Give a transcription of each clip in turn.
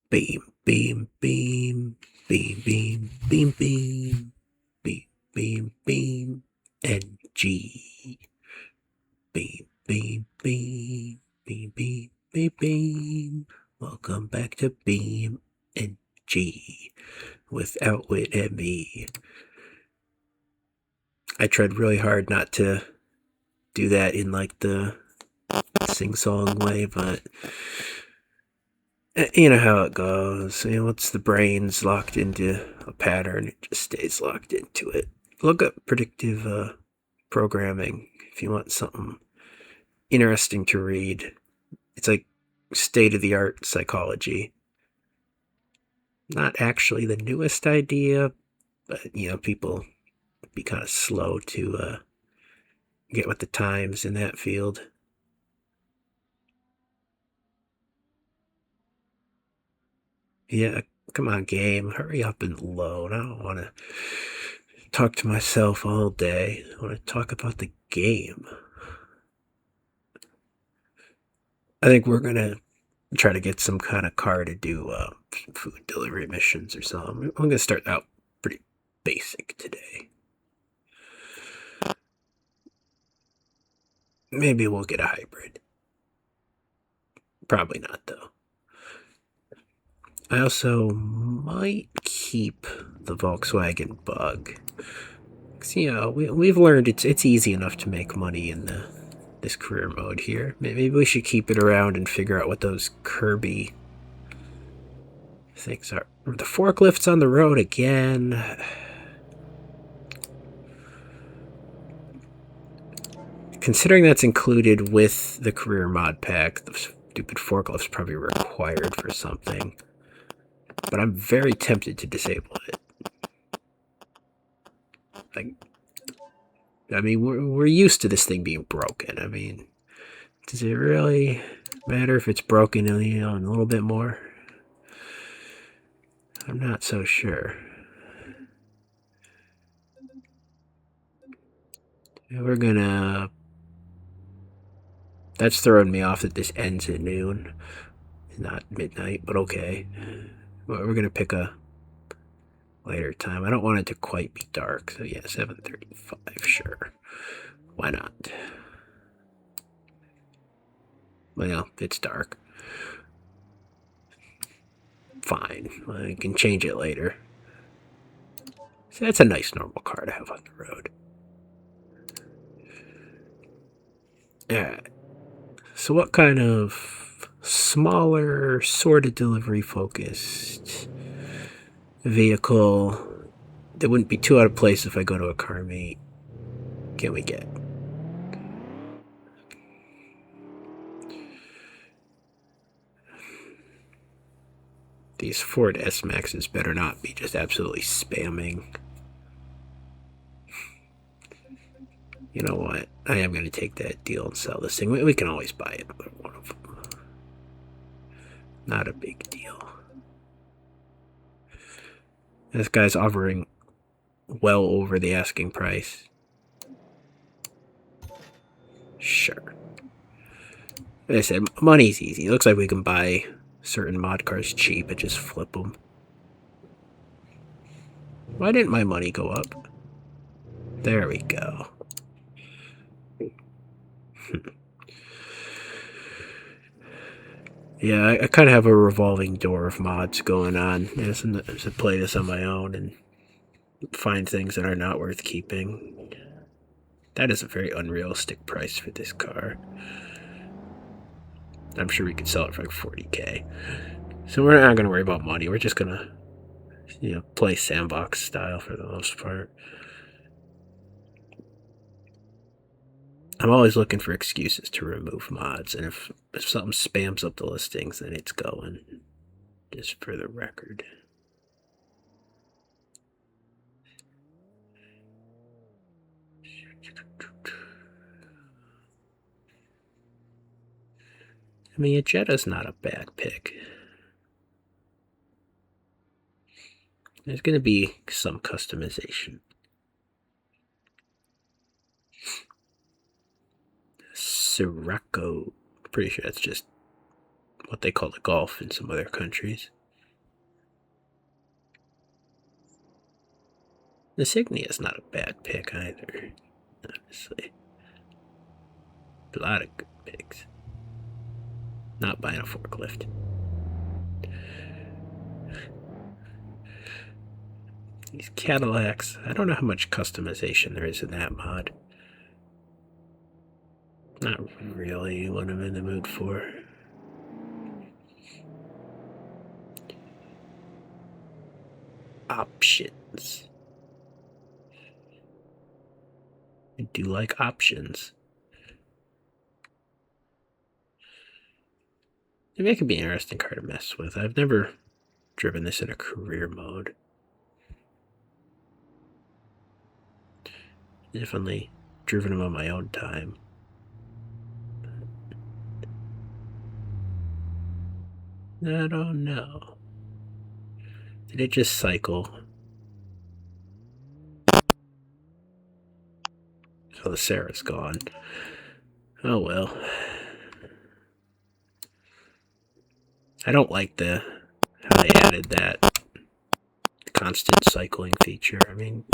Beam, beam, beam, beam, beam, beam, beam, beam, beam, beam, NG. Beam, beam, beam, beam, beam, beam, beam. Welcome back to Beam.NG with Outwit and me. I tried really hard not to do that in like the sing-song way, but you know how it goes. You know, once the brain's locked into a pattern, it just stays locked into it. Look up predictive programming if you want something interesting to read. It's like state-of-the-art psychology. Not actually the newest idea, but you know, people be kind of slow to get with the times in that field. Yeah, come on, game. Hurry up and load. I don't want to talk to myself all day. I want to talk about the game. I think we're going to try to get some kind of car to do food delivery missions or something. I'm going to start out pretty basic today. Maybe we'll get a hybrid. Probably not, though. I also might keep the Volkswagen Bug. Cause, you know, we've learned it's easy enough to make money in this career mode here. Maybe we should keep it around and figure out what those Kirby things are. The forklifts on the road again. Considering that's included with the career mod pack, the stupid forklift's probably required for something. But I'm very tempted to disable it. Like, I mean, we're used to this thing being broken. I mean, does it really matter if it's broken, you know, a little bit more? I'm not so sure. We're gonna... That's throwing me off that this ends at noon. Not midnight, but okay. We're gonna pick a later time. I don't want it to quite be dark, so yeah, 7:35, sure. Why not? Well, it's dark. Fine. I can change it later. So that's a nice normal car to have on the road. Alright. So what kind of smaller, sort of delivery focused vehicle that wouldn't be too out of place if I go to a car meet can we get? These Ford S-Maxes better not be just absolutely spamming. You know what? I am going to take that deal and sell this thing. We can always buy it, but one of them. Not a big deal. This guy's offering well over the asking price. Sure. Like I said, money's easy. It looks like we can buy certain mod cars cheap and just flip them. Why didn't my money go up? There we go. Yeah, I kind of have a revolving door of mods going on. As I play this on my own and find things that are not worth keeping. That is a very unrealistic price for this car. I'm sure we could sell it for like 40k. So we're not going to worry about money. We're just going to, you know, play sandbox style for the most part. I'm always looking for excuses to remove mods, and if something spams up the listings, then it's going. Just for the record. I mean, a Jetta's not a bad pick. There's going to be some customization. Sirocco. Pretty sure that's just what they call the Golf in some other countries. The Signia is not a bad pick either, honestly. A lot of good picks. Not buying a forklift. These Cadillacs, I don't know how much customization there is in that mod. Not really what I'm in the mood for. Options. I do like options. Maybe it could be an interesting car to mess with. I've never driven this in a career mode. Definitely driven them on my own time. I don't know. Did it just cycle? So the Sarah's gone. Oh well. I don't like how they added that constant cycling feature. I mean,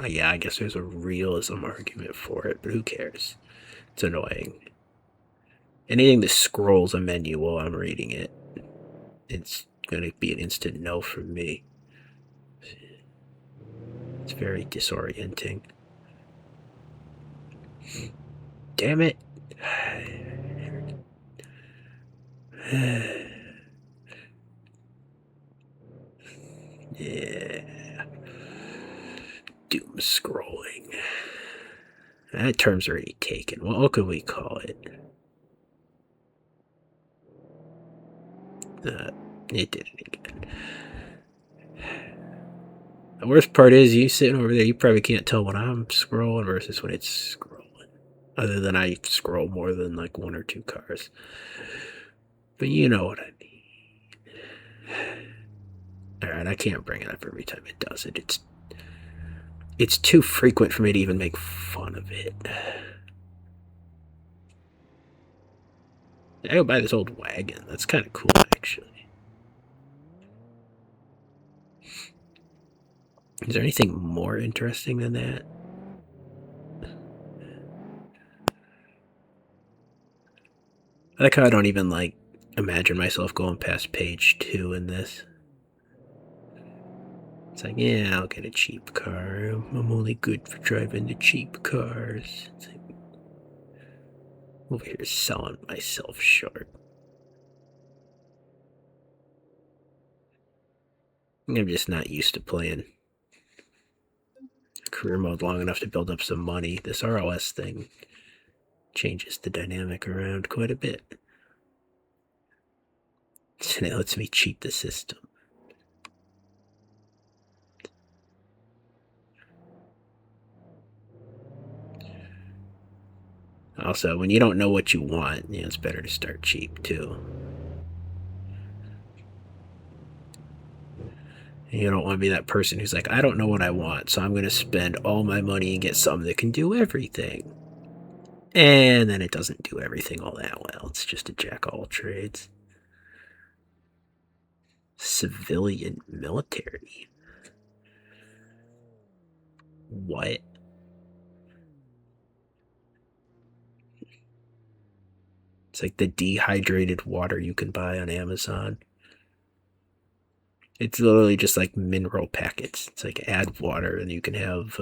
yeah, I guess there's a realism argument for it, but who cares? It's annoying. Anything that scrolls a menu while I'm reading it, it's going to be an instant no from me. It's very disorienting. Damn it. Yeah. Doom scrolling. That term's already taken. What could we call it? It did it again. The worst part is you sitting over there, you probably can't tell when I'm scrolling versus when it's scrolling. Other than I scroll more than like one or two cars. But you know what I mean. Alright, I can't bring it up every time it does it. It's too frequent for me to even make fun of it. I go buy this old wagon. That's kind of cool, actually. Is there anything more interesting than that? I like how I don't even, like, imagine myself going past page 2 in this. It's like, yeah, I'll get a cheap car. I'm only good for driving the cheap cars. It's like, over here selling myself short. I'm just not used to playing career mode long enough to build up some money. This RLS thing changes the dynamic around quite a bit. And it lets me cheat the system. Also, when you don't know what you want, it's better to start cheap, too. You don't want to be that person who's like, I don't know what I want, so I'm going to spend all my money and get something that can do everything. And then it doesn't do everything all that well. It's just a jack of all trades. Civilian military. What? It's like the dehydrated water you can buy on Amazon. It's literally just like mineral packets. It's like add water and you can have,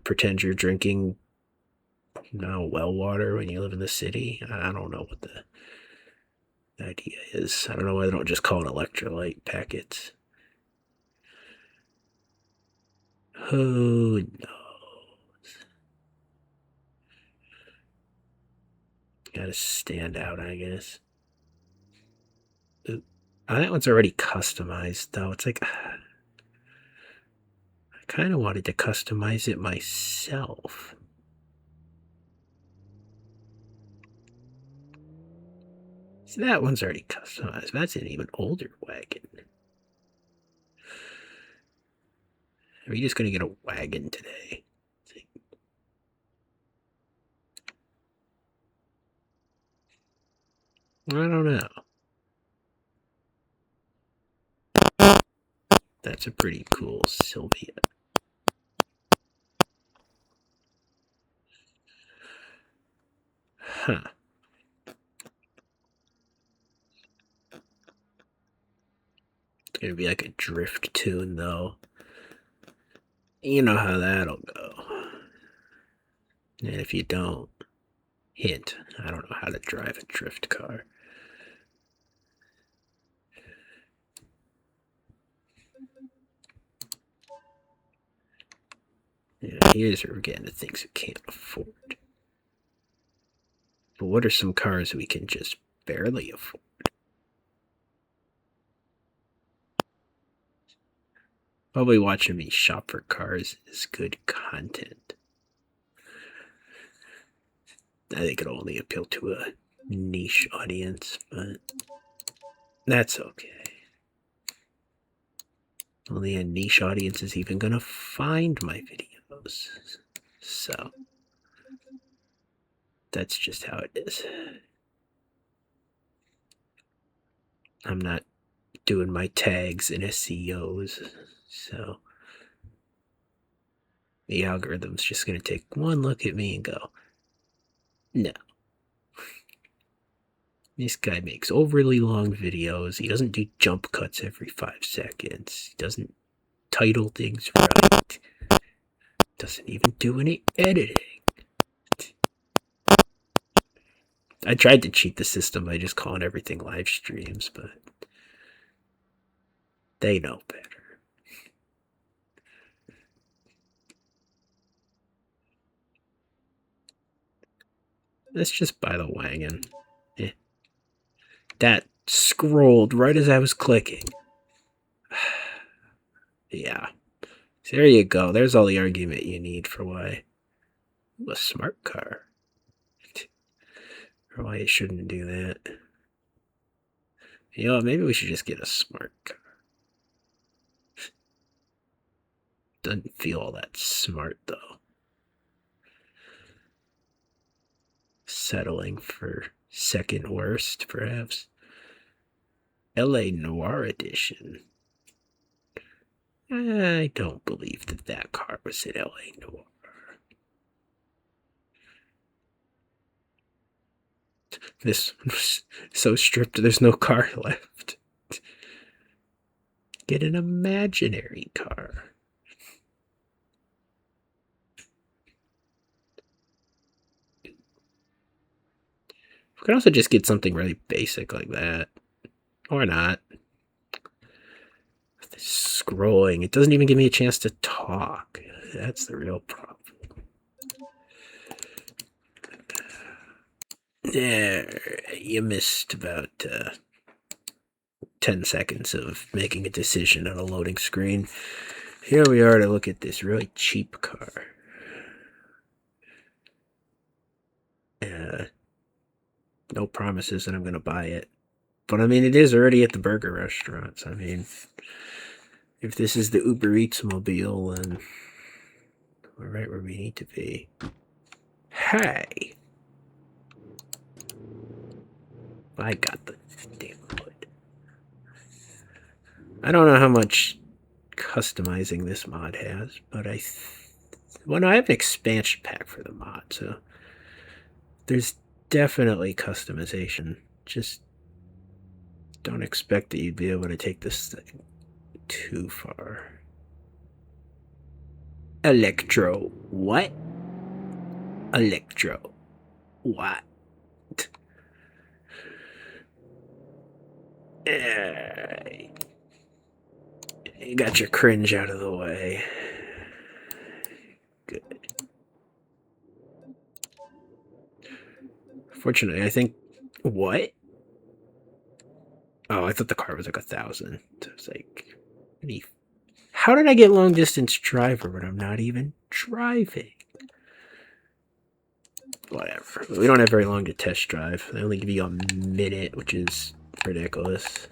pretend you're drinking well water when you live in the city. I don't know what the idea is. I don't know why they don't just call it electrolyte packets. Who knows? Gotta stand out, I guess. Ooh. Oh, that one's already customized, though. It's like, I kind of wanted to customize it myself. See, that one's already customized. That's an even older wagon. Are you just gonna get a wagon today? I don't know. That's a pretty cool Sylvia. Huh. It's gonna be like a drift tune, though. You know how that'll go. And if you don't, hint, I don't know how to drive a drift car. Yeah, here's where we're getting to things we can't afford. But what are some cars we can just barely afford? Probably watching me shop for cars is good content. I think it'll only appeal to a niche audience, but that's okay. Only a niche audience is even gonna find my videos. So that's just how it is. I'm not doing my tags and SEOs, so the algorithm's just gonna take one look at me and go, no. This guy makes overly long videos. He doesn't do jump cuts every 5 seconds. He doesn't title things right. Doesn't even do any editing. I tried to cheat the system by just calling everything live streams, but they know better. Let's just buy the wagon. Eh. That scrolled right as I was clicking. Yeah. So there you go. There's all the argument you need for why a smart car. Or why it shouldn't do that. You know, maybe we should just get a smart car. Doesn't feel all that smart, though. Settling for second worst, perhaps. LA Noir Edition. I don't believe that car was in LA Noir. This was so stripped, there's no car left. Get an imaginary car. We could also just get something really basic like that. Or not. Scrolling. It doesn't even give me a chance to talk. That's the real problem. There, you missed about 10 seconds of making a decision on a loading screen. Here we are to look at this really cheap car. No promises that I'm going to buy it. But I mean, it is already at the burger restaurants. I mean, if this is the Uber Eats mobile, then we're right where we need to be. Hey! I got the damn wood. I don't know how much customizing this mod has, but well, no, I have an expansion pack for the mod, so there's definitely customization. Just don't expect that you'd be able to take this thing too far. Electro. What? Electro. What? You got your cringe out of the way. Good. Fortunately, I think... What? Oh, I thought the car was like 1,000. So it's like... How did I get long distance driver when I'm not even driving? Whatever. We don't have very long to test drive. They only give you a minute, which is ridiculous.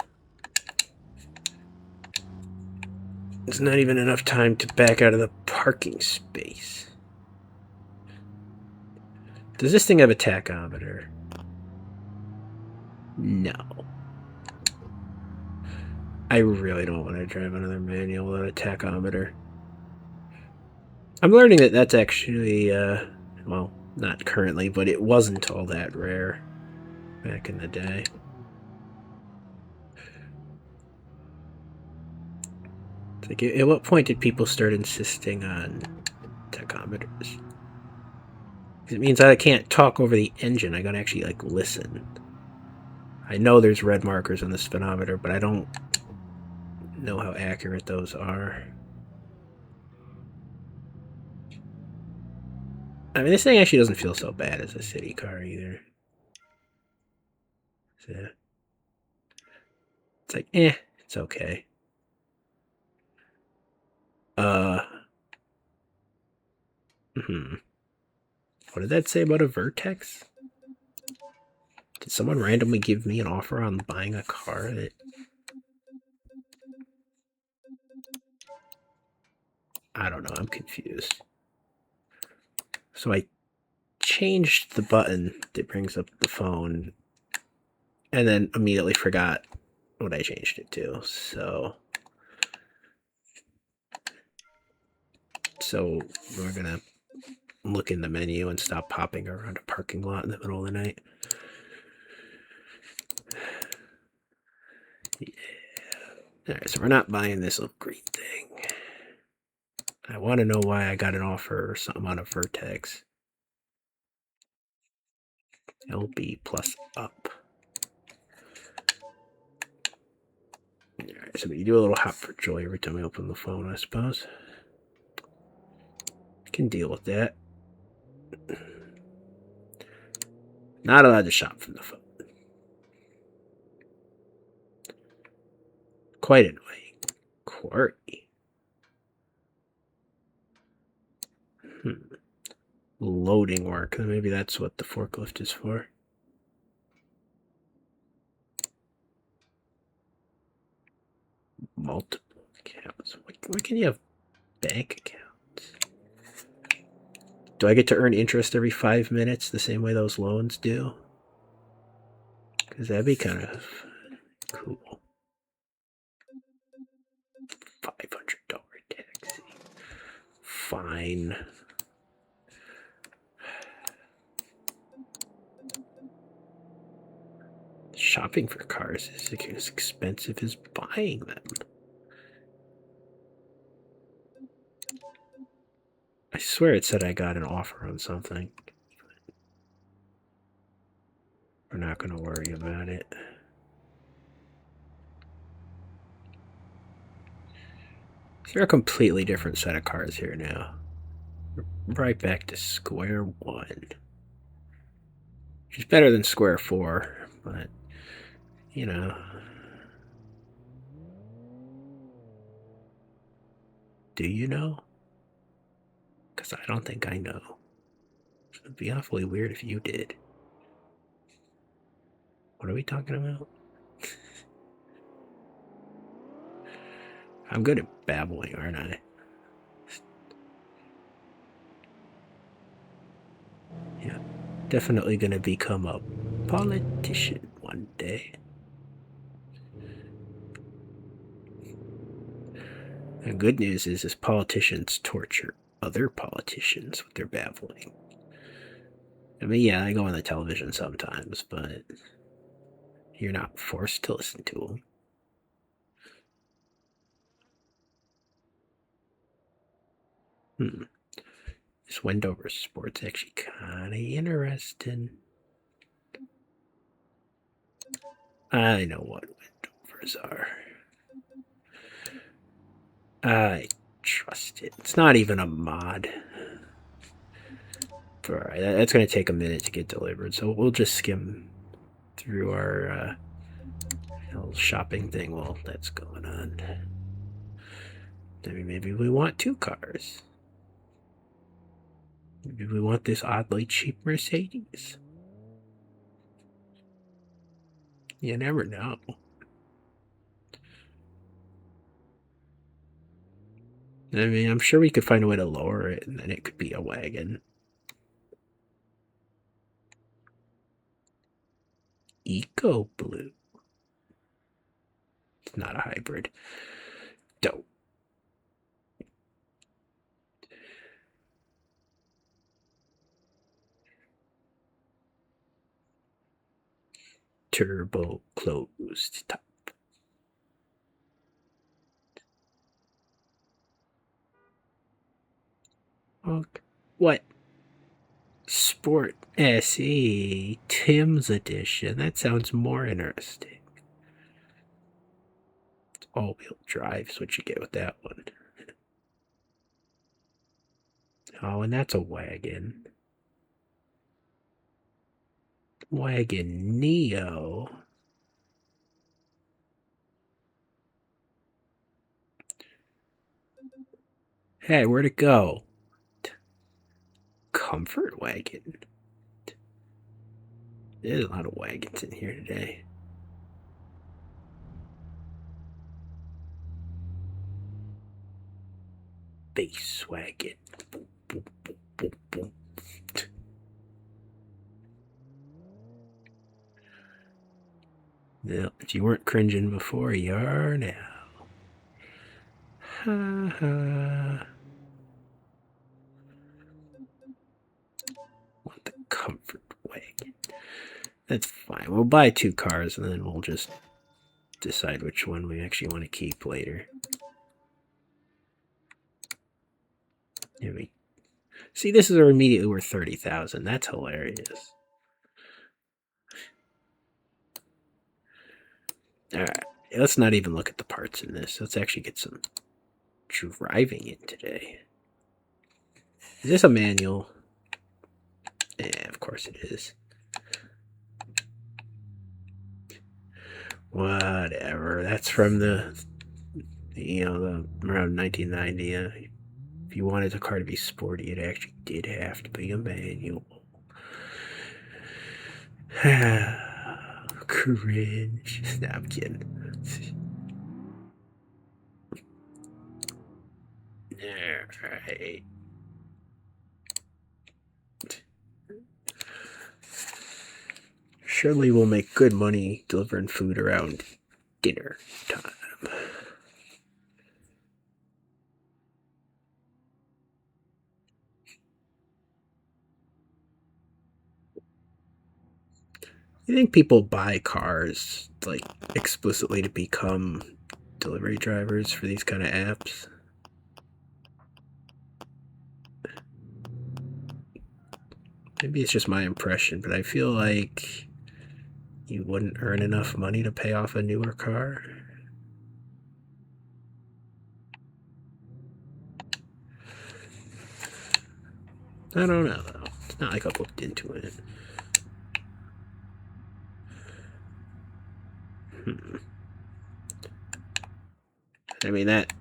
There's not even enough time to back out of the parking space. Does this thing have a tachometer? No. I really don't want to drive another manual without a tachometer. I'm learning that that's actually, well, Not currently, but it wasn't all that rare back in the day. It's like, at what point did people start insisting on tachometers? It means I can't talk over the engine. I gotta actually, like, listen. I know there's red markers on the speedometer, but I don't know how accurate those are. I mean, this thing actually doesn't feel so bad as a city car either. So, it's like, it's okay. What did that say about a Vertex? Did someone randomly give me an offer on buying a car that... I don't know, I'm confused. So I changed the button that brings up the phone and then immediately forgot what I changed it to. So we're gonna look in the menu and stop popping around a parking lot in the middle of the night. Yeah. Alright, so we're not buying this little green thing. I want to know why I got an offer or something on a Vertex. LB plus up. Alright, so we do a little hop for joy every time we open the phone, I suppose. Can deal with that. Not allowed to shop from the phone. Quite annoying. Quarry. Loading work. Maybe that's what the forklift is for. Multiple accounts. Why can you have bank accounts? Do I get to earn interest every 5 minutes the same way those loans do? Because that'd be kind of cool. $500 taxi. Fine. Shopping for cars is as expensive as buying them. I swear it said I got an offer on something. We're not going to worry about it. So they're a completely different set of cars here now. We're right back to square one. Which is better than square four, but, you know. Do you know? Because I don't think I know. It would be awfully weird if you did. What are we talking about? I'm good at babbling, aren't I? Yeah. Definitely gonna become a politician one day. The good news is politicians torture other politicians with their babbling. I mean, yeah, I go on the television sometimes, but you're not forced to listen to them. This Wendover sport's actually kind of interesting. I know what Wendovers are. I trust it. It's not even a mod. Alright, that's going to take a minute to get delivered, so we'll just skim through our little shopping thing while that's going on. Maybe we want 2 cars. Maybe we want this oddly cheap Mercedes. You never know. I mean, I'm sure we could find a way to lower it, and then it could be a wagon. Eco Blue. It's not a hybrid. Dope. turbo closed top. Okay. What? Sport SE Tim's edition. That sounds more interesting. It's all-wheel drive is what you get with that one. Oh, and that's a wagon. Wagon Neo. Hey, where'd it go? Comfort wagon. There's a lot of wagons in here today. Base wagon. Boom, boom, boom, boom, boom. No, but you weren't cringing before, you are now. Ha ha. Want the comfort wagon. That's fine. We'll buy 2 cars and then we'll just decide which one we actually want to keep later. Here we see, this is immediately worth 30,000. That's hilarious. Alright, let's not even look at the parts in this. Let's actually get some driving in today. Is this a manual? Yeah, of course it is. Whatever. That's from the around 1990. If you wanted the car to be sporty, it actually did have to be a manual. Cringe. Nah, I'm kidding. Alright. Surely we'll make good money delivering food around dinner time. You think people buy cars like explicitly to become delivery drivers for these kind of apps? Maybe it's just my impression, but I feel like you wouldn't earn enough money to pay off a newer car. I don't know, though. It's not like I've looked into it. I mean, that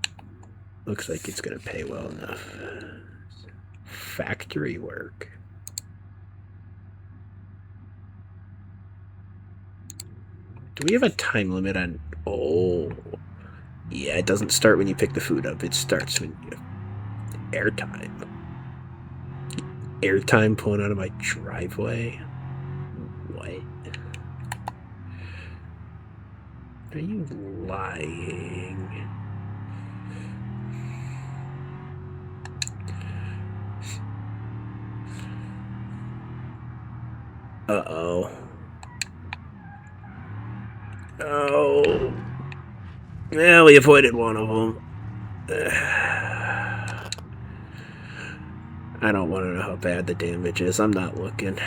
looks like it's going to pay well enough. Factory work. Do we have a time limit on... Oh. Yeah, it doesn't start when you pick the food up. It starts when you... Airtime. Airtime pulling out of my driveway? What? Are you lying? Uh-oh. Oh. Yeah, we avoided one of them. I don't want to know how bad the damage is. I'm not looking. I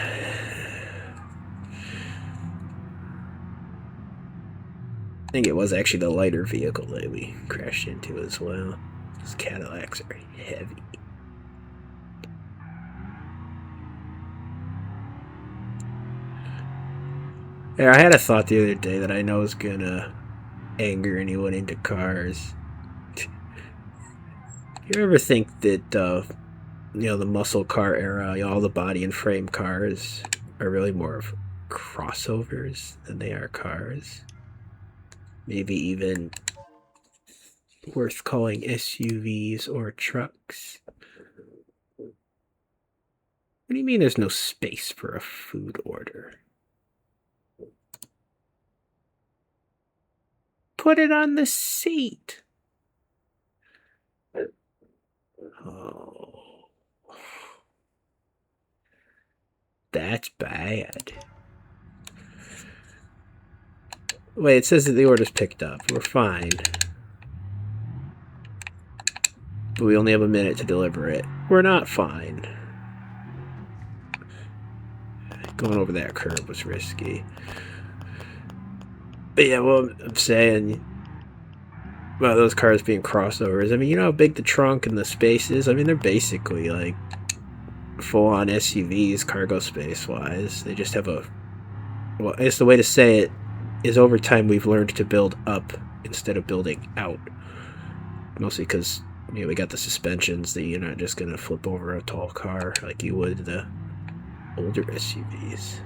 think it was actually the lighter vehicle that we crashed into as well. Those Cadillacs are heavy. Yeah, I had a thought the other day that I know is gonna anger anyone into cars. You ever think that the muscle car era, all the body and frame cars are really more of crossovers than they are cars? Maybe even worth calling SUVs or trucks. What do you mean there's no space for a food order? Put it on the seat. Oh. That's bad. Wait, it says that the order's picked up. We're fine. But we only have a minute to deliver it. We're not fine. Going over that curb was risky. But yeah, well, I'm saying about those cars being crossovers. I mean, you know how big the trunk and the space is? I mean, they're basically like full-on SUVs, cargo space-wise. They just have a... Well, I guess the way to say it is over time we've learned to build up instead of building out. Mostly because, you know, we got the suspensions that you're not just going to flip over a tall car like you would the older SUVs.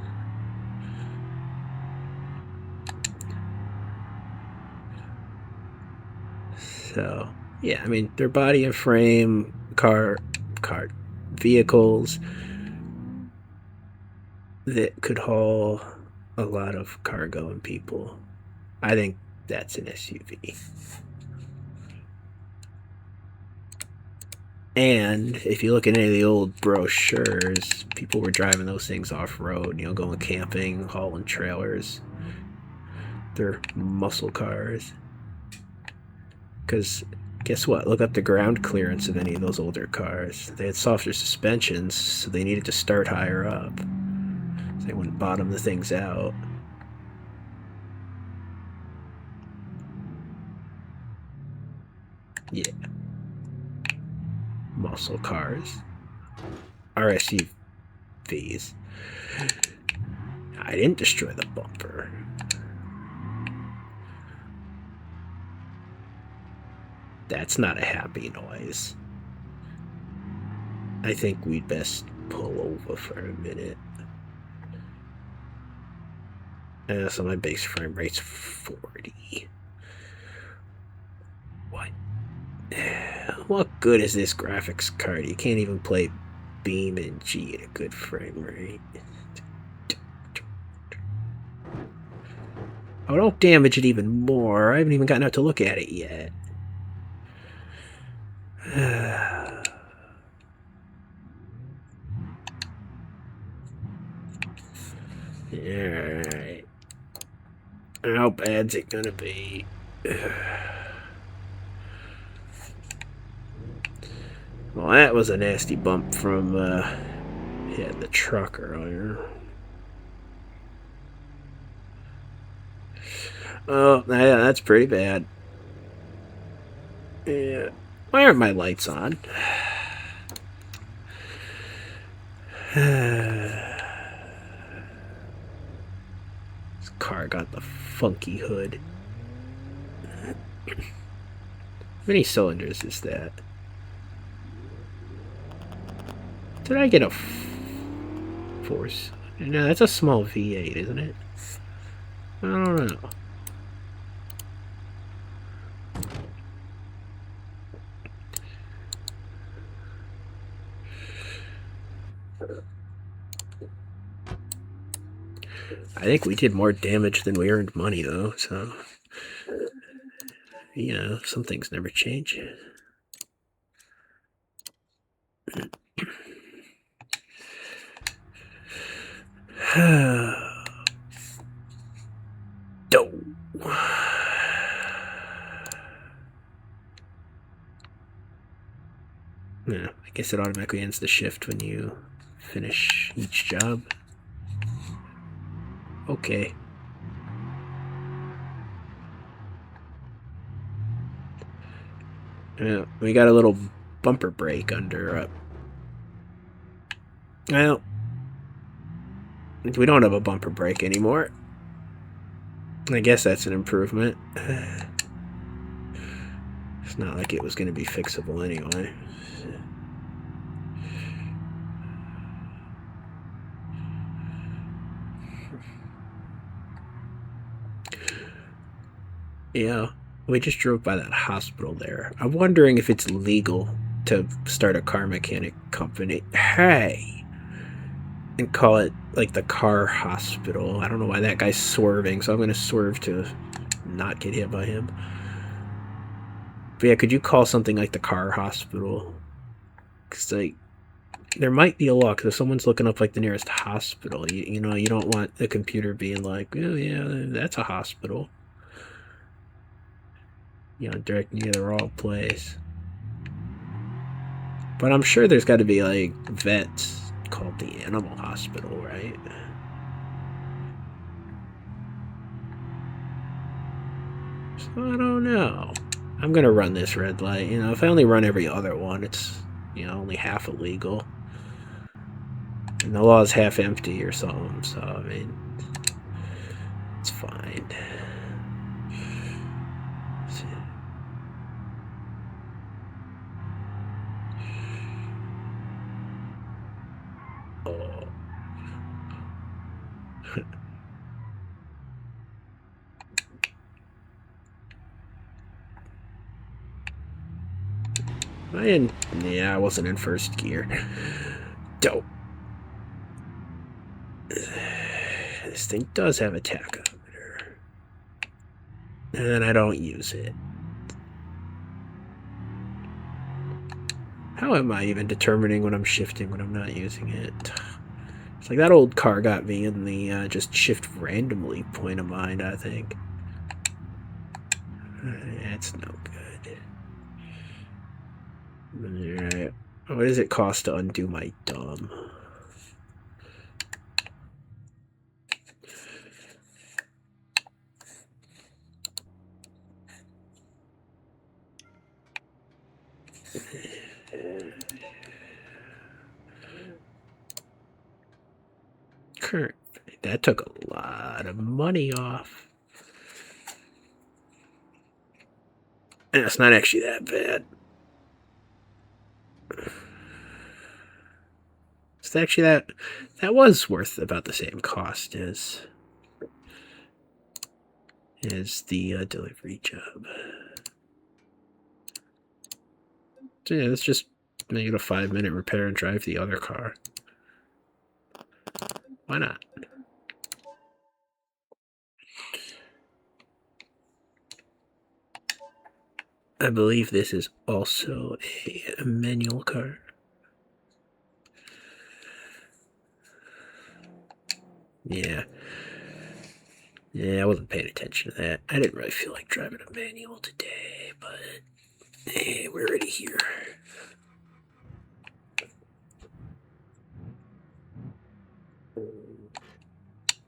So, yeah, I mean, they're body and frame car vehicles that could haul a lot of cargo and people. I think that's an SUV. And if you look at any of the old brochures, people were driving those things off-road, you know, going camping, hauling trailers. They're muscle cars. Because guess what? Look up the ground clearance of any of those older cars. They had softer suspensions, so they needed to start higher up. So they wouldn't bottom the things out. Yeah. Muscle cars. RSUVs. I didn't destroy the bumper. That's not a happy noise. I think we'd best pull over for a minute. So my base frame rate's 40. What? What good is this graphics card? You can't even play Beam.NG at a good frame rate. Oh, don't damage it even more. I haven't even gotten out to look at it yet. Alright. How bad's it gonna be? Well, that was a nasty bump from the truck earlier. Oh, yeah, that's pretty bad. Yeah. Why aren't my lights on? This car got the funky hood. How many cylinders is that? Did I get a force? No, that's a small V8, isn't it? I don't know. I think we did more damage than we earned money, though, so... You know, some things never change. Dope. Yeah, I guess it automatically ends the shift when you finish each job. Okay. Yeah, we got a little bumper brake under well, we don't have a bumper brake anymore. I guess that's an improvement. It's not like it was going to be fixable anyway. Yeah, we just drove by that hospital there. I'm wondering if it's legal to start a car mechanic company. Hey! And call it, like, the car hospital. I don't know why that guy's swerving, so I'm going to swerve to not get hit by him. But yeah, could you call something like the car hospital? Because, like, there might be a law, because if someone's looking up, like, the nearest hospital, you know, you don't want the computer being like, oh, yeah, that's a hospital. you know, directing you to the wrong place. But I'm sure there's got to be, like, vets called the animal hospital, right? So I don't know. I'm gonna run this red light. You know, if I only run every other one, it's, you know, only half illegal. And the law is half empty or something, so, I mean, it's fine. Oh. I wasn't in first gear. Dope. This thing does have a tachometer. And I don't use it. How am I even determining when I'm shifting when I'm not using it? It's like that old car got me in the just shift randomly point of mind, I think. That's no good. Alright. What does it cost to undo my dumb? Current. That took a lot of money off. And it's not actually that bad. It's actually that was worth about the same cost as the delivery job. So yeah, let's just make it a 5-minute repair and drive the other car. Why not? I believe this is also a manual car. Yeah. Yeah, I wasn't paying attention to that. I didn't really feel like driving a manual today, but hey, we're already here.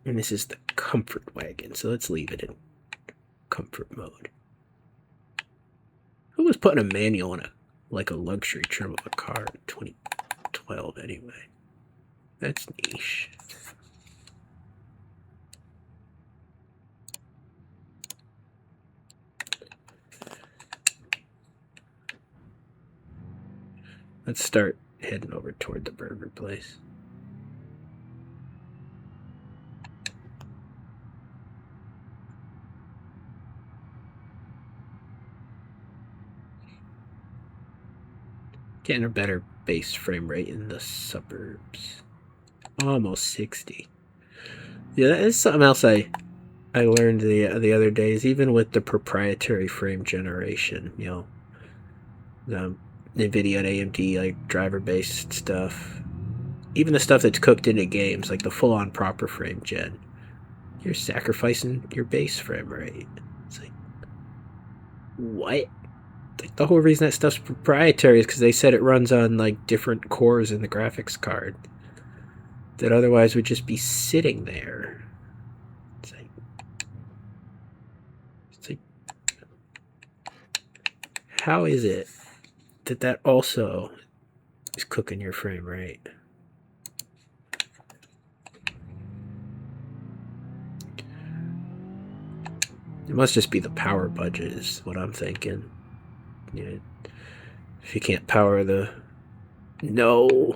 And this is the comfort wagon, so let's leave it in comfort mode. Who was putting a manual in a luxury trim of a car in 2012 anyway? That's niche. Let's start heading over toward the burger place. Getting a better base frame rate in the suburbs. Almost 60. Yeah, that is something else I learned the other days. Even with the proprietary frame generation, you know, the NVIDIA and AMD like driver-based stuff, even the stuff that's cooked into games, like the full-on proper frame gen, you're sacrificing your base frame rate. It's like, what? Like, the whole reason that stuff's proprietary is because they said it runs on like different cores in the graphics card that otherwise would just be sitting there. It's like how is it that also is cooking your frame rate? It must just be the power budget is what I'm thinking. Yeah. If you can't power the no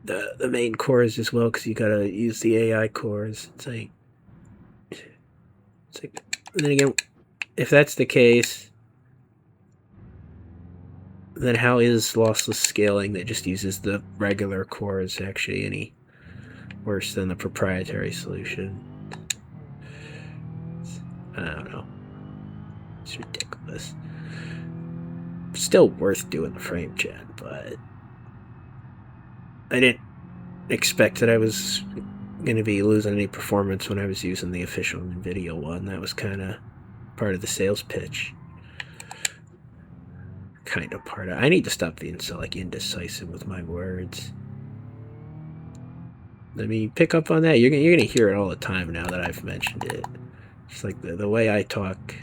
the main cores as well, because you gotta use the AI cores. It's like and then again, if that's the case, then how is lossless scaling that just uses the regular cores actually any worse than the proprietary solution? I don't know. It's ridiculous. Still worth doing the frame gen, but I didn't expect that I was going to be losing any performance when I was using the official NVIDIA one. That was kind of part of the sales pitch. Kind of part of. I need to stop being so like indecisive with my words. Let me pick up on that. You're gonna hear it all the time now that I've mentioned it. It's like the way I talk,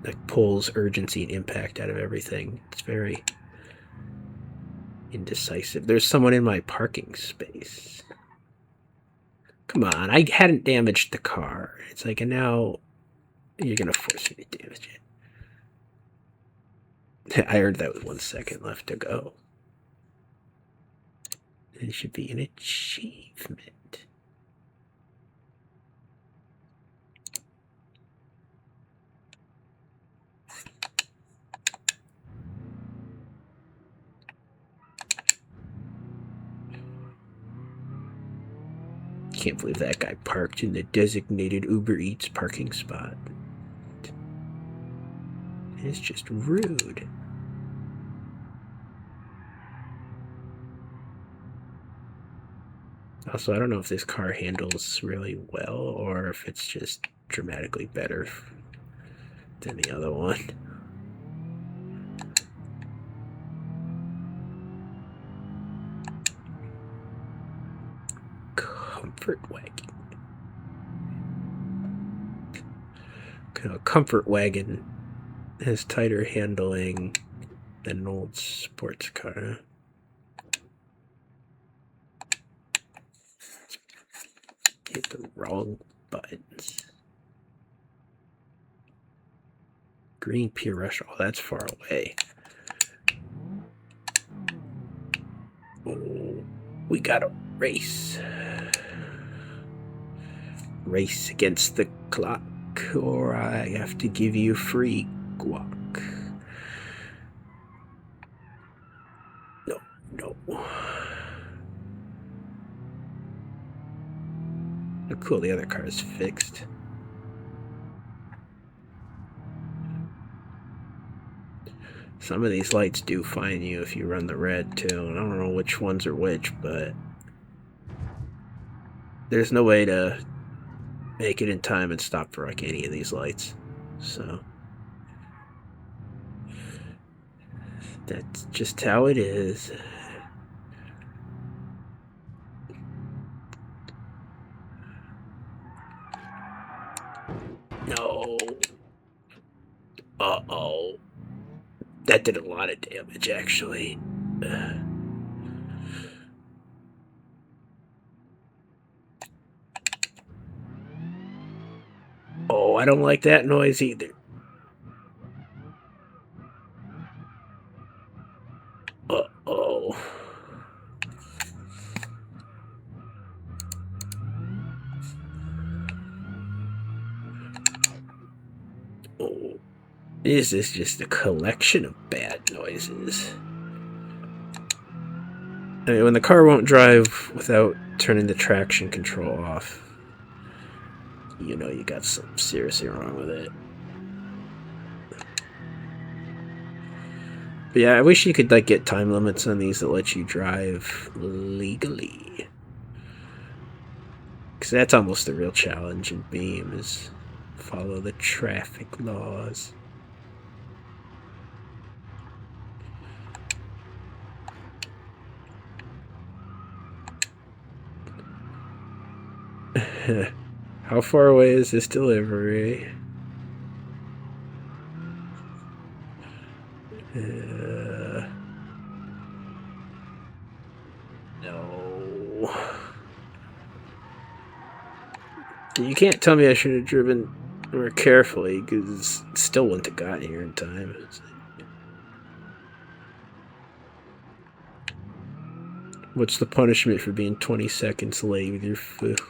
like, pulls urgency and impact out of everything. It's very indecisive. There's someone in my parking space. Come on, I hadn't damaged the car. It's like, and now you're gonna force me to damage it. I heard that with 1 second left to go. It should be an achievement. Can't believe that guy parked in the designated Uber Eats parking spot. It's just rude. Also, I don't know if this car handles really well or if it's just dramatically better than the other one. Comfort wagon. A comfort wagon has tighter handling than an old sports car. Hit the wrong buttons. Green Pier Rush. Oh, that's far away. Oh, we gotta race. Race against the clock, or I have to give you free guac. No. Oh, cool, the other car is fixed. Some of these lights do find you if you run the red, too. And I don't know which ones are which, but there's no way to make it in time and stop for like any of these lights. So that's just how it is. No. Uh-oh. That did a lot of damage, actually. Oh, I don't like that noise either. Uh-oh. Oh. This is just a collection of bad noises. I mean, when the car won't drive without turning the traction control off, you know you got something seriously wrong with it. But yeah, I wish you could like get time limits on these that let you drive legally. Because that's almost the real challenge in Beam, is follow the traffic laws. How far away is this delivery? No. You can't tell me I should have driven more carefully, because still wouldn't have gotten here in time. What's the punishment for being 20 seconds late with your food?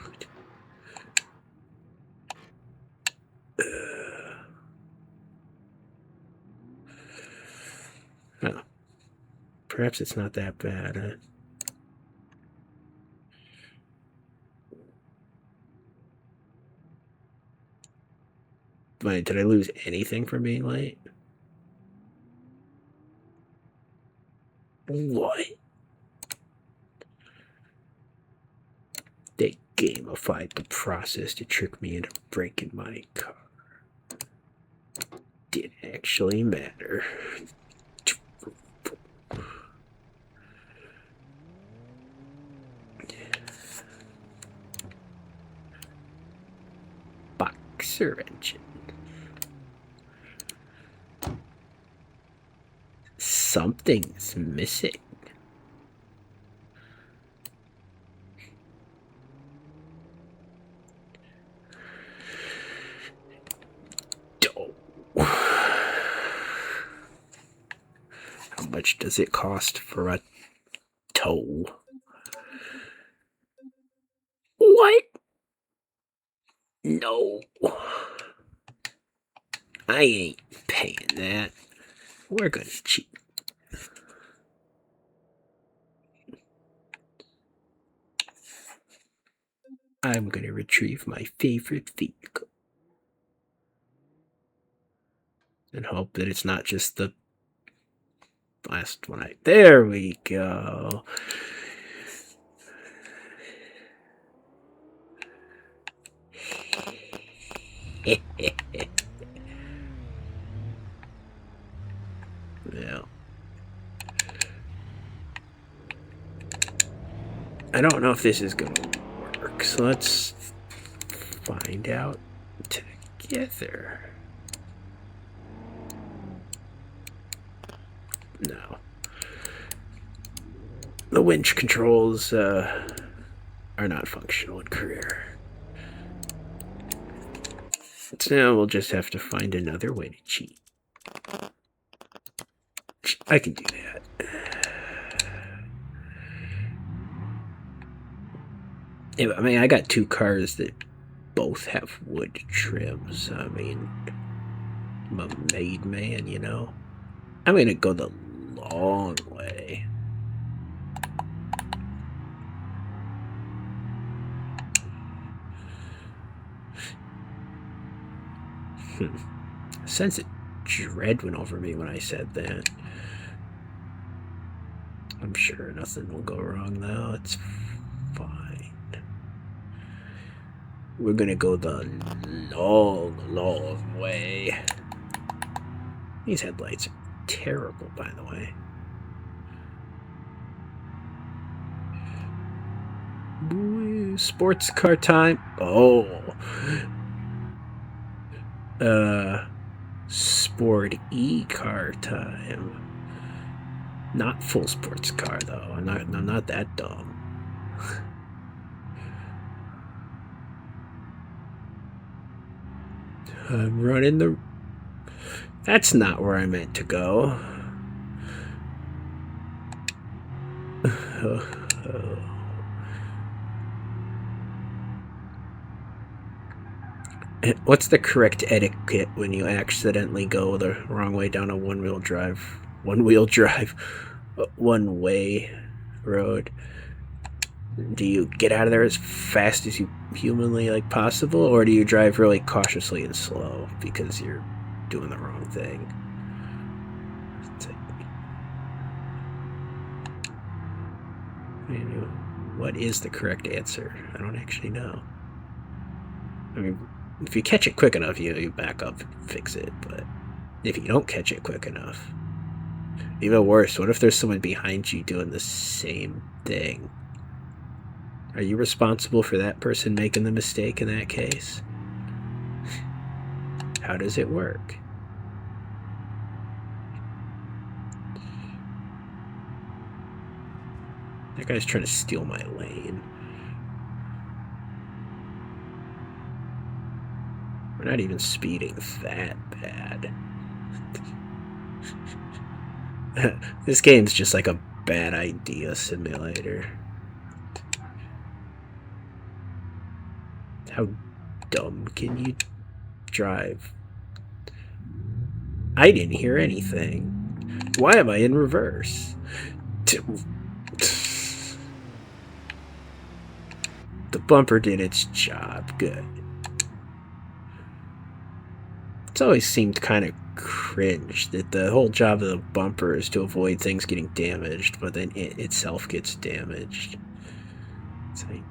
Oh. Perhaps it's not that bad, huh? Wait, did I lose anything from being late? What? They gamified the process to trick me into breaking my car. actually matter. Boxer engine. Something's missing. How much does it cost for a tow? What? No. I ain't paying that. We're gonna cheat. I'm gonna retrieve my favorite vehicle. And hope that it's not just the last one. There we go. Yeah. I don't know if this is gonna work, so let's find out together. No. The winch controls are not functional in Career. So now we'll just have to find another way to cheat. I can do that. I mean, I got two cars that both have wood trims. I mean, I'm a made man, you know. I'm gonna go the long way. A sense of dread went over me when I said that. I'm sure nothing will go wrong though. It's fine. We're gonna go the long way. These headlights are terrible, by the way. Ooh, sports car time. Oh. Sport E-car time. Not full sports car, though. I'm not that dumb. I'm running the... That's not where I meant to go. What's the correct etiquette when you accidentally go the wrong way down a one-way road? Do you get out of there as fast as you humanly possible, or do you drive really cautiously and slow because you're doing the wrong thing? What is the correct answer? I don't actually know. I mean, if you catch it quick enough, you back up and fix it, but if you don't catch it quick enough, even worse, what if there's someone behind you doing the same thing? Are you responsible for that person making the mistake in that case? How does it work? That guy's trying to steal my lane. We're not even speeding that bad. This game's just like a bad idea simulator. How dumb can you drive? I didn't hear anything. Why am I in reverse? The bumper did its job. Good. It's always seemed kind of cringe that the whole job of the bumper is to avoid things getting damaged, but then it itself gets damaged. It's like,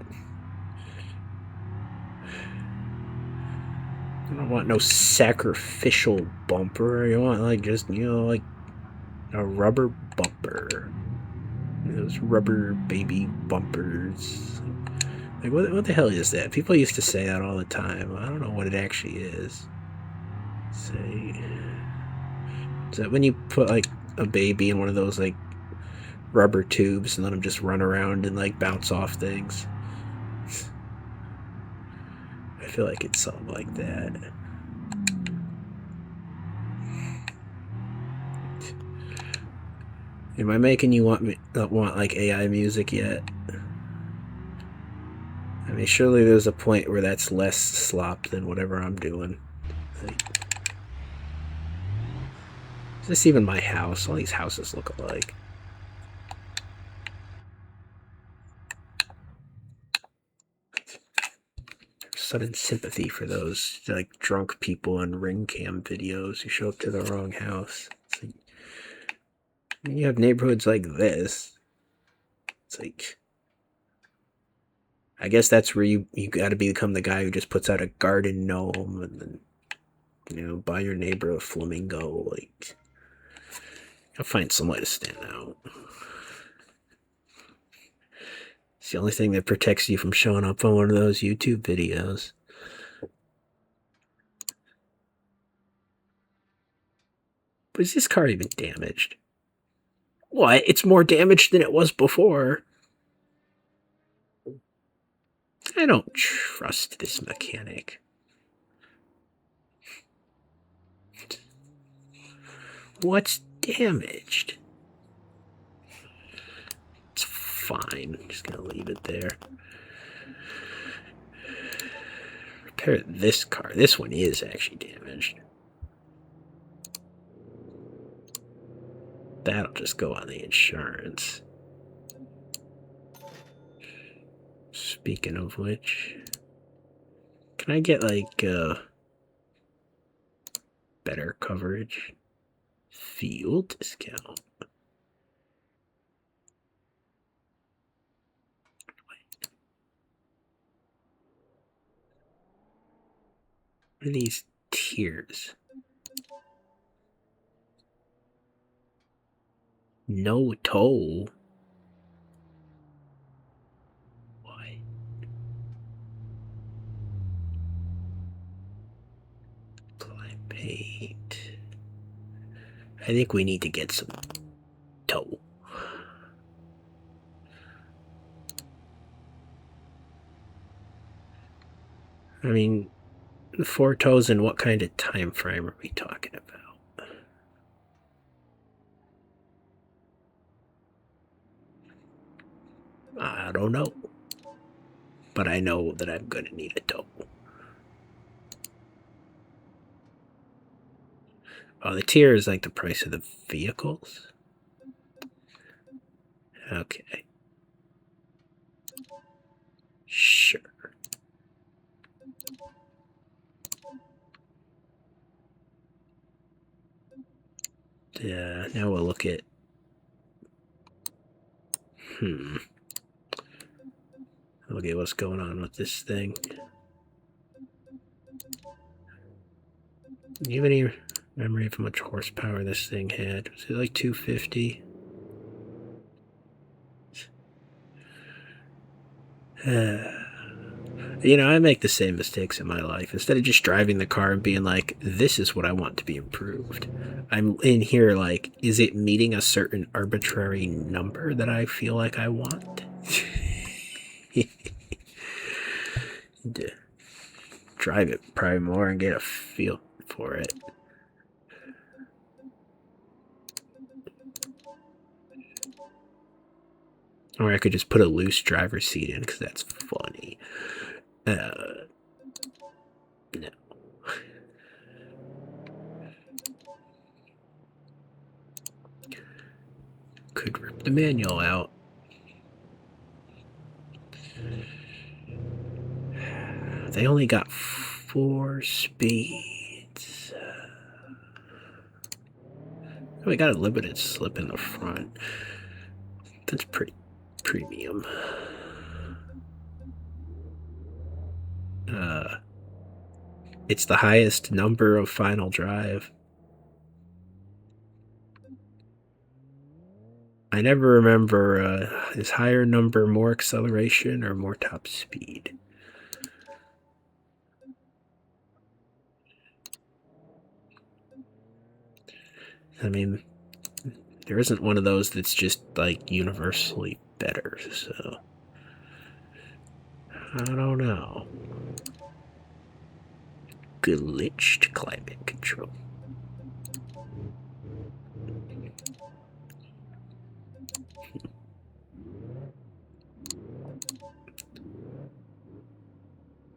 I don't want no sacrificial bumper. I want like just, you know, like a rubber bumper. Those rubber baby bumpers. Like what the hell is that? People used to say that all the time. I don't know what it actually is. Say, is that when you put like a baby in one of those like rubber tubes and let them just run around and like bounce off things? I feel like it's something like that. Am I making you want like AI music yet? I mean, surely there's a point where that's less slop than whatever I'm doing. Like, is this even my house? All these houses look alike. Sudden sympathy for those like drunk people in ring cam videos who show up to the wrong house. It's like, you have neighborhoods like this. It's like, I guess that's where you got to become the guy who just puts out a garden gnome and then, you know, buy your neighbor a flamingo. Like, I'll find some way to stand out. It's the only thing that protects you from showing up on one of those YouTube videos. But is this car even damaged? What? It's more damaged than it was before. I don't trust this mechanic. What's damaged? It's fine. I'm just gonna leave it there. Repair this car. This one is actually damaged. That'll just go on the insurance. Speaking of which, can I get like better coverage? Fuel discount. What are these tiers? No toll. What? Apply paint. I think we need to get some toll. I mean, 4 toes in what kind of time frame are we talking about? I don't know. But I know that I'm going to need a tow. Oh, the tier is like the price of the vehicles? Okay. Sure. Now we'll look at... Look at what's going on with this thing. Do you have any memory of how much horsepower this thing had? Was it like 250? You know, I make the same mistakes in my life. Instead of just driving the car and being like, this is what I want to be improved, I'm in here like, is it meeting a certain arbitrary number that I feel like I want? Drive it probably more and get a feel for it. Or I could just put a loose driver's seat in because that's funny. No. Could rip the manual out. They only got 4 speeds. We got a limited slip in the front. That's pretty premium. It's the highest number of final drive. I never remember, is higher number more acceleration or more top speed? I mean, there isn't one of those that's just, like, universally better, so... I don't know. Glitched climate control.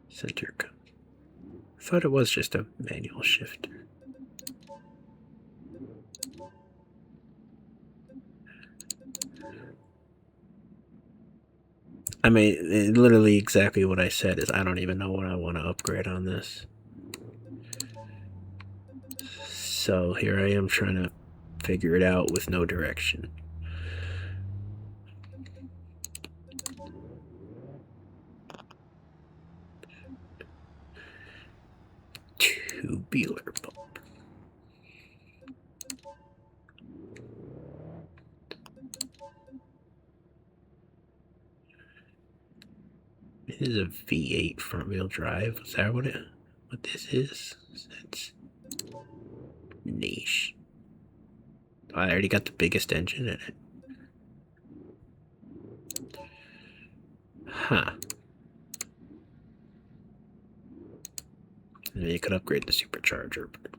Center. I thought it was just a manual shifter. I mean, literally exactly what I said is I don't even know what I want to upgrade on this. So here I am trying to figure it out with no direction. Tubular bulb. It is a V8 front-wheel drive. Is that what this is? It's niche. Oh, I already got the biggest engine in it. Huh. And you could upgrade the supercharger, but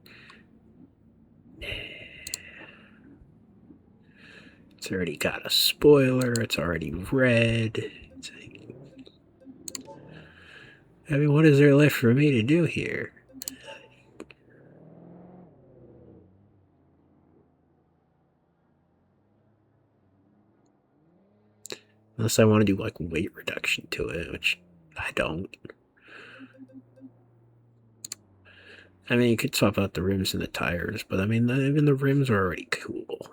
it's already got a spoiler. It's already red. I mean, what is there left for me to do here? Unless I want to do, like, weight reduction to it, which I don't. I mean, you could swap out the rims and the tires, but I mean, even the rims are already cool.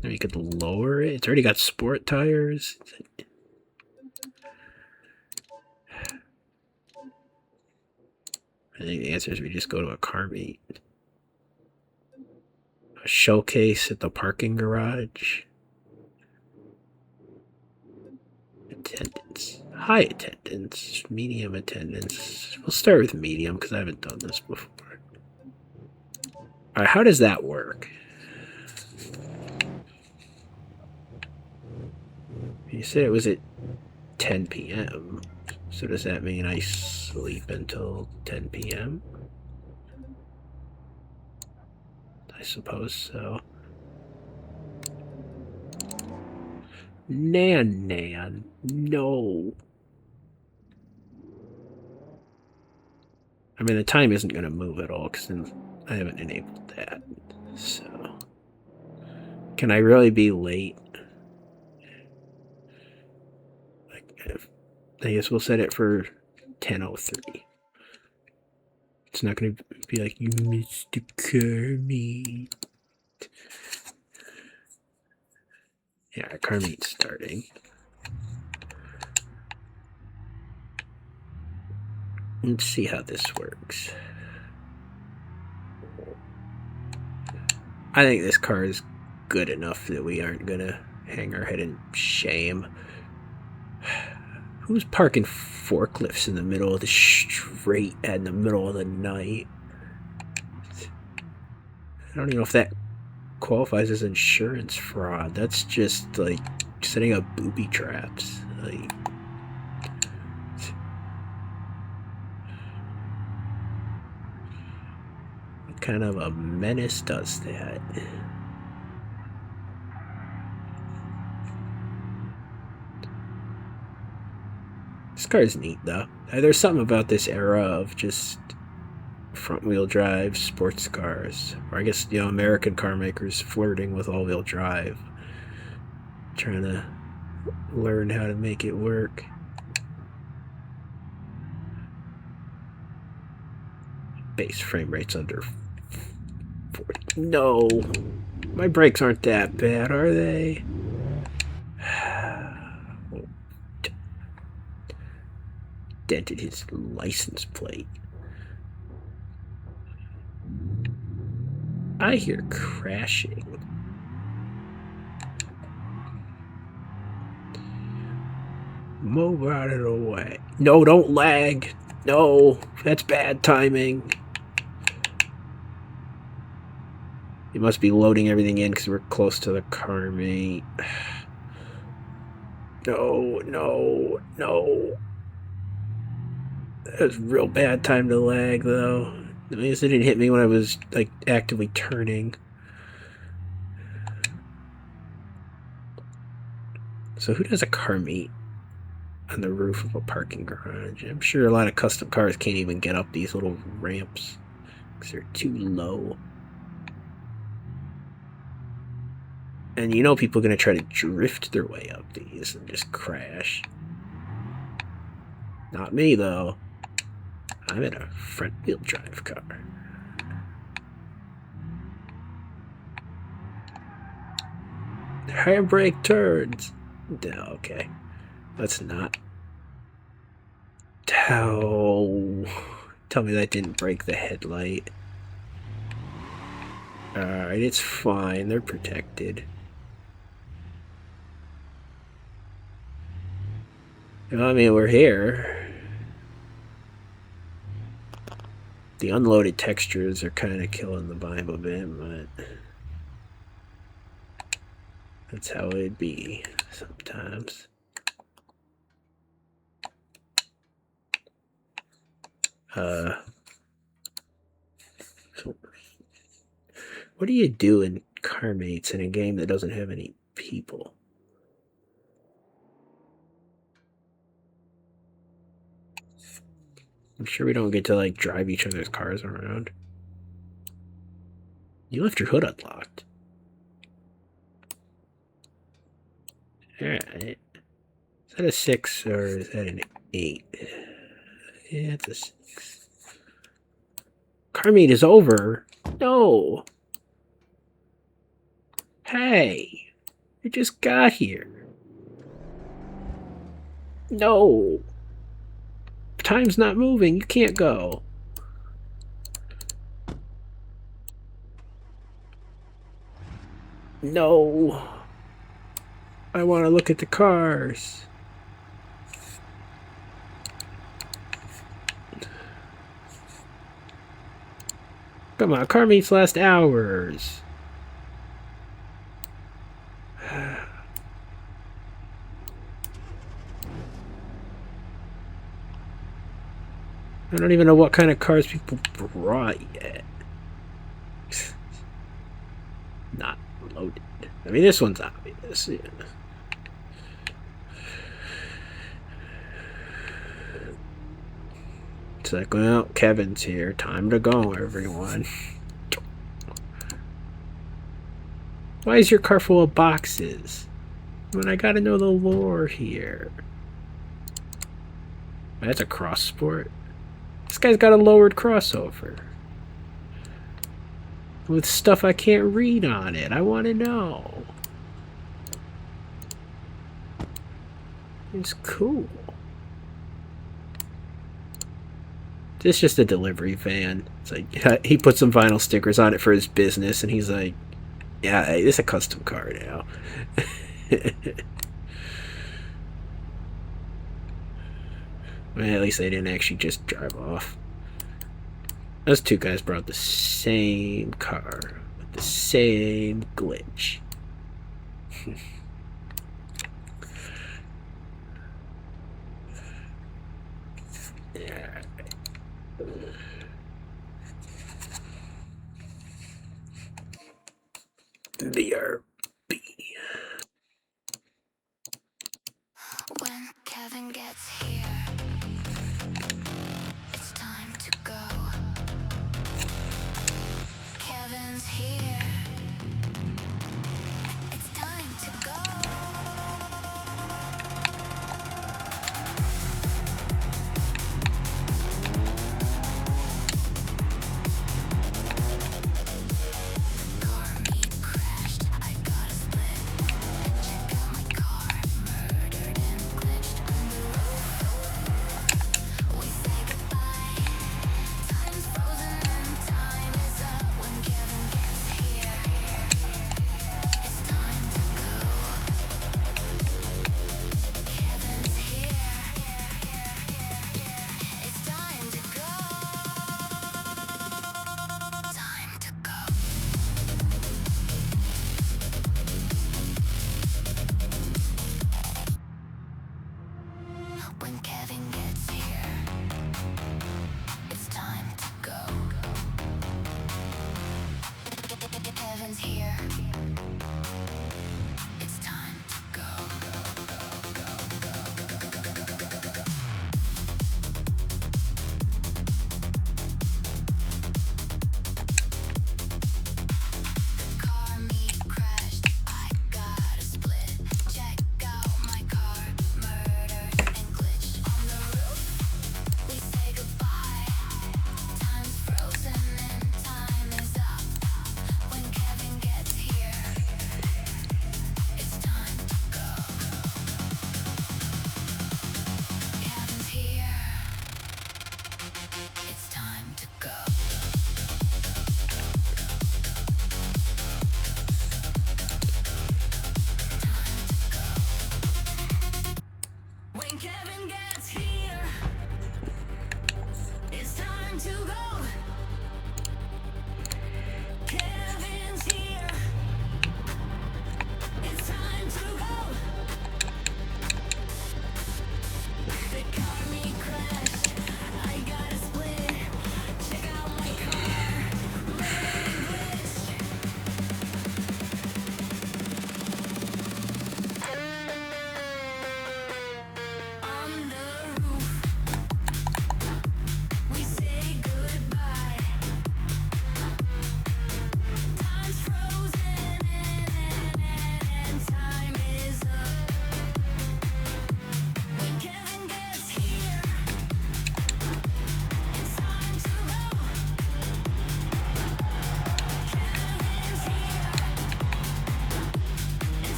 Maybe you could lower it. It's already got sport tires. I think the answer is we just go to a car meet. A showcase at the parking garage. Attendance. High attendance. Medium attendance. We'll start with medium because I haven't done this before. Alright, how does that work? You said it was at 10 p.m. So does that mean I sleep until 10 p.m.? I suppose so. Nan. No. I mean, the time isn't going to move at all because I haven't enabled that. So, can I really be late? I guess we'll set it for 10:03. It's not going to be like, you missed the car meet. Yeah, car meet's starting. Let's see how this works. I think this car is good enough that we aren't going to hang our head in shame. Who's parking forklifts in the middle of the street in the middle of the night? I don't even know if that qualifies as insurance fraud. That's just like setting up booby traps. Like, what kind of a menace does that? This car is neat, though. There's something about this era of just front-wheel drive sports cars. Or I guess, you know, American car makers flirting with all-wheel drive. Trying to learn how to make it work. Base frame rate's under 40. No! My brakes aren't that bad, are they? dented his license plate. I hear crashing. Move out of the way. No, don't lag. No, that's bad timing. He must be loading everything in because we're close to the car meet. No, no, no. That was a real bad time to lag, though. At least it didn't hit me when I was, like, actively turning. So who does a car meet on the roof of a parking garage? I'm sure a lot of custom cars can't even get up these little ramps because they're too low. And you know people are going to try to drift their way up these and just crash. Not me, though. I'm in a front-wheel drive car. Handbrake turns. Okay. Let's not. Tell me that didn't break the headlight. Alright, it's fine. They're protected. I mean, we're here. The unloaded textures are kind of killing the vibe a bit, but that's how it'd be sometimes. So what do you do in car mates in a game that doesn't have any people? I'm sure we don't get to, like, drive each other's cars around. You left your hood unlocked. Alright. Is that a 6 or is that an 8? Yeah, it's a 6. Car meet is over. No. Hey. You just got here. No. Time's not moving. You can't go. No. I want to look at the cars. Come on, car meets last hours. I don't even know what kind of cars people brought yet. Not loaded. I mean, this one's obvious. Yeah. It's like, well, Kevin's here. Time to go, everyone. Why is your car full of boxes? When I gotta know the lore here. That's a cross sport. This guy's got a lowered crossover. With stuff I can't read on it. I want to know. It's cool. This is just a delivery van. It's like, he put some vinyl stickers on it for his business, and he's like, yeah, hey, this is a custom car now. Well, at least they didn't actually just drive off. Those two guys brought the same car with the same glitch. Yeah. BRB. When Kevin gets here, it's time to go. Kevin's here. It's time to go. Car meet crashed. I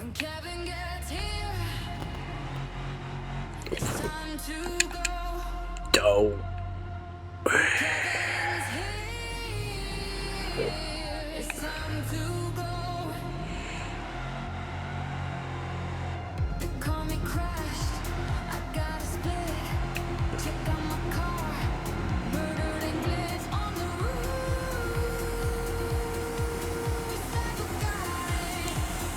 When Kevin gets here, it's time to go. Dope. Kevin's here. It's time to go. They call me crashed. I got a split. Check out my car. Murdered and glitch on the roof. We said goodbye.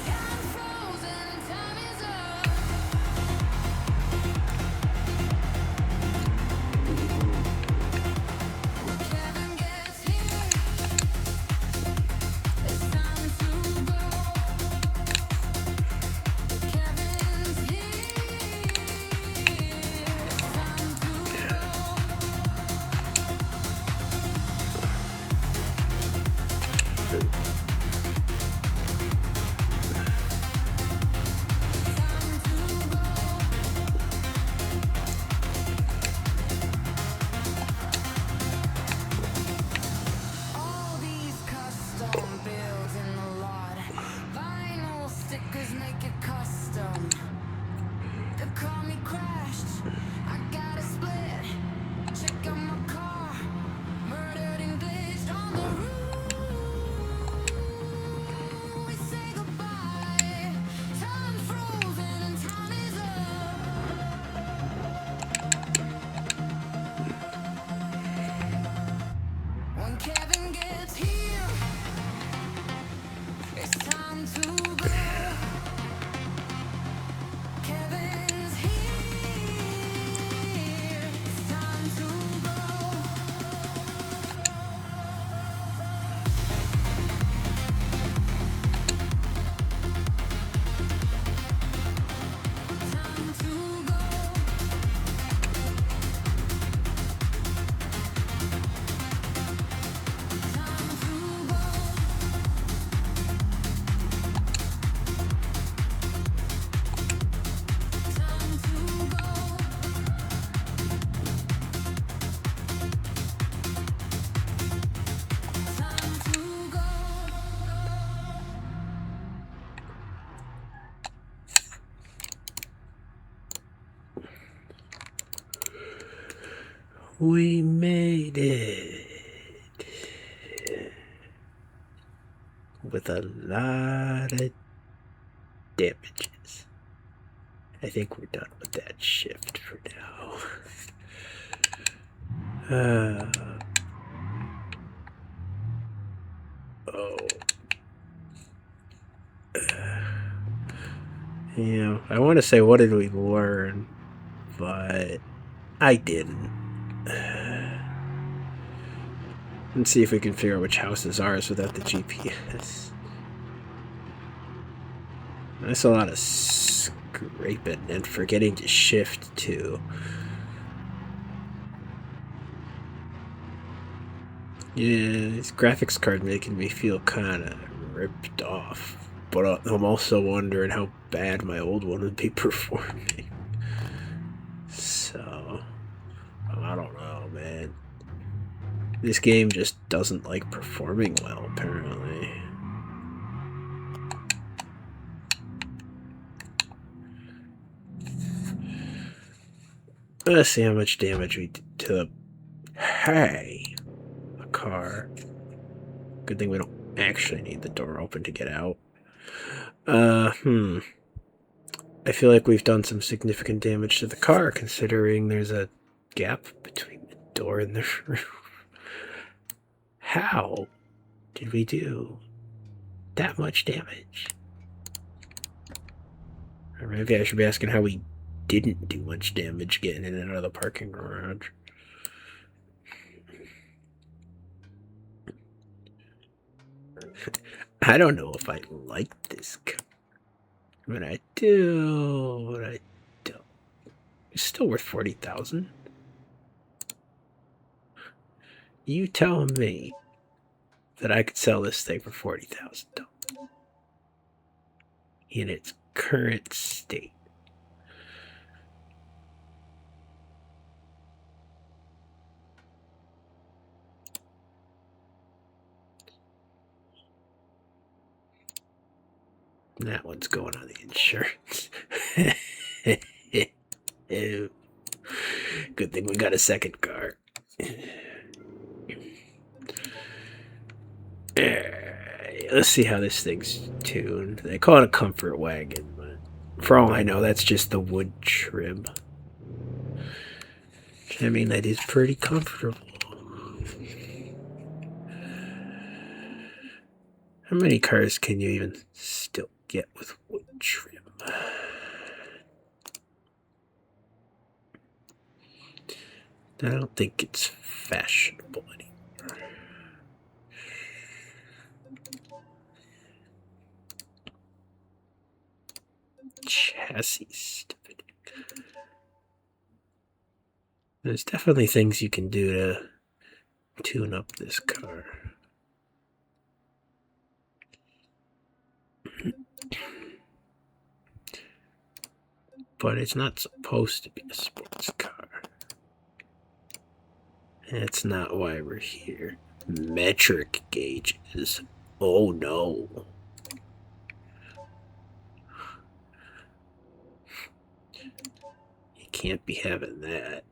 Got frozen and time is up. Kevin gets here. It's time to go. Kevin's here. It's time to go. Time to go. All these custom builds in the lot. Vinyl stickers make it custom. They call me crashed. I got a split. Check out my car. Murdered and glitched on the roof. We say goodbye. Time frozen and time is up. When Kevin gets here, it's time to go. Kevin's here. It's time to go. Time to go. Time to go. Time to go. Time to go. We made it. With a lot of damages. I think we're done with that shift for now. Yeah, I want to say what did we learn, but I didn't. Let's see if we can figure out which house is ours without the GPS. That's a lot of scraping and forgetting to shift too. Yeah, this graphics card making me feel kind of ripped off. But I'm also wondering how bad my old one would be performing. So, I don't know, man. This game just doesn't like performing well, apparently. Let's see how much damage we did to the... Hey! A car. Good thing we don't actually need the door open to get out. I feel like we've done some significant damage to the car, considering there's a gap between the door and the roof. How did we do that much damage? Or maybe I should be asking how we didn't do much damage getting in and out of the parking garage. I don't know if I like this car. But I do, but I don't. It's still worth 40,000. You tell me that I could sell this thing for $40,000 in its current state. That one's going on the insurance. Good thing we got a second car. Let's see how this thing's tuned. They call it a comfort wagon, but for all I know, that's just the wood trim. I mean, that is pretty comfortable. How many cars can you even still get with wood trim? I don't think it's fashionable anymore. Chassis stability. There's definitely things you can do to tune up this car. But it's not supposed to be a sports car. That's not why we're here. Metric gauges. Oh no. You can't be having that.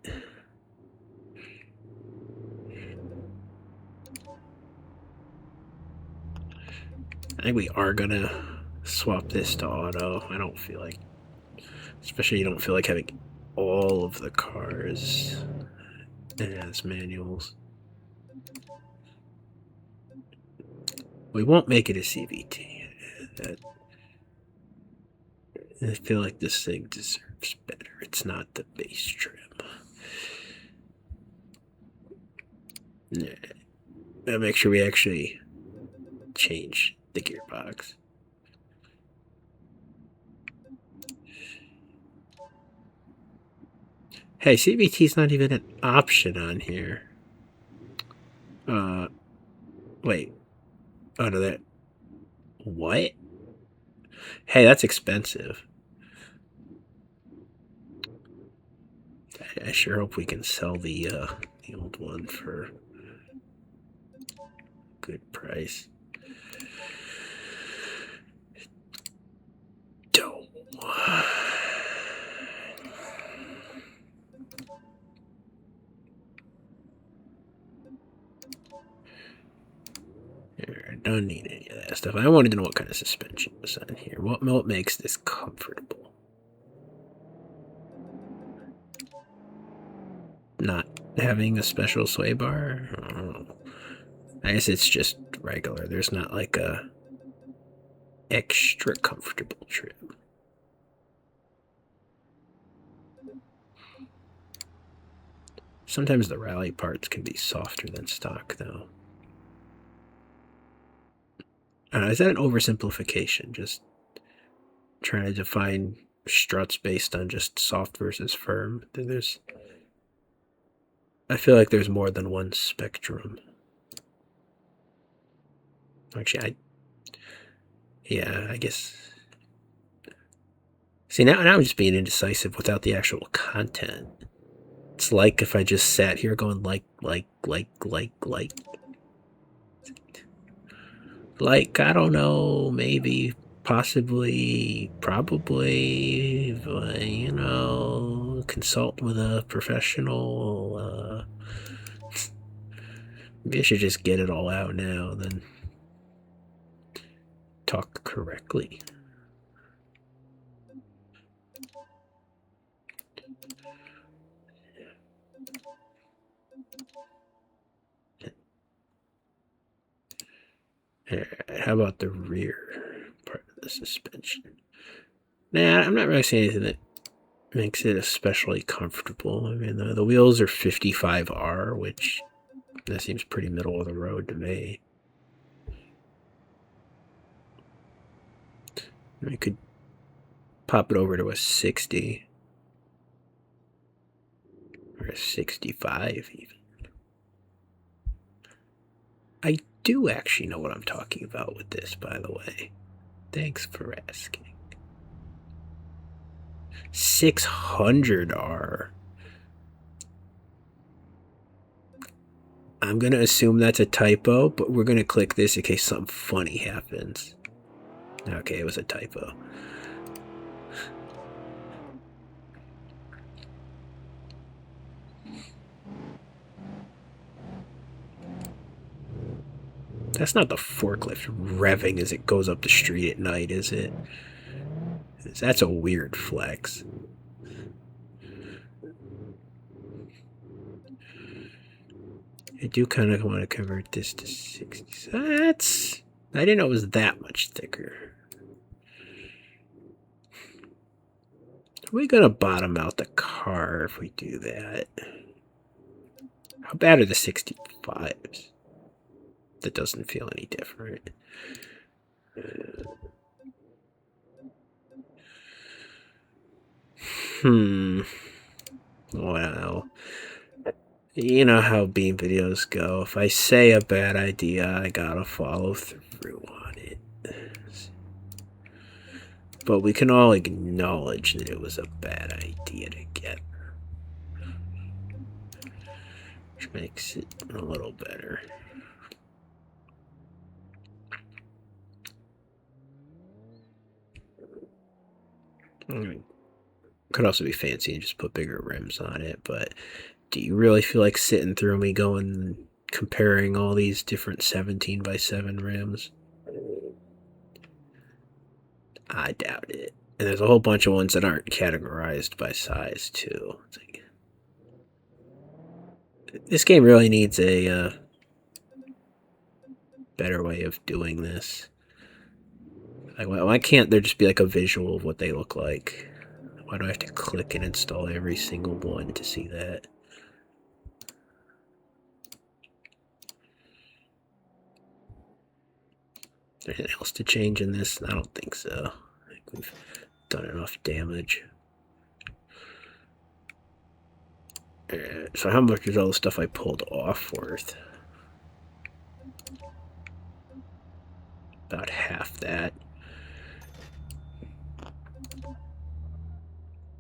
I think we are gonna swap this to auto. I don't feel like, especially you don't feel like having all of the cars as manuals. We won't make it a CVT. I feel like this thing deserves better. It's not the base trim. I'll make sure we actually change the gearbox. Hey, CVT's not even an option on here. Wait. Oh, no, that... What? Hey, that's expensive. I sure hope we can sell the old one for a good price. Don't. I don't need any of that stuff. I wanted to know what kind of suspension was on here. What makes this comfortable? Not having a special sway bar? I guess it's just regular. There's not like a extra comfortable trim. Sometimes the rally parts can be softer than stock, though. Is that an oversimplification? Just trying to define struts based on just soft versus firm? I feel like there's more than one spectrum. Actually, I guess. See, now I'm just being indecisive without the actual content. It's like if I just sat here going like, I don't know, maybe, possibly, probably, you know, consult with a professional. Maybe I should just get it all out now, then talk correctly. How about the rear part of the suspension? Nah, I'm not really saying anything that makes it especially comfortable. I mean, the wheels are 55R, which that seems pretty middle of the road to me. I could pop it over to a 60 or a 65 even. I do actually know what I'm talking about with this, by the way. Thanks for asking. 600R. I'm going to assume that's a typo, but we're going to click this in case something funny happens. Okay, it was a typo. That's not the forklift revving as it goes up the street at night, is it? That's a weird flex. I do kind of want to convert this to 60. That's... I didn't know it was that much thicker. Are we going to bottom out the car if we do that? How bad are the 65s? That doesn't feel any different. Well, you know how Beam videos go. If I say a bad idea, I gotta follow through on it. But we can all acknowledge that it was a bad idea together. Which makes it a little better. Could also be fancy and just put bigger rims on it, but do you really feel like sitting through me going comparing all these different 17x7 rims? I doubt it. And there's a whole bunch of ones that aren't categorized by size too. It's like, this game really needs a better way of doing this. Like, why can't there just be like a visual of what they look like? Why do I have to click and install every single one to see that? Anything else to change in this? I don't think so. I think we've done enough damage. So how much is all the stuff I pulled off worth? About half that.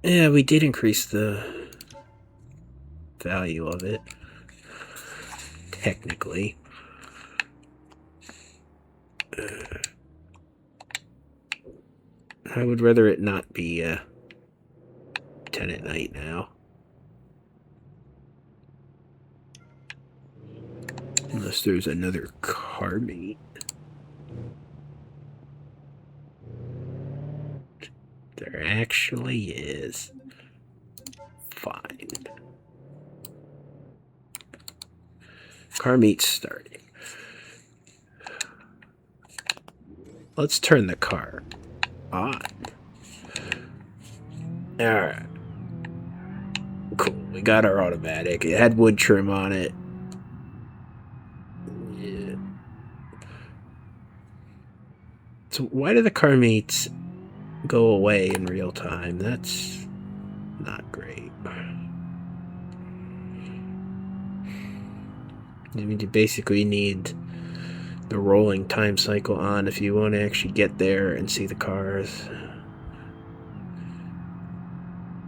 Yeah, we did increase the value of it. Technically. I would rather it not be 10 at night now. Unless there's another car meet. There actually is. Fine. Car meet starting. Let's turn the car on. Alright. Cool. We got our automatic. It had wood trim on it. Yeah. So why do the car meets go away in real time? That's not great. You basically need the rolling time cycle on if you want to actually get there and see the cars.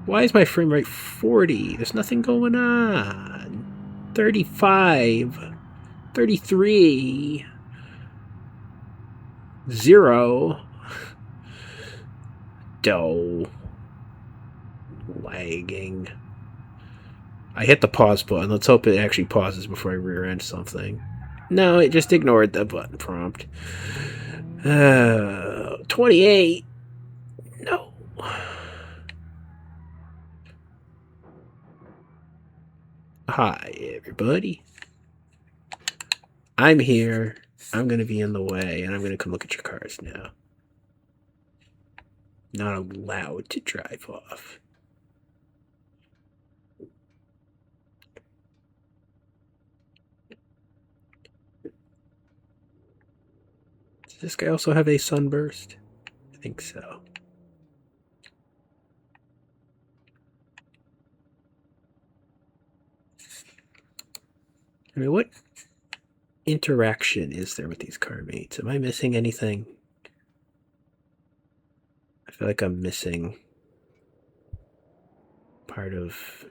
Why is my frame rate 40? There's nothing going on. 35. 33. 0. Dough. Lagging. I hit the pause button. Let's hope it actually pauses before I rear end something. No, it just ignored the button prompt. 28. No. Hi, everybody. I'm here. I'm going to be in the way, and I'm going to come look at your cars now. Not allowed to drive off. Does this guy also have a sunburst? I think so. I mean, what interaction is there with these car mates? Am I missing anything? I feel like I'm missing part of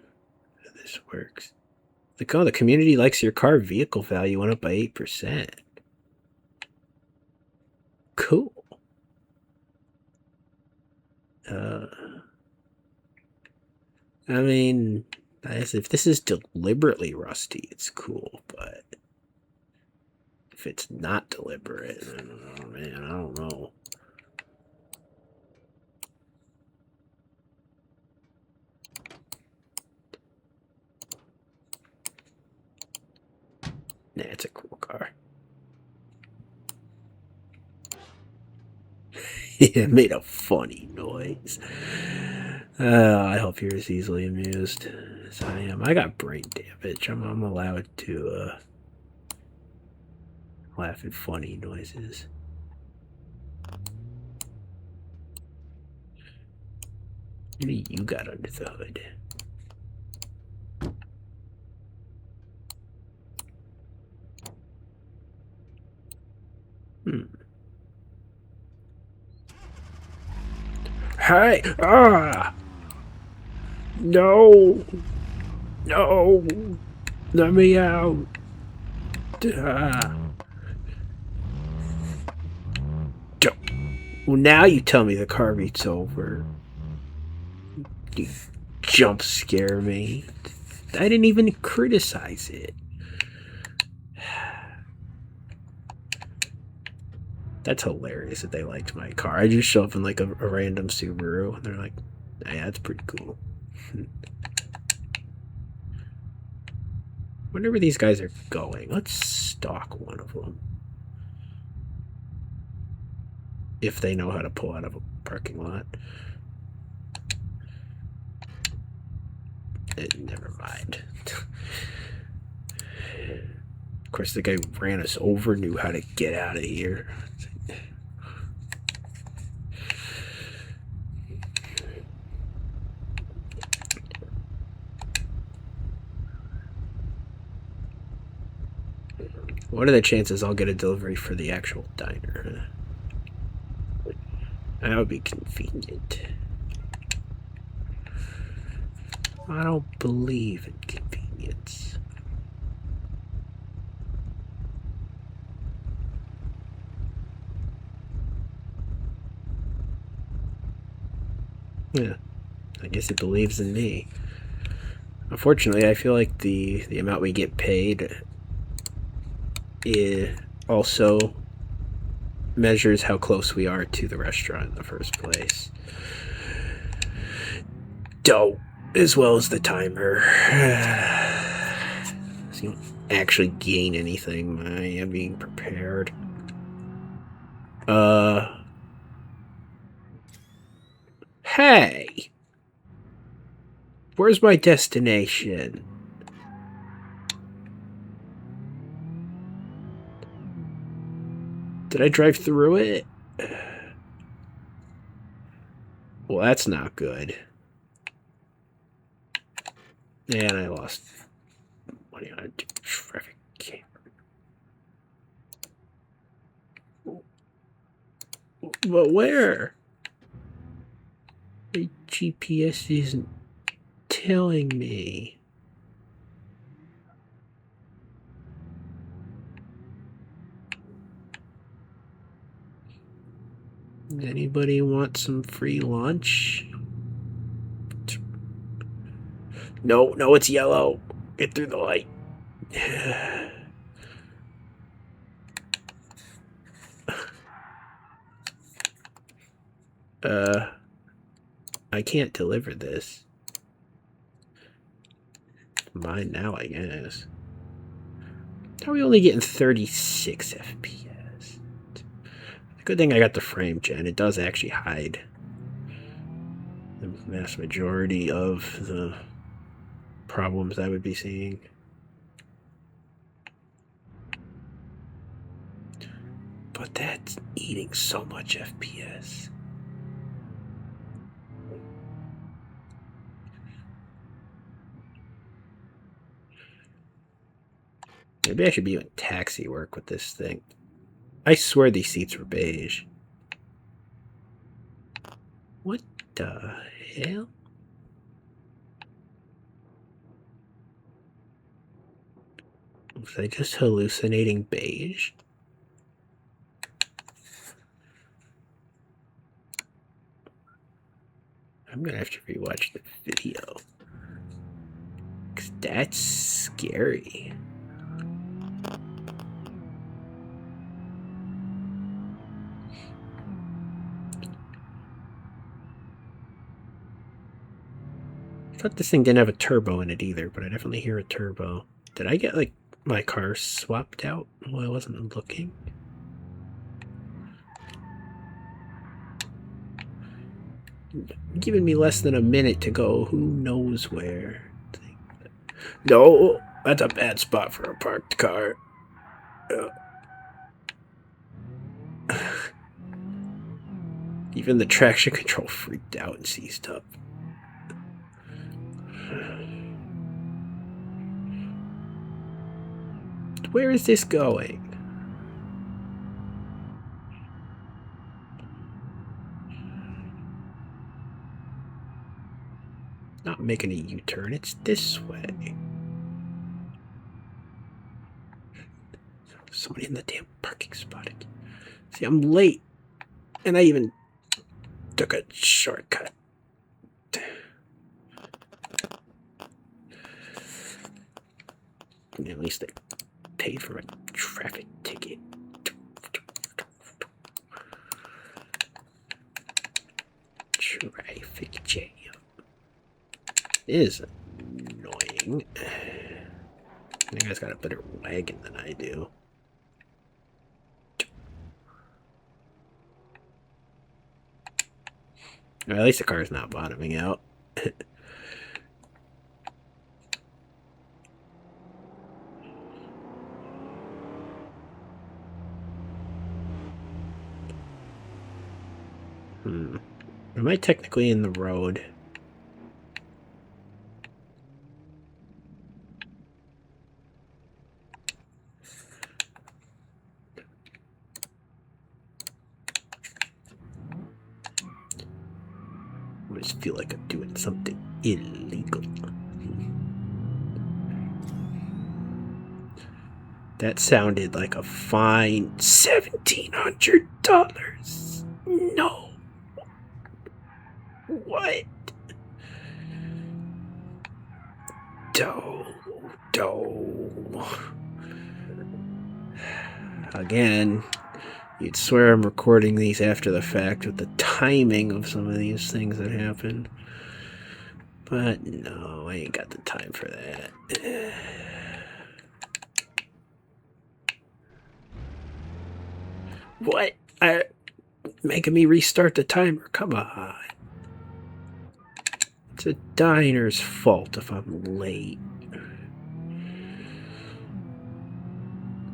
how this works. Like, oh, the community likes your car vehicle value went up by 8%. Cool. I mean, if this is deliberately rusty, it's cool, but if it's not deliberate, I don't know, man, I don't know. Nah, it's a cool car. It made a funny noise. I hope you're as easily amused as I am. I got brain damage. I'm allowed to laugh at funny noises. What do you got under the hood? Hey! Ah! No! No! Let me out! Ah. Well, now you tell me the car beat's over. You jump scare me. I didn't even criticize it. That's hilarious that they liked my car. I just show up in like a random Subaru and they're like, yeah, that's pretty cool. Wonder where these guys are going. Let's stalk one of them. If they know how to pull out of a parking lot. Never mind. Of course, the guy who ran us over knew how to get out of here. What are the chances I'll get a delivery for the actual diner? That would be convenient. I don't believe in convenience. Yeah, I guess it believes in me. Unfortunately, I feel like the amount we get paid it also measures how close we are to the restaurant in the first place. Dope, as well as the timer. So you don't actually gain anything by being prepared. Hey! Where's my destination? Did I drive through it? Well, that's not good. And I lost money on a traffic camera. But where? My GPS isn't telling me. Anybody want some free lunch? No, no, it's yellow. Get through the light. I can't deliver this. Mine now, I guess. How are we only getting 36 FPS? Good thing I got the frame gen. It does actually hide the vast majority of the problems I would be seeing. But that's eating so much FPS. Maybe I should be doing taxi work with this thing. I swear these seats were beige. What the hell? Was I just hallucinating beige? I'm gonna have to rewatch the video. 'Cause that's scary. I thought this thing didn't have a turbo in it either, but I definitely hear a turbo. Did I get, like, my car swapped out while I wasn't looking? Giving me less than a minute to go who knows where. No, that's a bad spot for a parked car. Even the traction control freaked out and seized up. Where is this going? Not making a U-turn, it's this way. Somebody in the damn parking spot. See, I'm late, and I even took a shortcut. At least I paid for my traffic ticket. Traffic jam. It is annoying. You guys got a better wagon than I do. Well, at least the car's not bottoming out. Am I technically in the road? I just feel like I'm doing something illegal. That sounded like a fine $1,700. No. What? Doe. Again, you'd swear I'm recording these after the fact with the timing of some of these things that happen. But no, I ain't got the time for that. What? Making me restart the timer? Come on. It's a diner's fault if I'm late.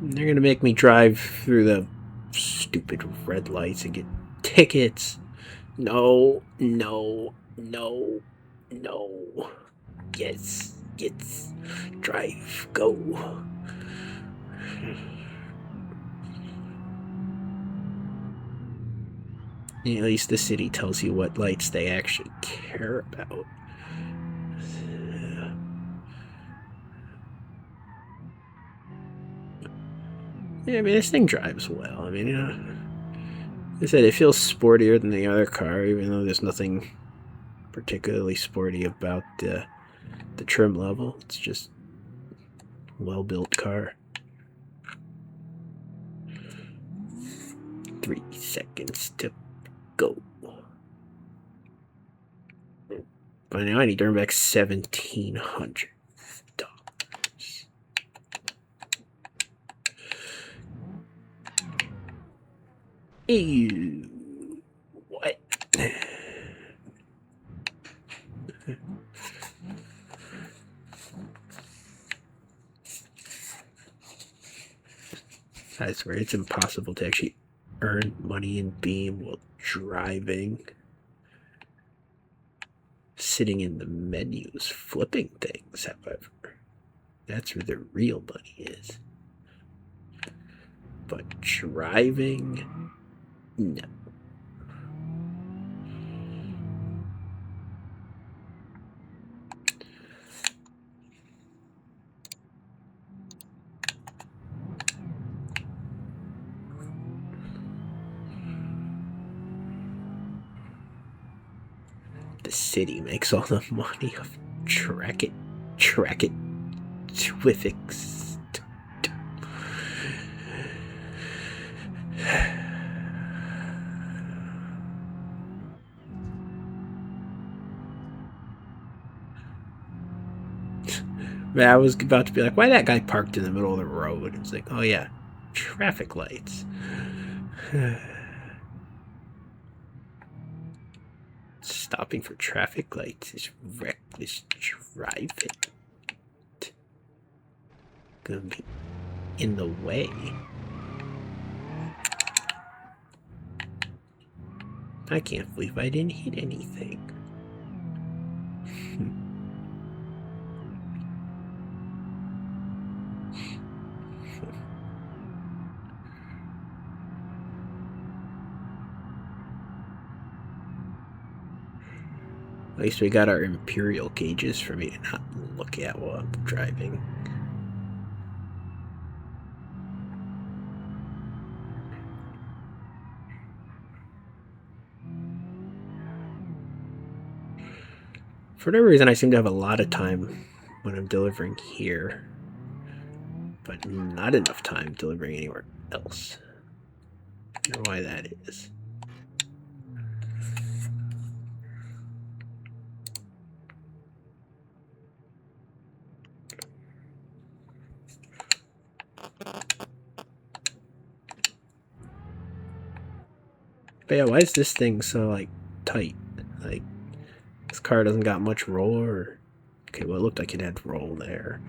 They're gonna make me drive through the stupid red lights and get tickets. No. Yes. Drive. Go. At least the city tells you what lights they actually care about. Yeah, I mean, this thing drives well. I mean, like I said, it feels sportier than the other car, even though there's nothing particularly sporty about the trim level. It's just a well-built car. 3 seconds to go. By now I need to earn back $1,700. Ew. What? I swear it's impossible to actually earn money in Beam while driving. Sitting in the menus, flipping things, however. That's where the real money is. But driving, no. the city makes all the money of track it, Twifix. Man, I was about to be like, why that guy parked in the middle of the road? It's like, oh yeah, traffic lights. Stopping for traffic lights is reckless driving. Gonna be in the way. I can't believe I didn't hit anything. At least we got our imperial gauges for me to not look at while I'm driving. For whatever reason, I seem to have a lot of time when I'm delivering here, but not enough time delivering anywhere else. I don't know why that is. But yeah, why is this thing so, like, tight? Like, this car doesn't got much roll, or... Okay, well, it looked like it had roll there.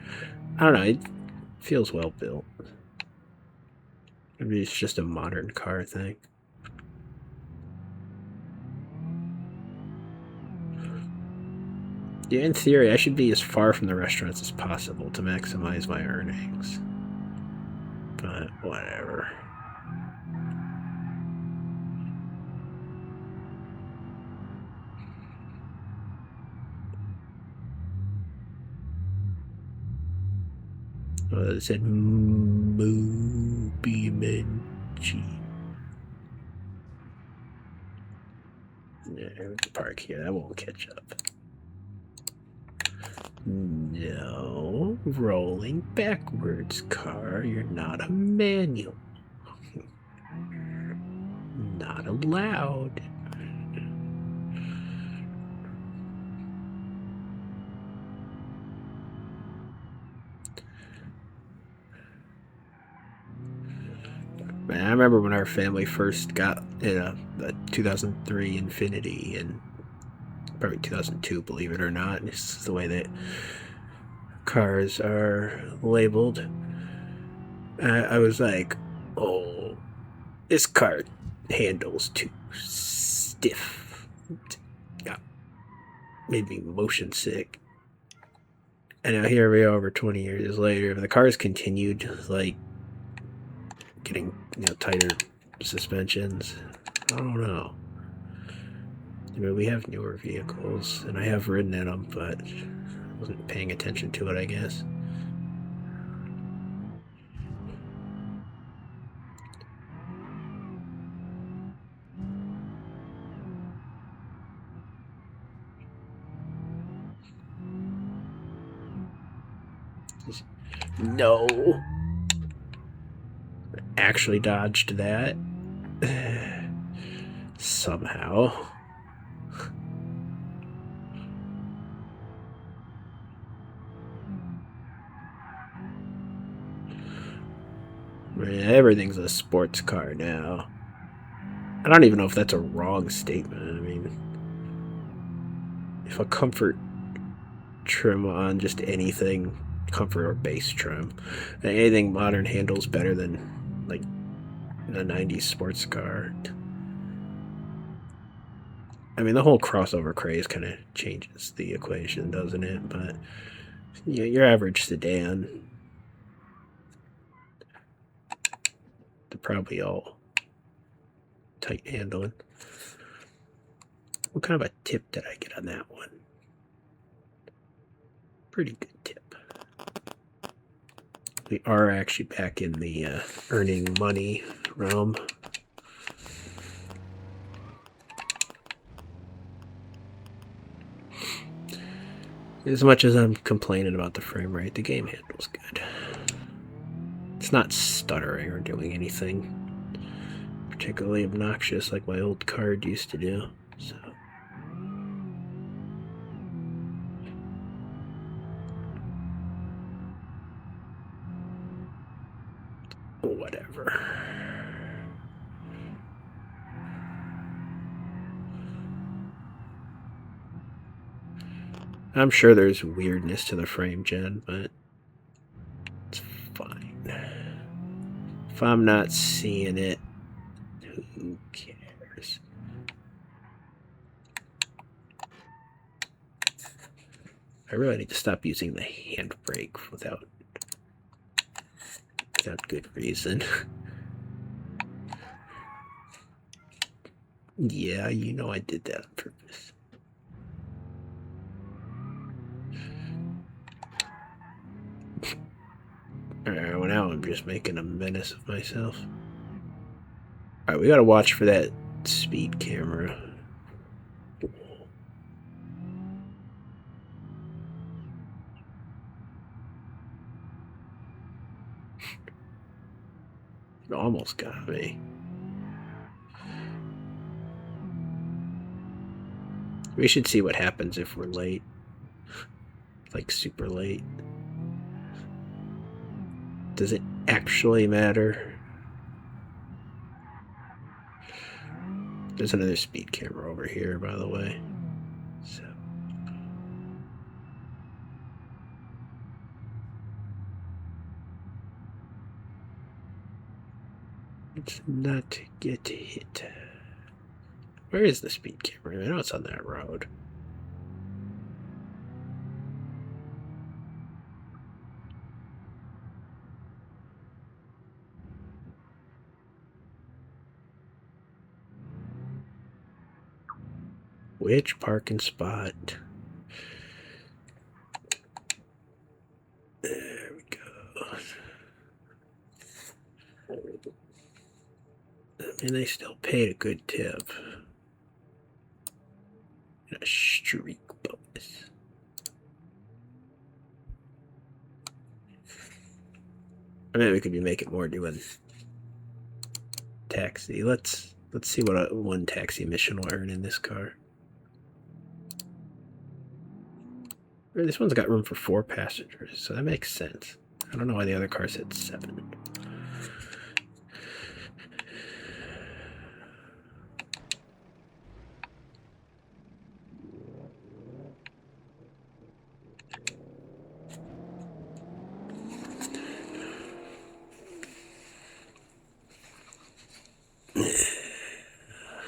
I don't know, it feels well built. Maybe it's just a modern car thing. Yeah, in theory, I should be as far from the restaurants as possible to maximize my earnings. But, whatever. It said Beam.NG. Yeah, we can park here. That won't catch up. No, rolling backwards, car. You're not a manual. Not allowed. Man, I remember when our family first got a 2003 Infiniti, and probably 2002, believe it or not. This is the way that cars are labeled. I was like, oh, this car handles too stiff. Yeah, made me motion sick. And now here we are over 20 years later. The car's continued, like, getting, tighter suspensions. I don't know. We have newer vehicles, and I have ridden in them, but I wasn't paying attention to it, I guess. No. Actually dodged that. Somehow. Everything's a sports car now. I don't even know if that's a wrong statement. I mean, if a comfort trim on just anything, comfort or base trim, anything modern handles better than, like, a 90s sports car. I mean, the whole crossover craze kind of changes the equation, doesn't it? But your average sedan, they're probably all tight handling. What kind of a tip did I get on that one? Pretty good tip. We are actually back in the earning money realm. As much as I'm complaining about the frame rate, the game handles good. It's not stuttering or doing anything particularly obnoxious like my old card used to do, so. Whatever. I'm sure there's weirdness to the frame gen, but it's fine. If I'm not seeing it, who cares? I really need to stop using the handbrake without good reason. Yeah, you know I did that on purpose. Alright, well now I'm just making a menace of myself. Alright, we gotta watch for that speed camera. It almost got me. We should see what happens if we're late. Like super late. Does it actually matter? There's another speed camera over here, by the way. So. Let's not get hit. Where is the speed camera? I know it's on that road. Which parking spot? There we go. And they still paid a good tip. And a streak bonus. I mean, we could be making more doing taxi. Let's see what one taxi mission will earn in this car. This one's got room for 4 passengers, so that makes sense. I don't know why the other car said 7.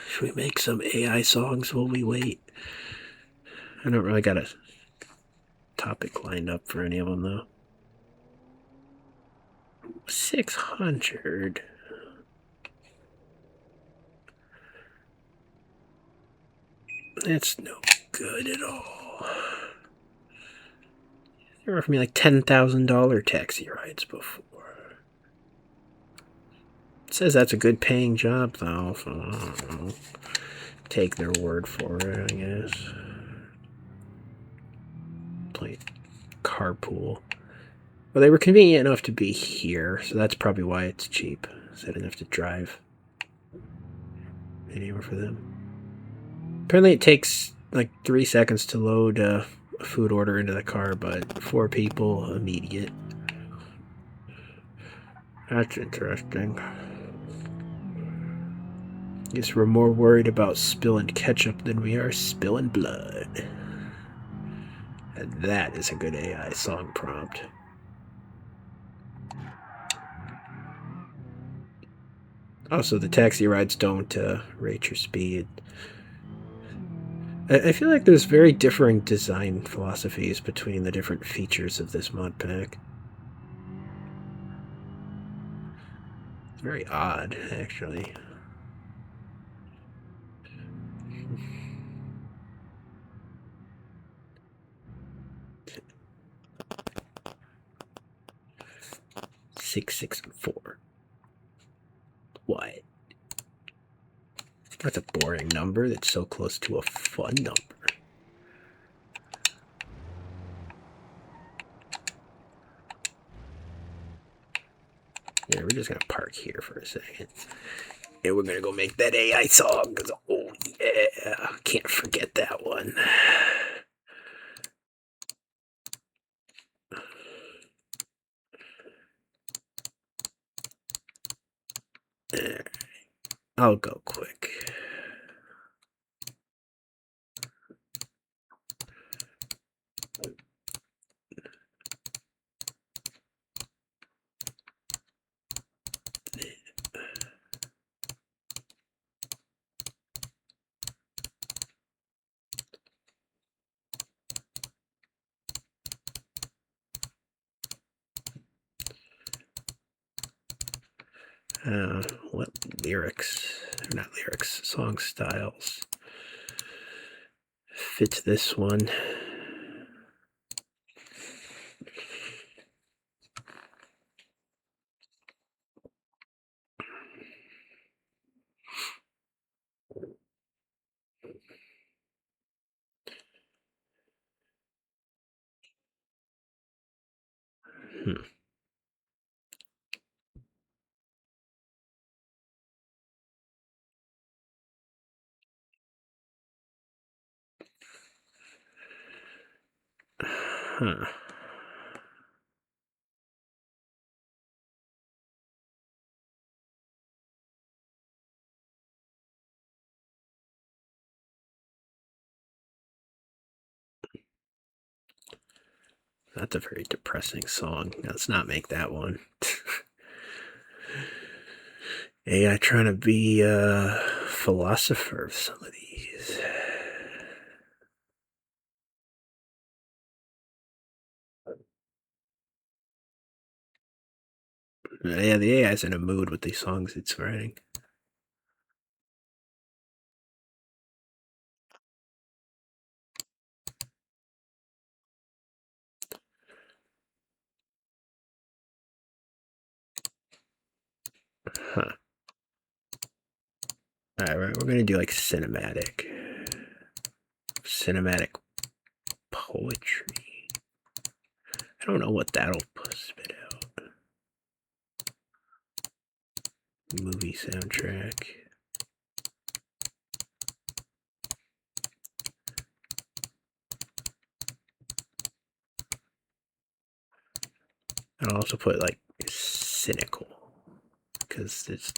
Should we make some AI songs while we wait? I don't really got a topic lined up for any of them, though. 600. That's no good at all. They were for me like $10,000 taxi rides before. It says that's a good paying job, though, so I don't know. Take their word for it, I guess. Play carpool. Well, they were convenient enough to be here, so that's probably why it's cheap. So I didn't have to drive anywhere for them. Apparently it takes like 3 seconds to load a food order into the car, but 4 people, immediate. That's interesting. Guess we're more worried about spilling ketchup than we are spilling blood. And that is a good AI song prompt. Also, the taxi rides don't rate your speed. I feel like there's very differing design philosophies between the different features of this mod pack. It's very odd, actually. Six and 4. What? That's a boring number that's so close to a fun number. here. We're just gonna park here for a second. And we're gonna go make that AI song, because, oh yeah, can't forget that one. There. I'll go quick. What lyrics, or not lyrics, song styles fit this one? Huh. That's a very depressing song. Let's not make that one. AI trying to be a philosopher of some of these. Yeah, the AI's in a mood with these songs it's writing. Huh. Alright, we're gonna do like cinematic poetry. I don't know what that'll spit out. Movie soundtrack. I'll also put like cynical, because there's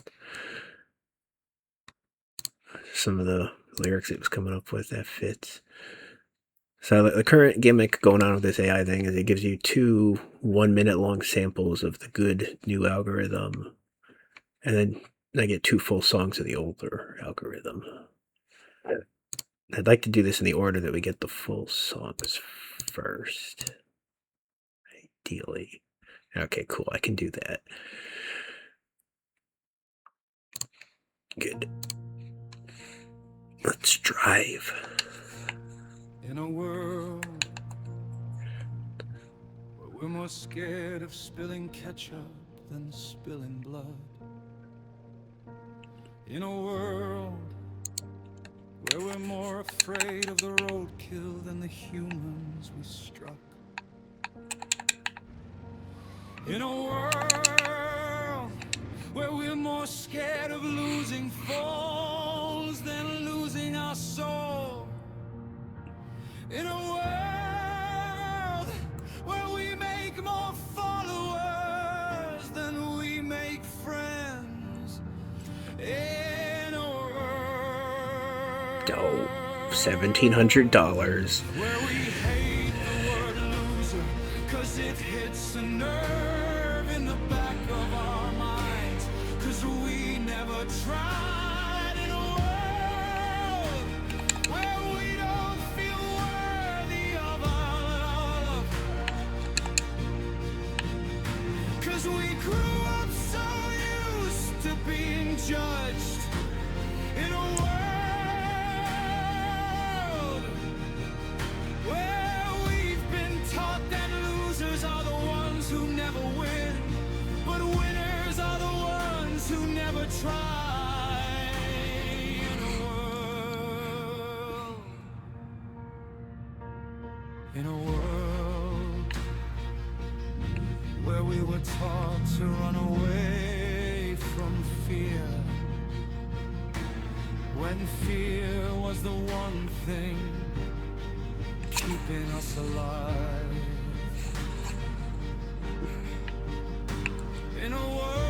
some of the lyrics it was coming up with that fits. So the current gimmick going on with this AI thing is it gives you 2 1-minute-long samples of the good new algorithm, and then I get 2 full songs of the older algorithm. I'd like to do this in the order that we get the full songs first, ideally. Okay, cool, I can do that. Good. Let's drive. In a world where we're more scared of spilling ketchup than spilling blood. In a world where we're more afraid of the roadkill than the humans we struck. In a world where we're more scared of losing foes than losing our soul. In a world where we make more followers than we make friends. In a world $1,700. where we hate the word loser, 'cause it hits a nerve in the back of our minds, 'cause we never tried. In a world where we don't feel worthy of our love, 'cause we grew up so used to being judged. In a world where we've been taught that losers are the ones who never win, but winners are the ones who never try. In a world where we were taught to run away fear, when fear was the one thing keeping us alive. In a world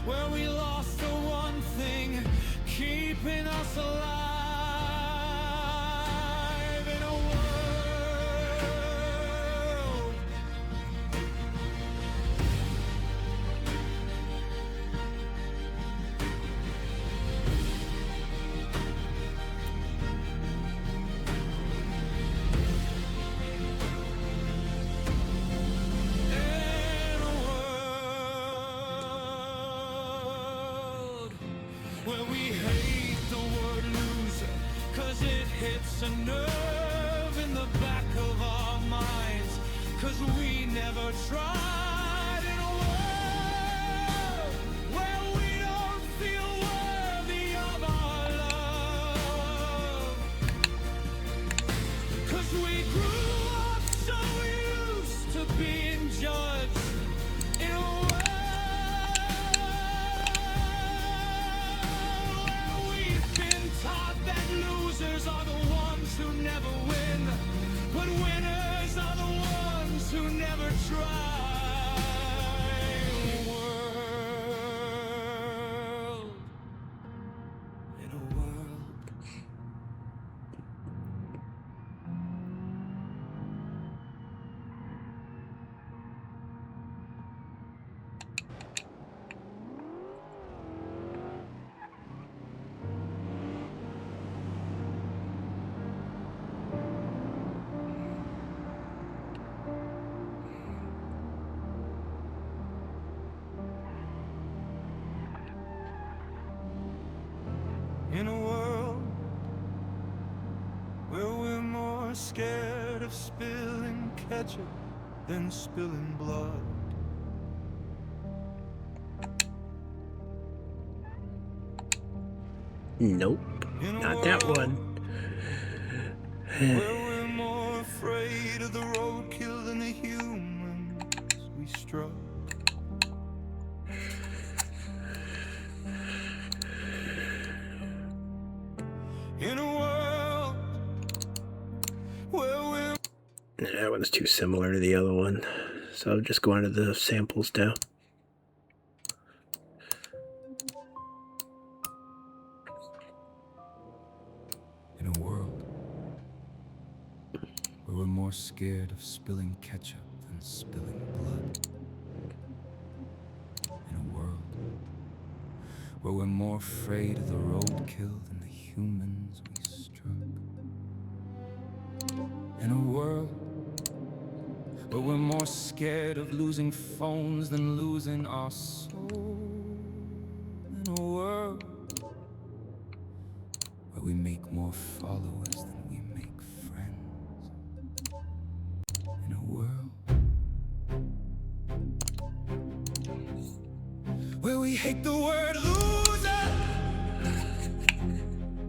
where we lost the one thing keeping us alive. In a world where we hate the word loser, 'cause it hits a nerve in the back of our minds, 'cause we never tried. In a world where we don't feel worthy of our love, 'cause we grew up so used to being judged. In a world taught that losers are the ones who never win, but winners are the ones who never try. In a world in a world where we're more scared of spilling ketchup than spilling blood. Nope, In a not that world one. where we're more afraid of the roadkill than the humans we struck. In a world where we're That one's too similar to the other one, so I'll just go into the samples now. in a world where we're more scared of spilling ketchup than spilling blood. In a world where we're more afraid of the roadkill than the humans we struck. In a world where we're more scared of losing phones than losing our soul. In a world where we make more followers than we make friends. In a world where we hate the word loser,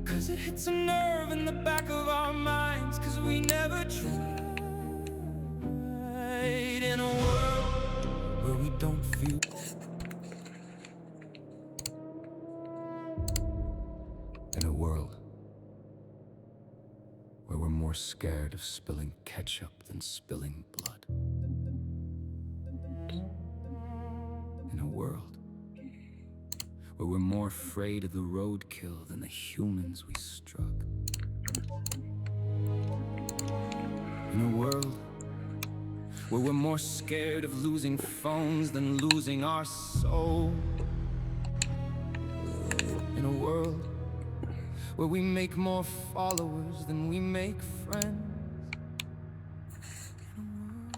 'cause it hits a nerve in the back of our minds, 'cause we never tried. In a world where we don't feel. In a world where we're more scared of spilling ketchup than spilling blood. In a world where we're more afraid of the roadkill than the humans we struck. In a world where we're more scared of losing phones than losing our soul. In a world where we make more followers than we make friends. In a world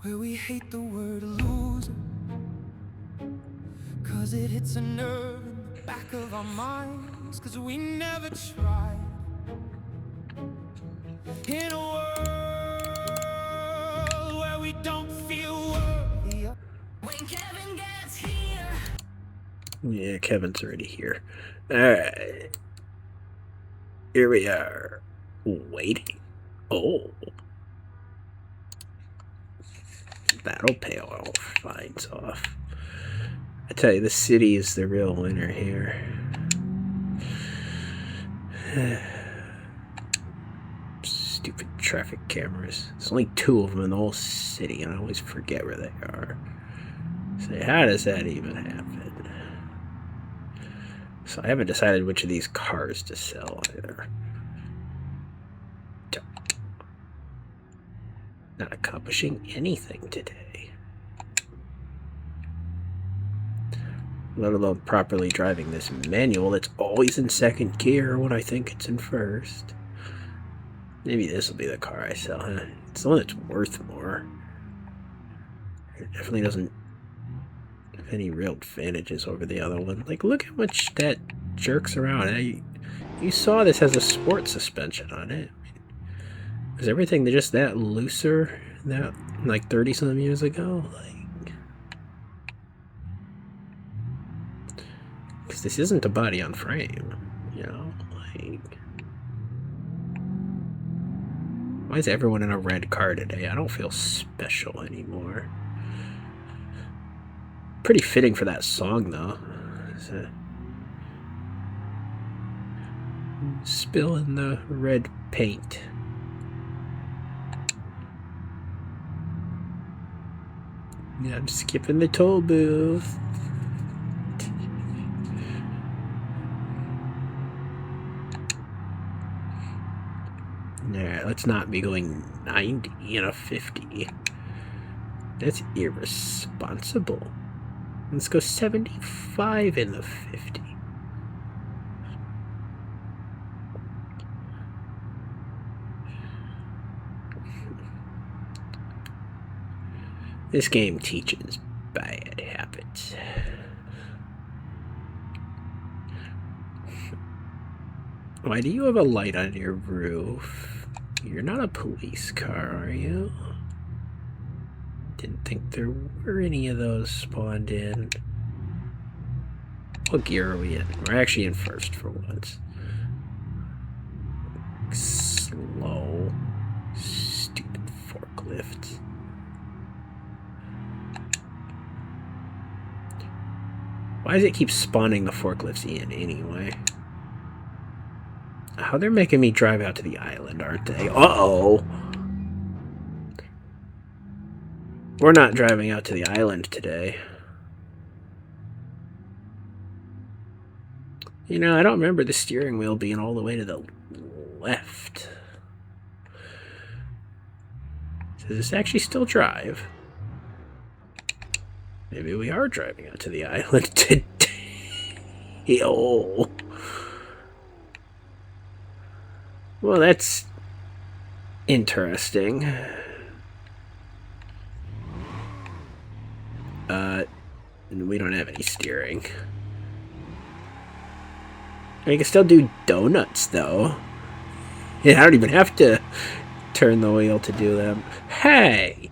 where we hate the word loser, 'cause it hits a nerve in the back of our minds, 'cause we never tried. In a world where we don't feel worthy. When Kevin gets here. Yeah, Kevin's already here. Alright. Here we are. Waiting. Oh. That'll pay all fines off. I tell you, the city is the real winner here. Stupid traffic cameras. There's only 2 of them in the whole city, and I always forget where they are. So how does that even happen? So I haven't decided which of these cars to sell either. Not accomplishing anything today. Let alone properly driving this manual that's always in 2nd gear when I think it's in 1st. Maybe this will be the car I sell, huh? It's the one that's worth more. It definitely doesn't have any real advantages over the other one. Like, look how much that jerks around. You saw this has a sport suspension on it. Is everything just that looser that like 30-some years ago? Like, because this isn't a body on frame, you know? Like, why is everyone in a red car today? I don't feel special anymore. Pretty fitting for that song, though. Spilling the red paint. Yeah, I'm skipping the toll booth. Alright, let's not be going 90 in a 50. That's irresponsible. Let's go 75 in the 50. This game teaches bad habits. Why do you have a light on your roof? You're not a police car, are you? Didn't think there were any of those spawned in. What gear are we in? We're actually in 1st for once. Slow. Stupid forklift. Why does it keep spawning the forklifts in anyway? How they're making me drive out to the island, aren't they? Uh-oh! We're not driving out to the island today. You know, I don't remember the steering wheel being all the way to the left. Does this actually still drive? Maybe we are driving out to the island today. Oh. Well, that's interesting. We don't have any steering. I can still do donuts, though. Yeah, I don't even have to turn the wheel to do them. Hey!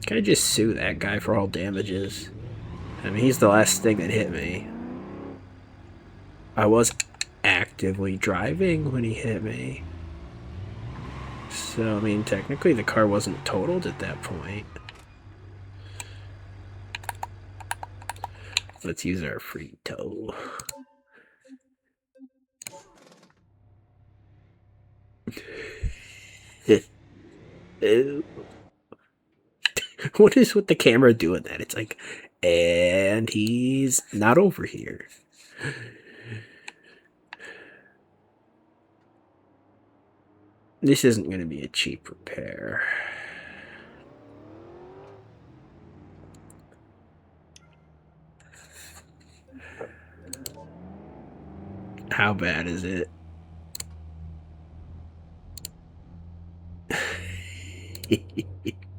Can I just sue that guy for all damages? I mean, he's the last thing that hit me. I was actively driving when he hit me. So, I mean, technically the car wasn't totaled at that point. Let's use our free tow. What is with the camera doing that? It's like, and he's not over here. This isn't going to be a cheap repair. How bad is it?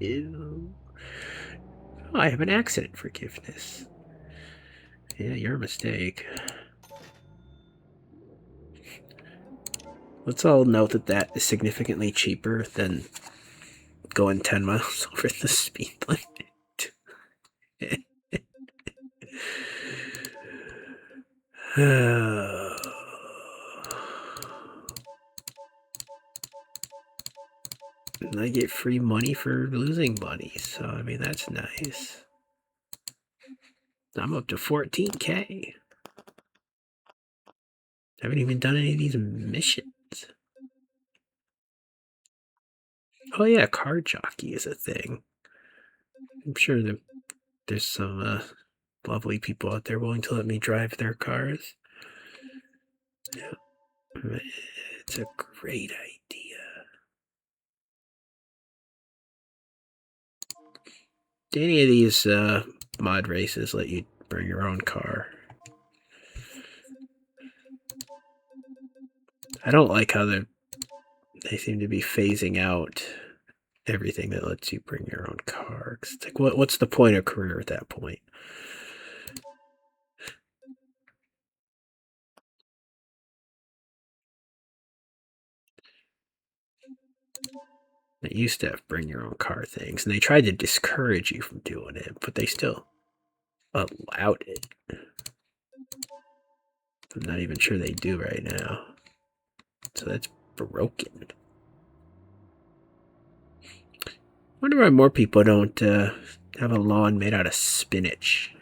Oh, I have an accident forgiveness. Yeah, your mistake. Let's all note that that is significantly cheaper than going 10 miles over the speed limit. I get free money for losing money, so I mean that's nice. I'm up to 14K. Haven't even done any of these missions. Oh yeah, car jockey is a thing. I'm sure that there's some lovely people out there willing to let me drive their cars. Yeah. It's a great idea. Do any of these mod races let you bring your own car? I don't like how they seem to be phasing out everything that lets you bring your own car. It's like, what's the point of career at that point? They used to have bring your own car things, and they tried to discourage you from doing it, but they still allowed it. I'm not even sure they do right now. So that's broken. I wonder why more people don't have a lawn made out of spinach.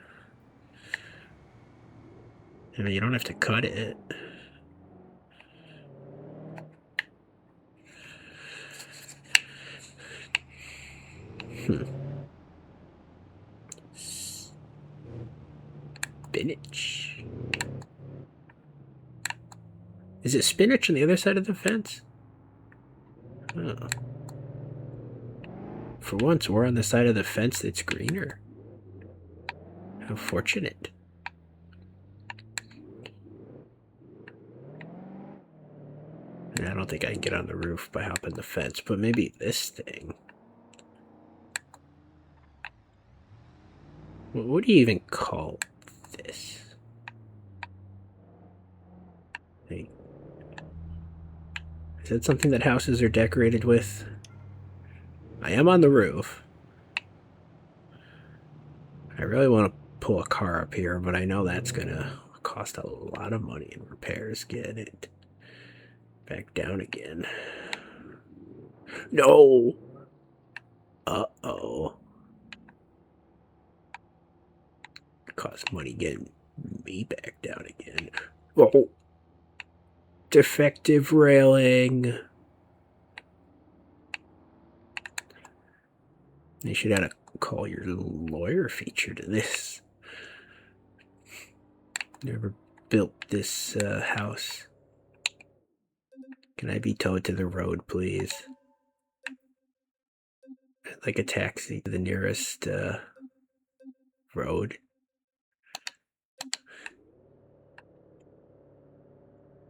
I mean, you don't have to cut it. Spinach. Is it spinach on the other side of the fence? Oh. For once, we're on the side of the fence that's greener. How fortunate. And I don't think I can get on the roof by hopping the fence, but maybe this thing. What do you even call this? Hey. Is that something that houses are decorated with? I am on the roof. I really want to pull a car up here, but I know that's gonna cost a lot of money in repairs. Get it back down again. No! Uh-oh. Cost money getting me back down again. Oh. Defective railing. You should add a call your lawyer feature to this. Never built this house. Can I be towed to the road, please? I'd like a taxi to the nearest road.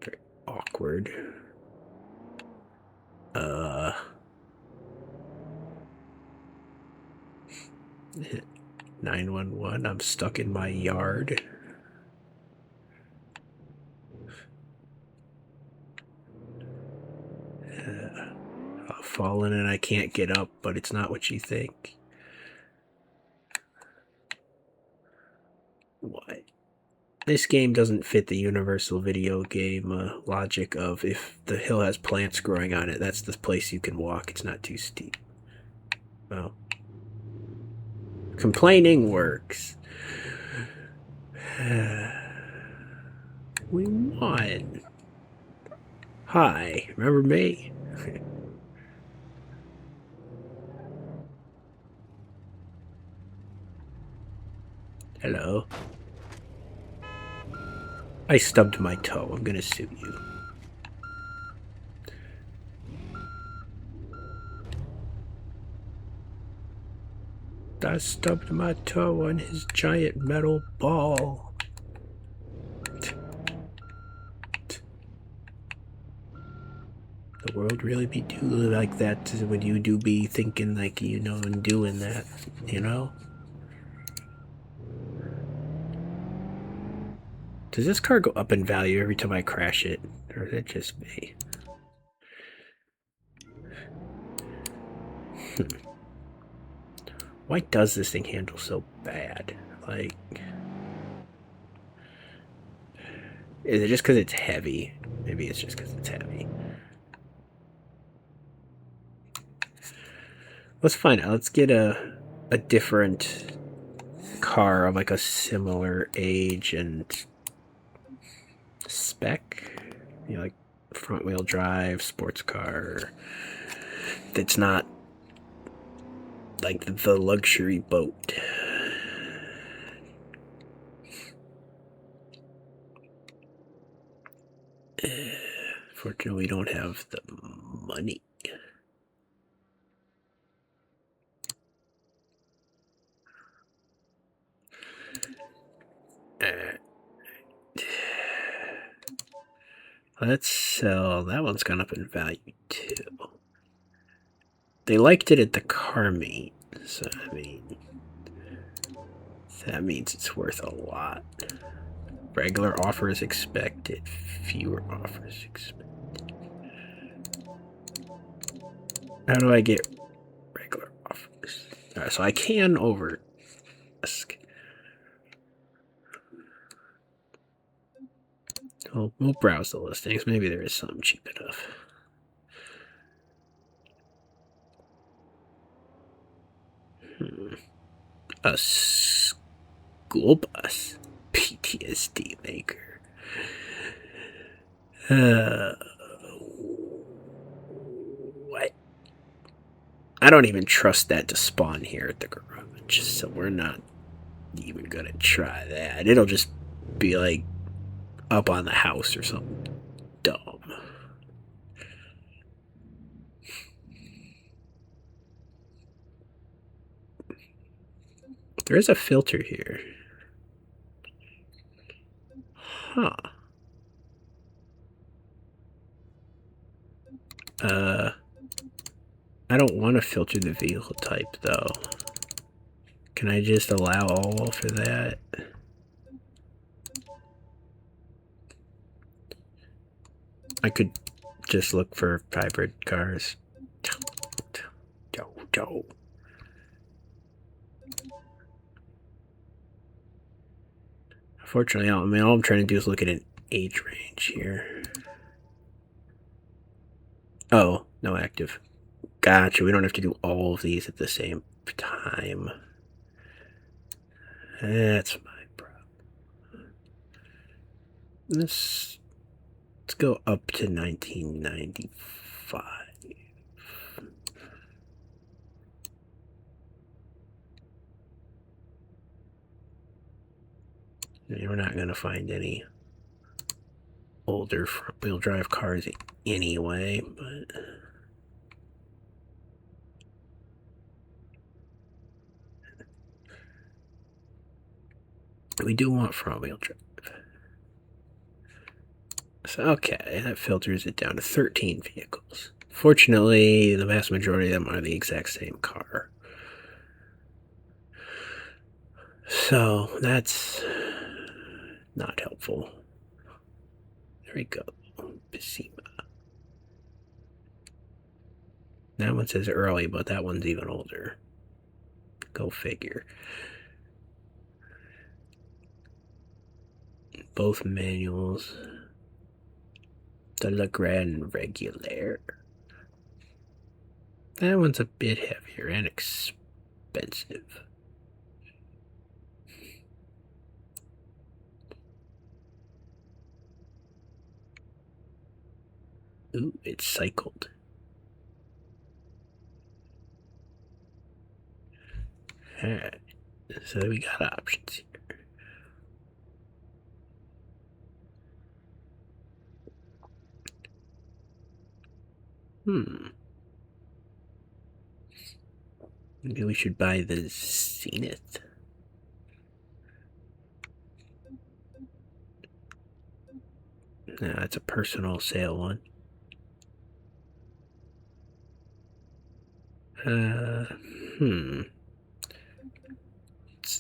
Very awkward. 911, I'm stuck in my yard. I've fallen and I can't get up, but it's not what you think. What? This game doesn't fit the universal video game logic of if the hill has plants growing on it, that's the place you can walk. It's not too steep. Well, complaining works. We won. Hi, remember me? Hello. I stubbed my toe. I'm gonna sue you. I stubbed my toe on his giant metal ball. The world really be do like that when you do be thinking like you know and doing that, you know? Does this car go up in value every time I crash it? Or is it just me? Why does this thing handle so bad? Like... Is it just because it's heavy? Maybe it's just because it's heavy. Let's find out. Let's get a different car of like a similar age and spec. You know, like front wheel drive sports car that's not like the luxury boat. Fortunately, we don't have the money. Let's sell. That one's gone up in value too. They liked it at the car meet, so I mean, that means it's worth a lot. Regular offers expected, fewer offers expected. How do I get regular offers? Alright, so I can over ask. We'll browse the listings. Maybe there is something cheap enough. A school bus. PTSD maker. What? I don't even trust that to spawn here at the garage, so we're not even gonna try that. It'll just be like up on the house or something dumb. There is a filter here. Huh. I don't want to filter the vehicle type though. Can I just allow all for that? I could just look for hybrid cars. Don't. Unfortunately, I mean, all I'm trying to do is look at an age range here. Oh, no active. Gotcha, we don't have to do all of these at the same time. That's my problem. Let's go up to 1995. We're not going to find any older front-wheel drive cars anyway, but we do want front-wheel drive. So, okay, that filters it down to 13 vehicles. Fortunately, the vast majority of them are the exact same car. So, that's not helpful. There we go. Piscina. That one says early, but that one's even older. Go figure. Both manuals. The Legrand Regular. That one's a bit heavier and expensive. Ooh, it's cycled. Alright, so we got options here. Maybe we should buy the Zenith. No, that's a personal sale one.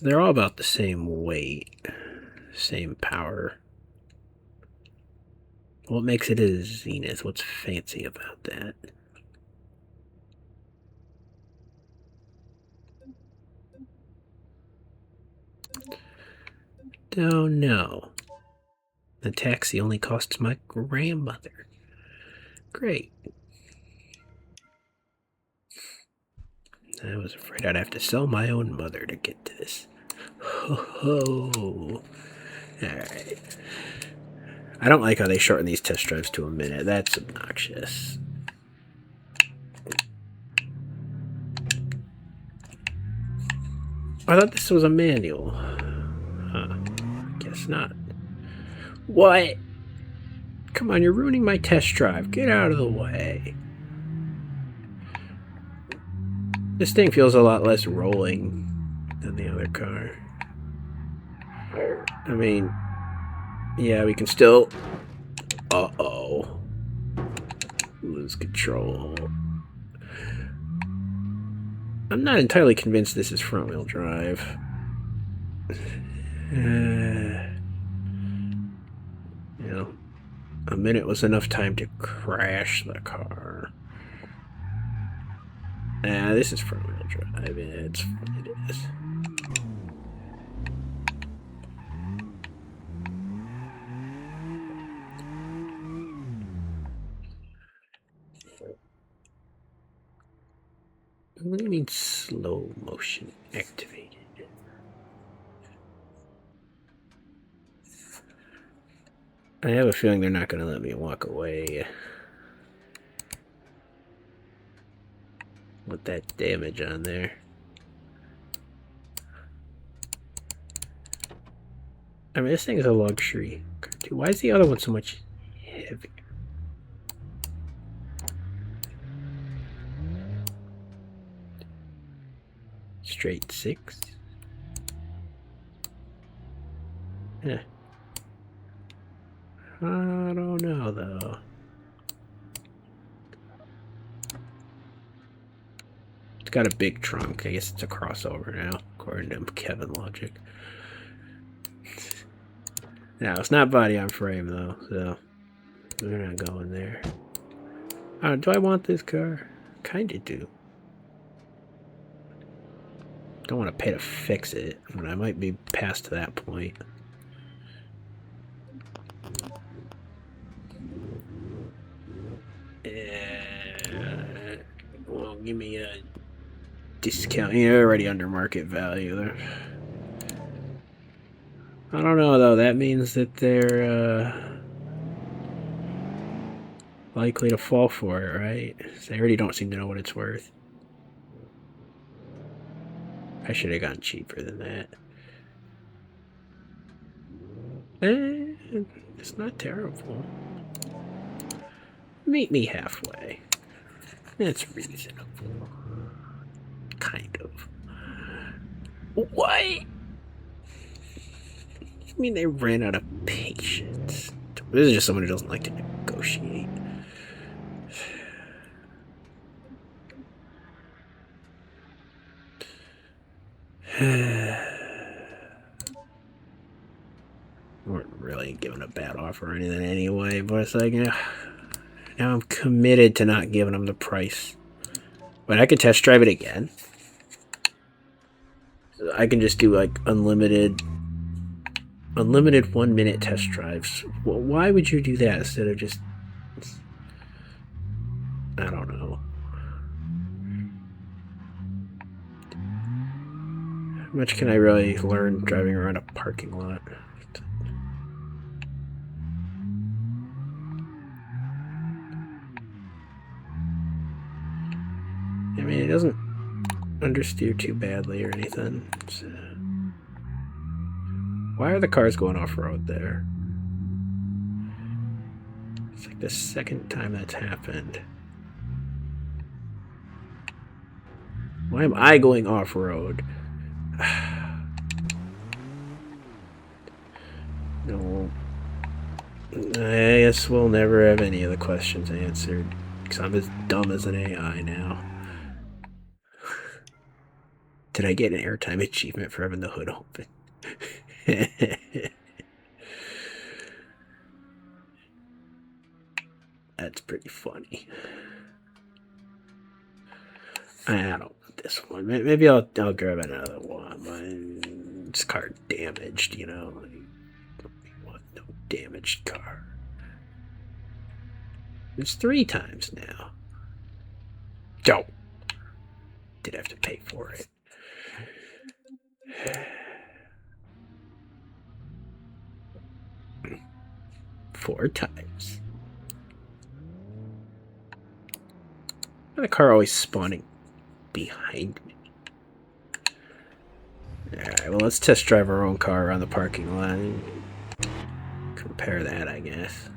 They're all about the same weight, same power. What makes it a Zenith? What's fancy about that? Don't know. The taxi only costs my grandmother. Great. I was afraid I'd have to sell my own mother to get this. Ho ho. Alright. I don't like how they shorten these test drives to a minute. That's obnoxious. I thought this was a manual. Huh. Guess not. What? Come on, you're ruining my test drive. Get out of the way. This thing feels a lot less rolling than the other car. I mean, yeah, we can still... Uh-oh. Lose control. I'm not entirely convinced this is front-wheel drive. You know, a minute was enough time to crash the car. This is front-wheel drive. It is. What do you mean slow motion activated? I have a feeling they're not going to let me walk away with that damage on there. I mean, this thing is a luxury. Why is the other one so much heavier? Straight 6. Yeah. I don't know though. It's got a big trunk. I guess it's a crossover now, according to Kevin logic. No, it's not body on frame though, so we're not going there. Do I want this car? Kinda do. Don't want to pay to fix it, but I might be past that point. Well, give me a discount. You're already under market value there. I don't know though. That means that they're likely to fall for it, right? They already don't seem to know what it's worth. I should have gone cheaper than that. It's not terrible. Meet me halfway. It's reasonable. Kind of. What? I mean, they ran out of patience. This is just someone who doesn't like to negotiate. Weren't really giving a bad offer or anything anyway, but it's like, now I'm committed to not giving them the price. But I could test drive it again. I can just do like unlimited 1 minute test drives. Well, why would you do that instead of just, I don't know. How much can I really learn driving around a parking lot? I mean, it doesn't understeer too badly or anything. So, why are the cars going off-road there? It's like the second time that's happened. Why am I going off-road? No. I guess we'll never have any of the questions answered. Because I'm as dumb as an AI now. Did I get an airtime achievement for having the hood open? That's pretty funny. I don't want this one. Maybe I'll grab another one. This car damaged, you know. I want no damaged car. It's 3 times now. Don't. did have to pay for it. Four times. The car always spawning behind me. Alright, well, let's test drive our own car around the parking lot and compare that, I guess.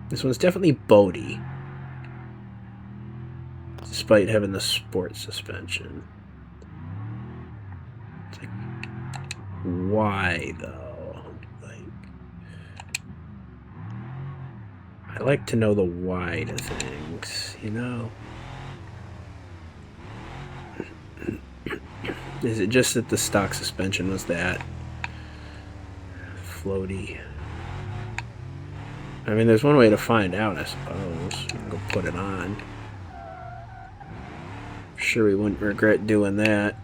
This one's definitely boaty, despite having the sport suspension. It's like, why, though? Like, I like to know the why to things, you know? Is it just that the stock suspension was that floaty? I mean, there's one way to find out, I suppose. You can go put it on. Sure, we wouldn't regret doing that.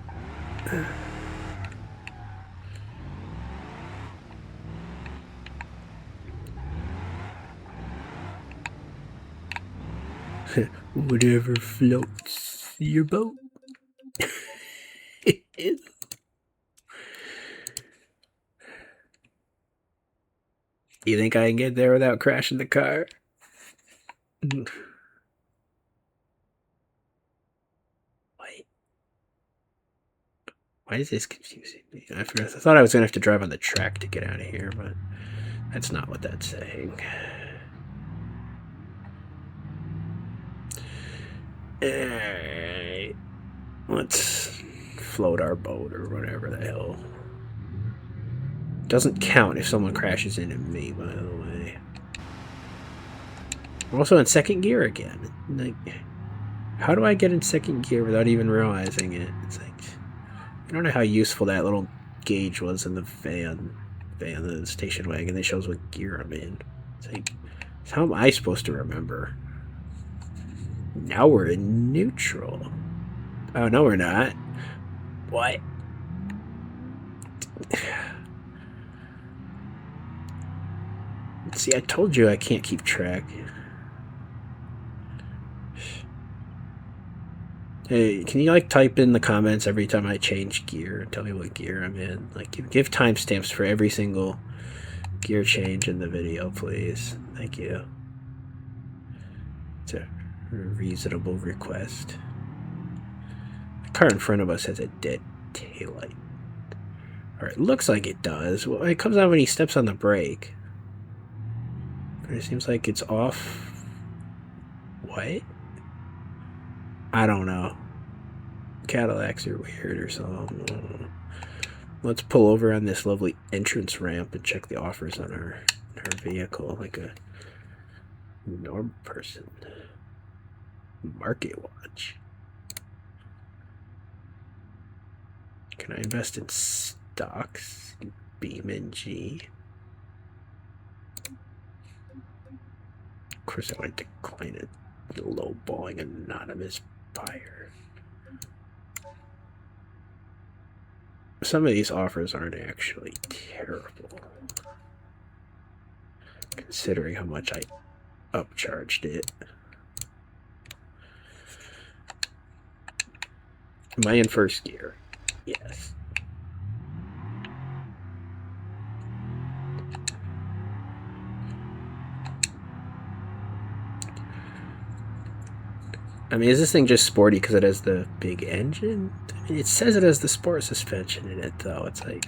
Whatever floats your boat. You think I can get there without crashing the car? Why is this confusing me? I thought I was going to have to drive on the track to get out of here, but that's not what that's saying. Alright. Let's float our boat or whatever the hell. Doesn't count if someone crashes into me, by the way. We're also in second gear again. Like, how do I get in second gear without even realizing it? It's like, I don't know how useful that little gauge was in the the station wagon that shows what gear I'm in. It's like, how am I supposed to remember? Now we're in neutral. Oh, no, we're not. What? See, I told you I can't keep track. Hey, can you, like, type in the comments every time I change gear and tell me what gear I'm in? Like, give timestamps for every single gear change in the video, please. Thank you. It's a reasonable request. The car in front of us has a dead taillight. Or it looks like it does. Well, it comes out when he steps on the brake. But it seems like it's off. What? I don't know. Cadillacs are weird or something. Let's pull over on this lovely entrance ramp and check the offers on our vehicle like a normal person. Market watch. Can I invest in stocks? Beam.NG. Of course, I would decline it. Lowballing anonymous buyer. Some of these offers aren't actually terrible, considering how much I upcharged it. Am I in first gear? Yes. I mean, is this thing just sporty because it has the big engine? I mean, it says it has the sport suspension in it, though. It's like,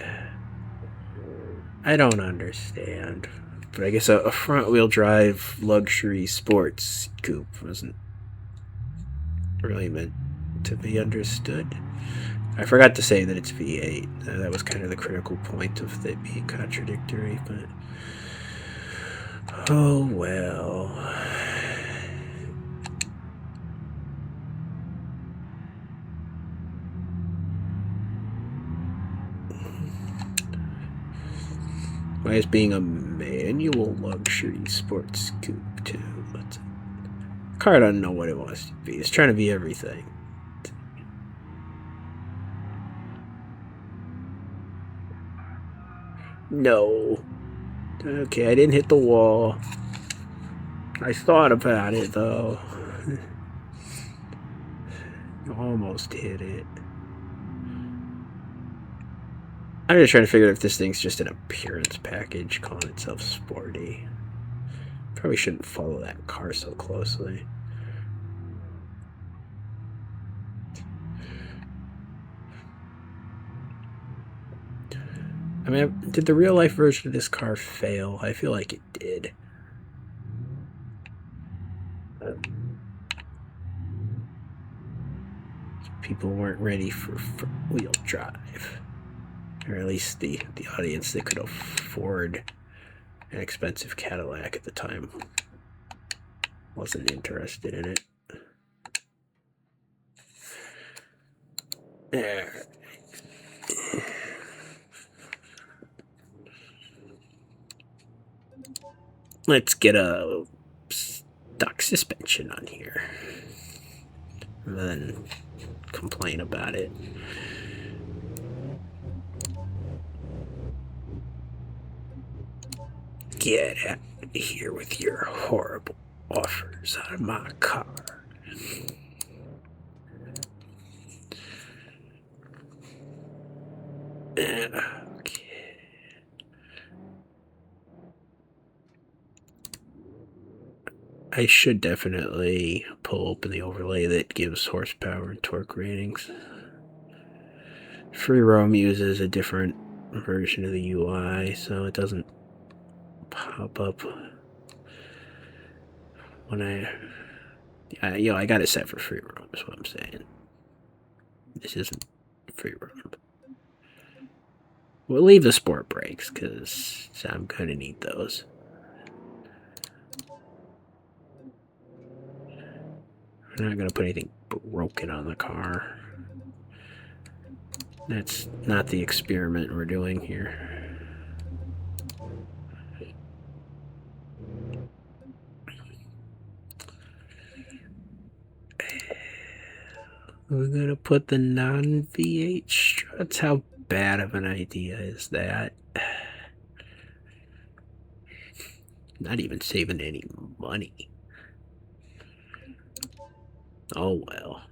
I don't understand. But I guess a front-wheel drive luxury sports coupe wasn't really meant to be understood. I forgot to say that it's V8. That was kind of the critical point of it being contradictory, but oh well. Why is being a manual luxury sports coupe too? But car doesn't know what it wants to be. It's trying to be everything. No. Okay, I didn't hit the wall. I thought about it though. Almost hit it. I'm just trying to figure out if this thing's just an appearance package calling itself sporty. Probably shouldn't follow that car so closely. I mean, did the real life version of this car fail? I feel like it did. People weren't ready for wheel drive. Or at least the audience that could afford an expensive Cadillac at the time wasn't interested in it. There. Let's get a stock suspension on here. And then complain about it. Get out of here with your horrible offers out of my car. Okay. I should definitely pull open the overlay that gives horsepower and torque ratings. Free roam uses a different version of the UI, so it doesn't pop up when I got it set for free roam, is what I'm saying. This isn't free roam. We'll leave the sport brakes, because I'm going to need those. We're not going to put anything broken on the car. That's not the experiment we're doing here. We're going to put the non-V8 struts. How bad of an idea is that? Not even saving any money. Oh well.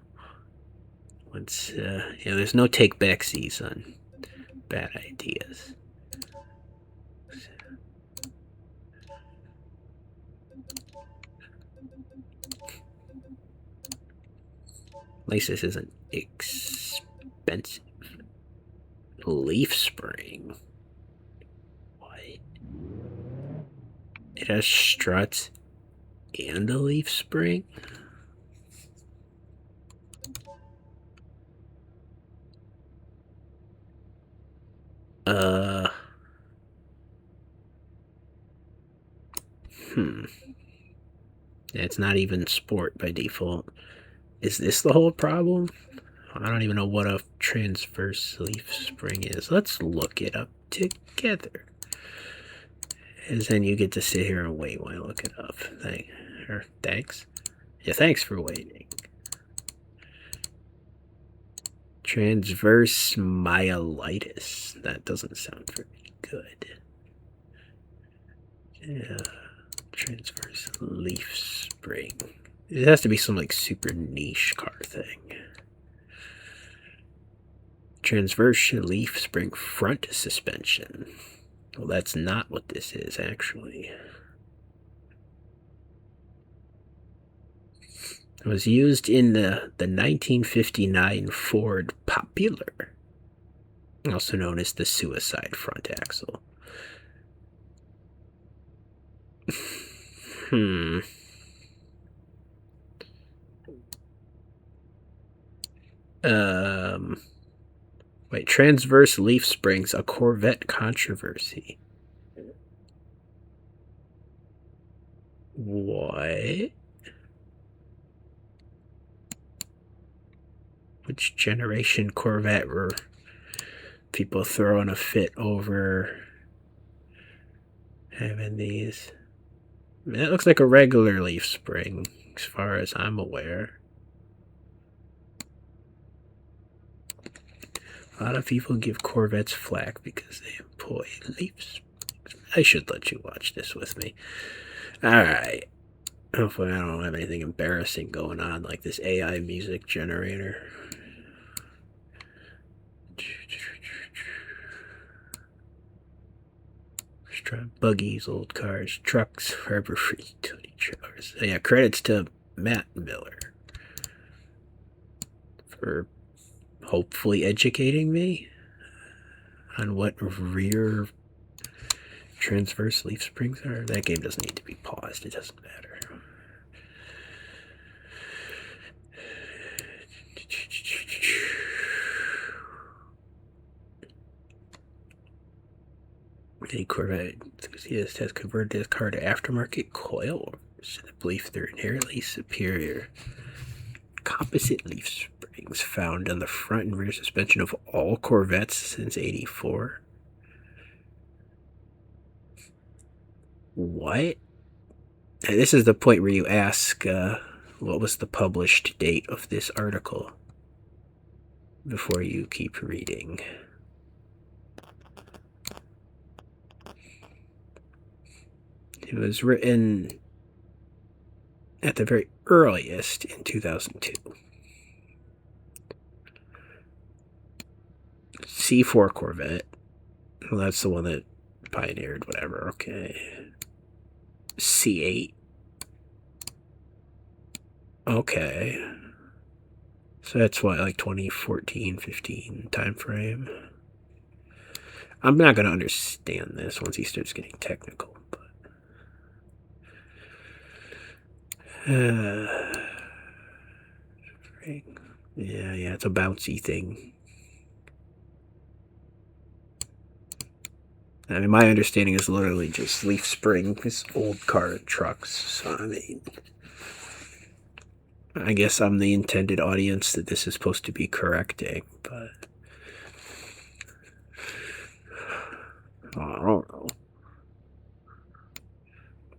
Let's, there's no take-backsies on bad ideas. At least this isn't expensive. Leaf spring. What? It has struts and a leaf spring? It's not even sport by default. Is this the whole problem? I don't even know what a transverse leaf spring is. Let's look it up together. And then you get to sit here and wait while I look it up. Thanks. Yeah, thanks for waiting. Transverse myelitis. That doesn't sound very good. Yeah. Transverse leaf spring. It has to be some like super niche car thing. Transverse leaf spring front suspension. Well, that's not what this is, actually. It was used in the 1959 Ford Popular, also known as the suicide front axle. Wait, transverse leaf springs, a Corvette controversy. What? Which generation Corvette were people throwing a fit over having these? I mean, that looks like a regular leaf spring, as far as I'm aware. A lot of people give Corvettes flack because they employ leaf springs. I should let you watch this with me. Alright. Hopefully I don't have anything embarrassing going on, like this AI music generator. Buggies, old cars, trucks, Harbor Free utility trailers. Yeah, credits to Matt Miller for hopefully educating me on what rear transverse leaf springs are. That game doesn't need to be paused, it doesn't matter. A Corvette enthusiast has converted his car to aftermarket coilovers and believe they're inherently superior. Composite leaf springs found on the front and rear suspension of all Corvettes since '84. What? And this is the point where you ask, what was the published date of this article before you keep reading. It was written at the very earliest in 2002. C4 Corvette. Well, that's the one that pioneered whatever. Okay. C8. Okay. So that's what, like 2014, 15 time frame. I'm not going to understand this once he starts getting technical. But yeah, it's a bouncy thing. I mean, my understanding is literally just leaf springs, old car trucks. So, I mean, I guess I'm the intended audience that this is supposed to be correcting, but I don't know.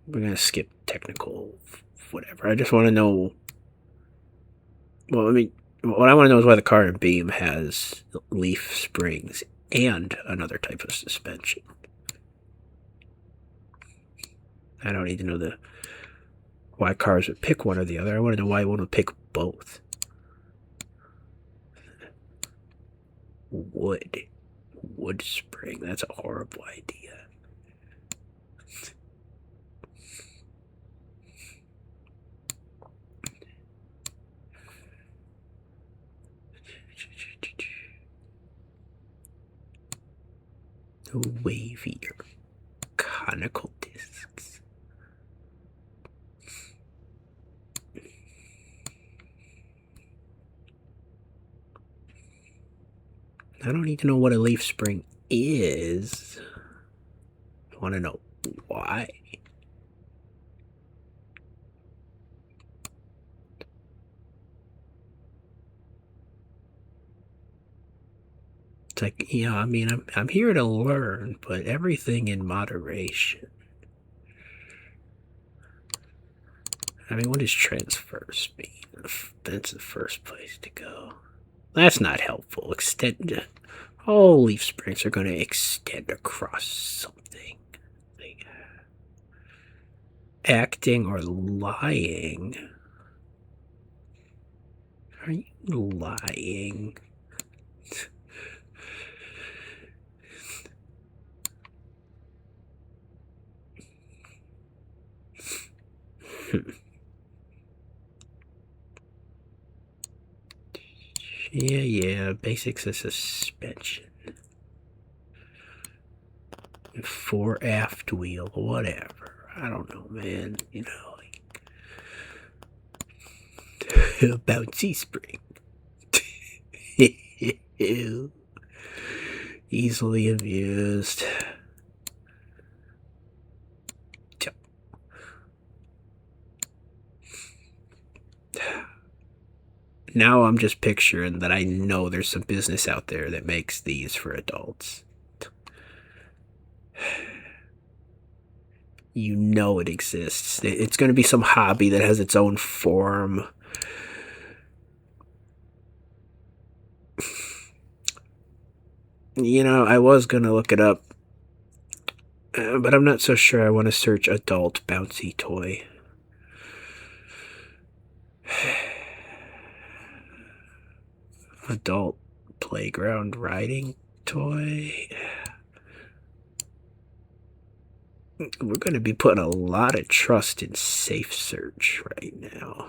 We're going to skip technical whatever. I just want to know. Well, I mean, what I want to know is why the car in Beam has leaf springs and another type of suspension. I don't need to know why cars would pick one or the other. I want to know why one would pick both. Wood spring. That's a horrible idea. Wavier conical discs. I don't need to know what a leaf spring is. I want to know why. It's like, yeah, I mean, I'm here to learn, but everything in moderation. I mean, what does transverse mean? That's the first place to go. That's not helpful. All leaf springs are going to extend across something. Like acting or lying. Are you lying? Yeah, basics of suspension. Fore aft wheel, whatever. I don't know, man. You know, like bouncy spring. Easily amused. Now I'm just picturing that I know there's some business out there that makes these for adults. You know it exists. It's going to be some hobby that has its own form. You know, I was going to look it up, but I'm not so sure I want to search adult bouncy toy. Adult playground riding toy. We're going to be putting a lot of trust in Safe Search right now.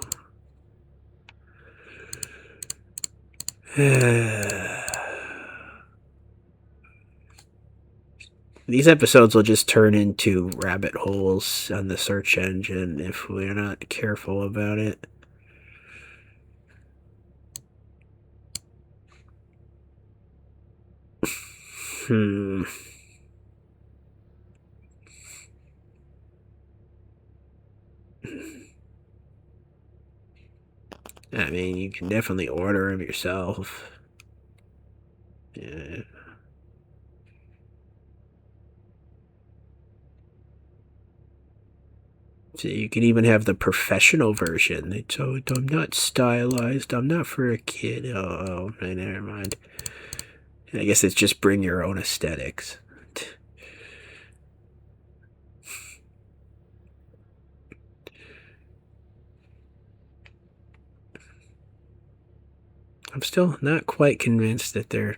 These episodes will just turn into rabbit holes on the search engine if we're not careful about it. I mean, you can definitely order them yourself. Yeah. So you can even have the professional version. It's, oh, I'm not stylized. I'm not for a kid. Oh, never mind. I guess it's just bring your own aesthetics. I'm still not quite convinced that they're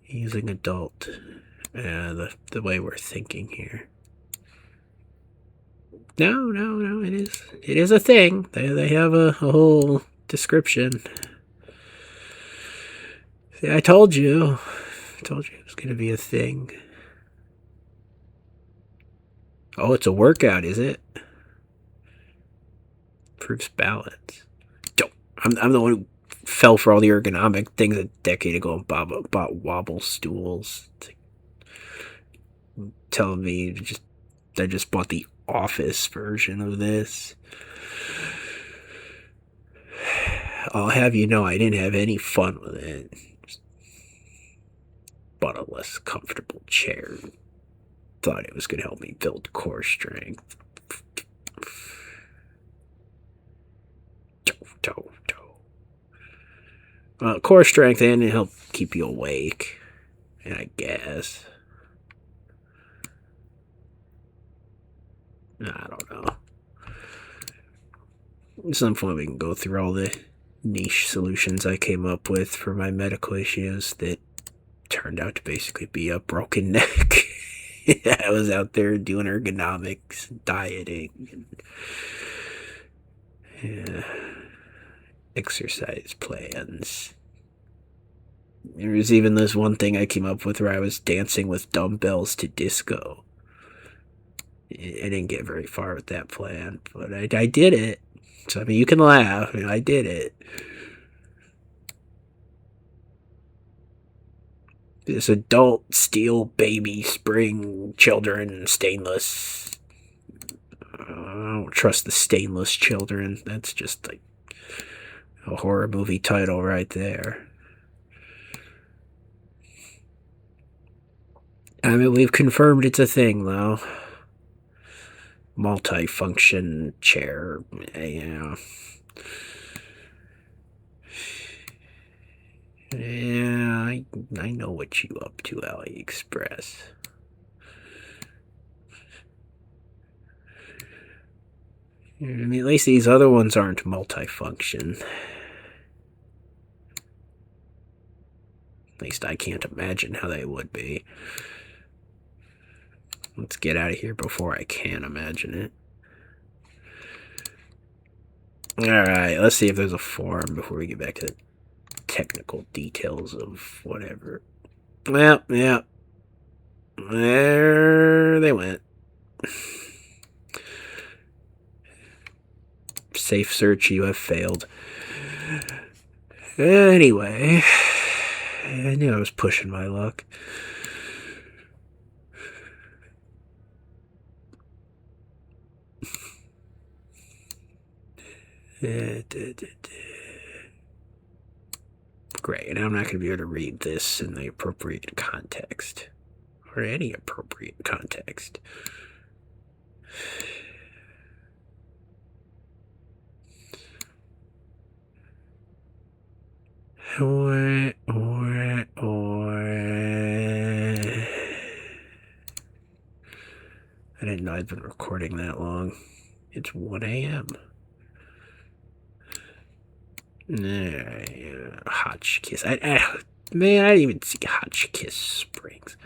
using adult the way we're thinking here. No, it is a thing. They have a whole description. See, I told you it was gonna be a thing. Oh, it's a workout, is it? Proves balance. Don't. I'm the one who fell for all the ergonomic things a decade ago and bought wobble stools. Telling me I just bought the office version of this. I'll have you know I didn't have any fun with it. Just bought a less comfortable chair. Thought it was going to help me build core strength. Core strength and it help keep you awake. And I guess. I don't know. At some point we can go through all the niche solutions I came up with for my medical issues that turned out to basically be a broken neck. I was out there doing ergonomics, dieting, and exercise plans. There was even this one thing I came up with where I was dancing with dumbbells to disco. I didn't get very far with that plan, but I did it. So, I mean, you can laugh. I did it. This adult steel baby spring children stainless. I don't trust the stainless children. That's just like a horror movie title right there. I mean, we've confirmed it's a thing, though. Multi-function chair, Yeah, I know what you up to, AliExpress. I mean, at least these other ones aren't multi-function. At least I can't imagine how they would be. Let's get out of here before I can imagine it. Alright, let's see if there's a forum before we get back to the technical details of whatever. Well, yeah. There they went. Safe search, you have failed. Anyway, I knew I was pushing my luck. Great, and I'm not going to be able to read this in the appropriate context. Or any appropriate context. I didn't know I'd been recording that long. It's 1 a.m. Hotchkiss. Man, I didn't even see Hotchkiss springs.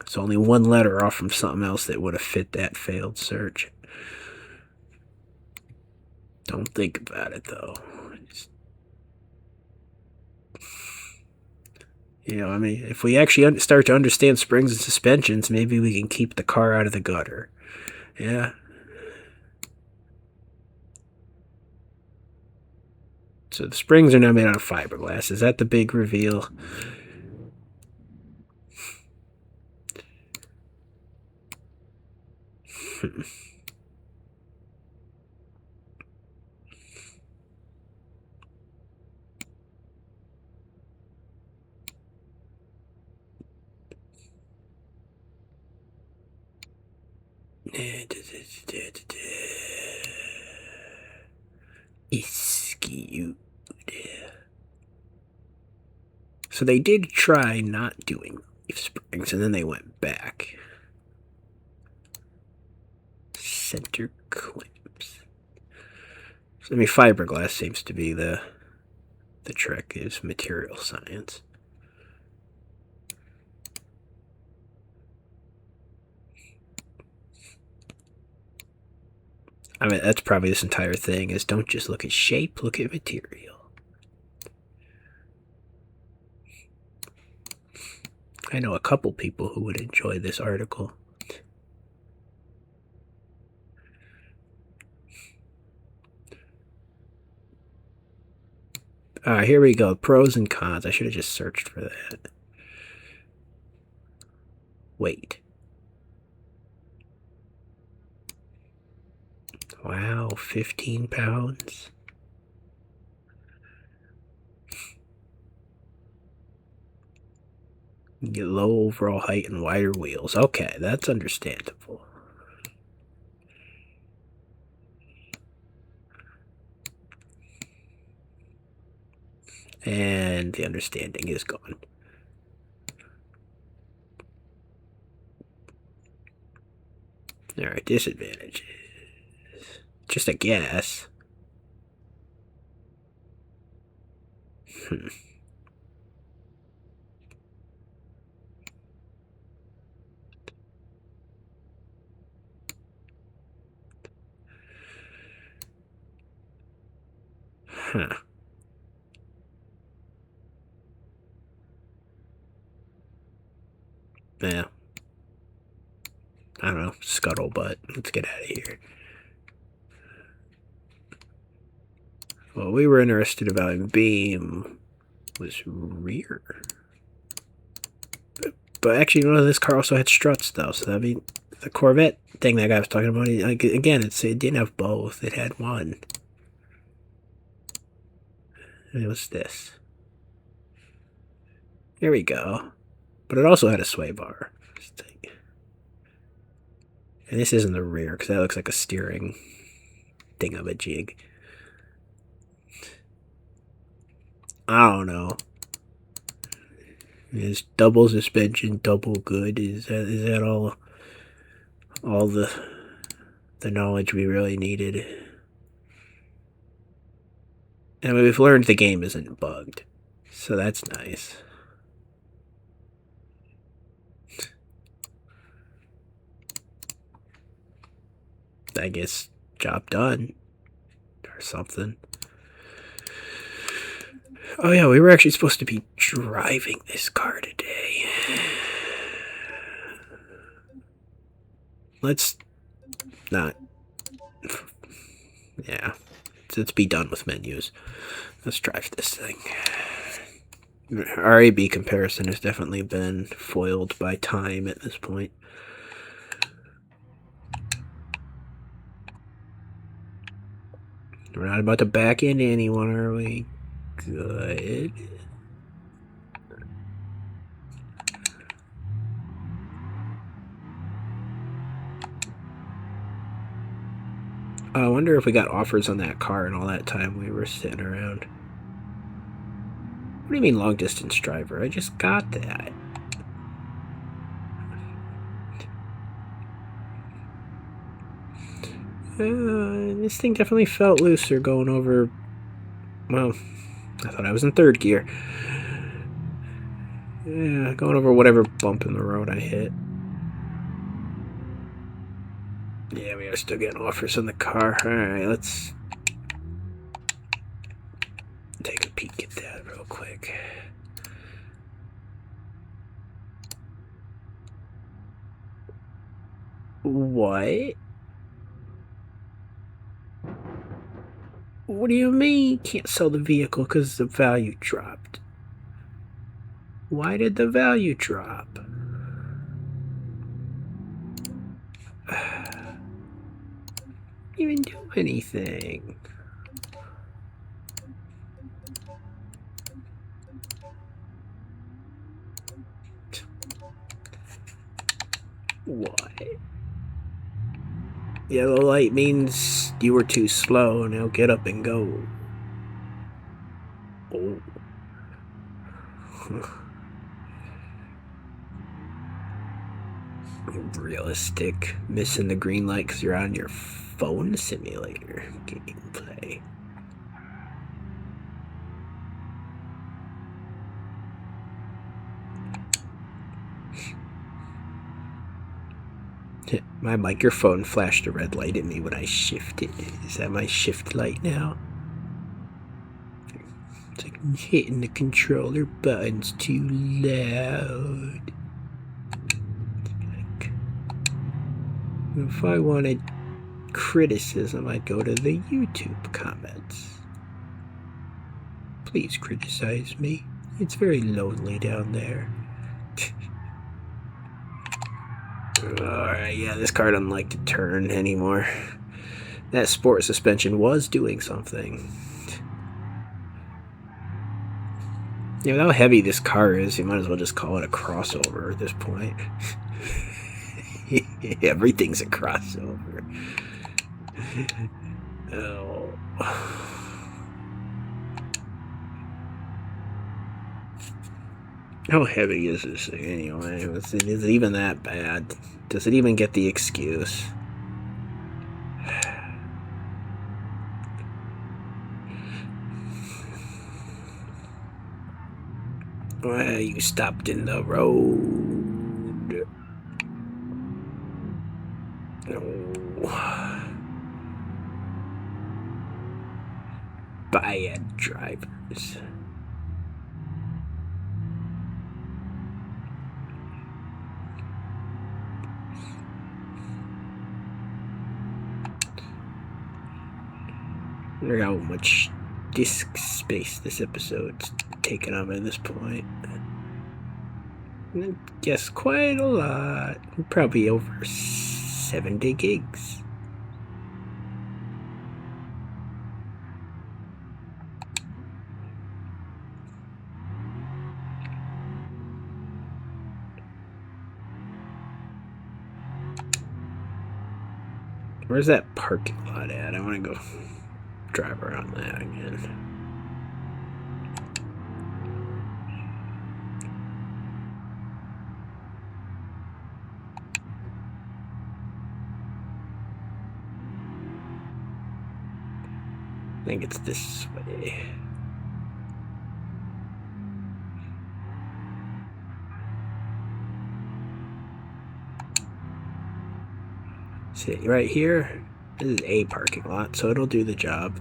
It's only one letter off from something else that would have fit that failed search. Don't think about it, though. I mean, if we actually start to understand springs and suspensions, maybe we can keep the car out of the gutter. Yeah. So the springs are now made out of fiberglass. Is that the big reveal? Skewed. So they did try not doing leaf springs, and then they went back. Center clamps. So, I mean, fiberglass seems to be the trick, is material science. I mean, that's probably this entire thing, is don't just look at shape, look at material. I know a couple people who would enjoy this article. Here we go. Pros and cons. I should have just searched for that. Weight. Wow, 15 pounds. You get low overall height and wider wheels. Okay, that's understandable. And the understanding is gone. Alright, disadvantages. Just a guess. Huh. Yeah. I don't know. Scuttlebutt. Let's get out of here. What we were interested about in Beam was rear. But actually, this car also had struts, though. So, I mean, the Corvette thing that guy was talking about, again, it didn't have both. It had one. And it was this. Here we go. But it also had a sway bar. And this isn't the rear, because that looks like a steering thingamajig. I don't know. Is double suspension double good? Is that all the knowledge we really needed? I mean, we've learned the game isn't bugged, so that's nice. I guess job done or something. Oh yeah, we were actually supposed to be driving this car today. Let's not. Yeah, let's be done with menus. Let's drive this thing. Our A/B comparison has definitely been foiled by time at this point. We're not about to back into anyone, are we? Good. I wonder if we got offers on that car in all that time we were sitting around. What do you mean long distance driver? I just got that. This thing definitely felt looser going over. Well, I thought I was in third gear. Yeah, going over whatever bump in the road I hit. Yeah, we are still getting offers in the car. Alright, let's take a peek at that real quick. What? What do you mean you can't sell the vehicle because the value dropped? Why did the value drop? Didn't even do anything. What? Yellow light means you were too slow. Now get up and go. Oh. Realistic. Missing the green light because you're on your phone simulator gameplay. My microphone flashed a red light at me when I shifted. Is that my shift light now? It's like hitting the controller buttons too loud. Like, if I wanted criticism, I'd go to the YouTube comments. Please criticize me. It's very lonely down there. Alright, yeah, this car doesn't like to turn anymore. That sport suspension was doing something. You know how heavy this car is, you might as well just call it a crossover at this point. Everything's a crossover. Oh. How heavy is this thing anyway? Is it even that bad? Does it even get the excuse? Well, you stopped in the road. Oh. Bad drivers. I wonder how much disk space this episode's taken up at this point. I guess quite a lot. Probably over 70 gigs. Where's that parking lot at? I want to go drive around that again. I think it's this way. See, right here, this is a parking lot, so it'll do the job.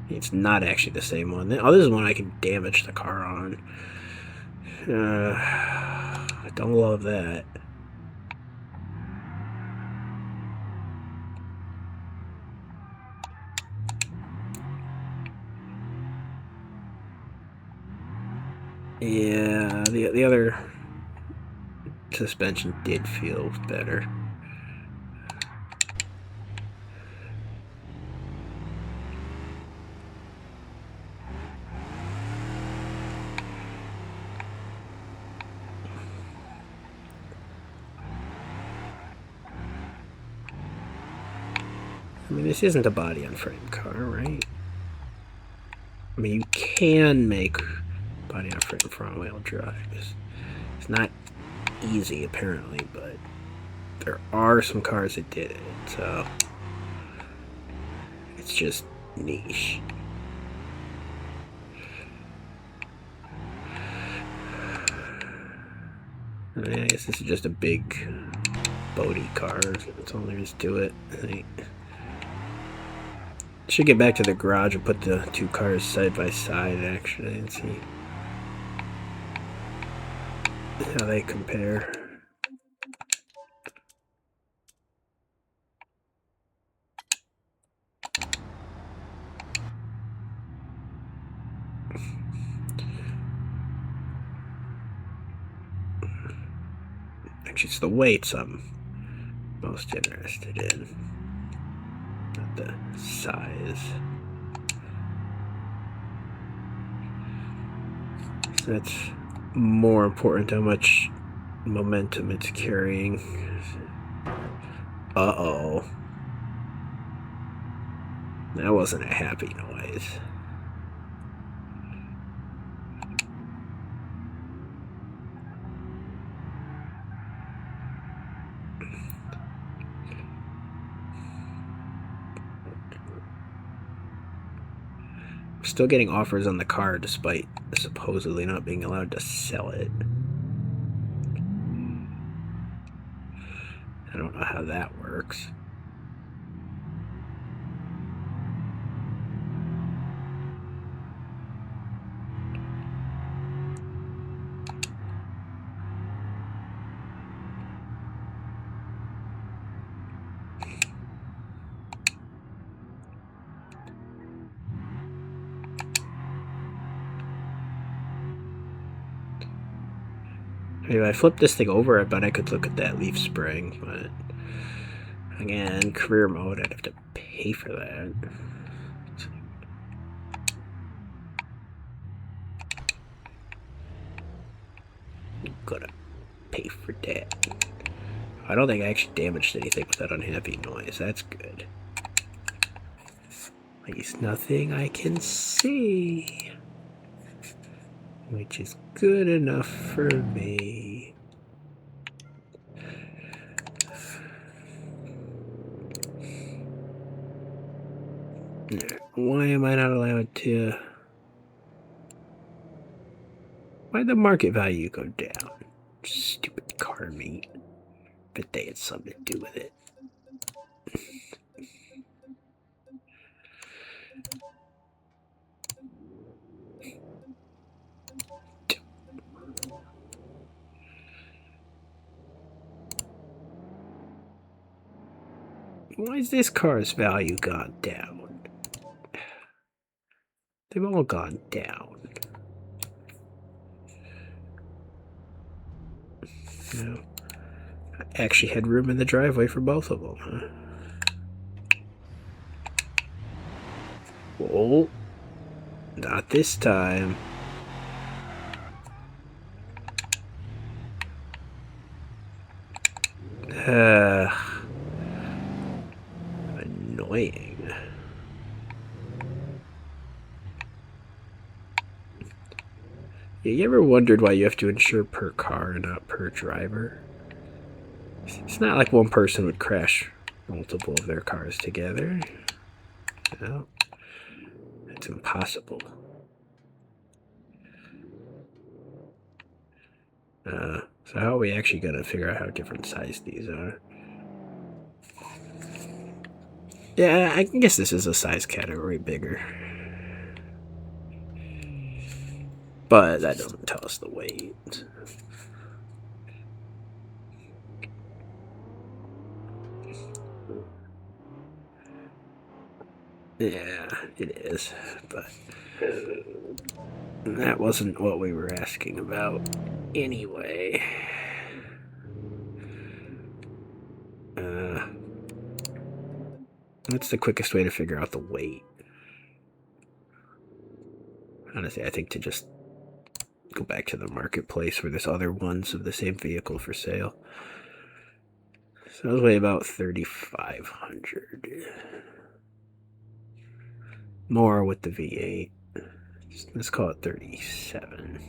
It's not actually the same one. Oh, this is one I can damage the car on. I don't love that. Yeah, the other suspension did feel better. I mean, this isn't a body-on-frame car, right? I mean, you can make body-on-frame front-wheel drive. It's not easy, apparently, but there are some cars that did it, so it's just niche. I guess this is just a big boaty car. That's all there is to it. I should get back to the garage and put the two cars side by side, actually, and see how they compare. Actually, it's the weights I'm most interested in, not the size. So that's more important, how much momentum it's carrying. Uh-oh. That wasn't a happy noise. Still getting offers on the car despite supposedly not being allowed to sell it. I don't know how that works. If I flip this thing over, I bet I could look at that leaf spring, but again, career mode, I'd have to pay for that. Gotta pay for that. I don't think I actually damaged anything with that unhappy noise. That's good. At least nothing I can see. Which is good enough for me. Why am I not allowed to... Why'd the market value go down? Stupid car meat. Bet they had something to do with it. Why is this car's value gone down? They've all gone down. You know, I actually had room in the driveway for both of them, huh? Whoa. Not this time. Annoying. Yeah, you ever wondered why you have to insure per car and not per driver? It's not like one person would crash multiple of their cars together. No, it's impossible. So how are we actually going to figure out how different size these are? Yeah, I guess this is a size category bigger. But that doesn't tell us the weight. Yeah, it is, but that wasn't what we were asking about anyway. What's the quickest way to figure out the weight? Honestly, I think to just go back to the marketplace where there's other ones of the same vehicle for sale. So those weigh about 3,500. More with the V8. Let's call it 37.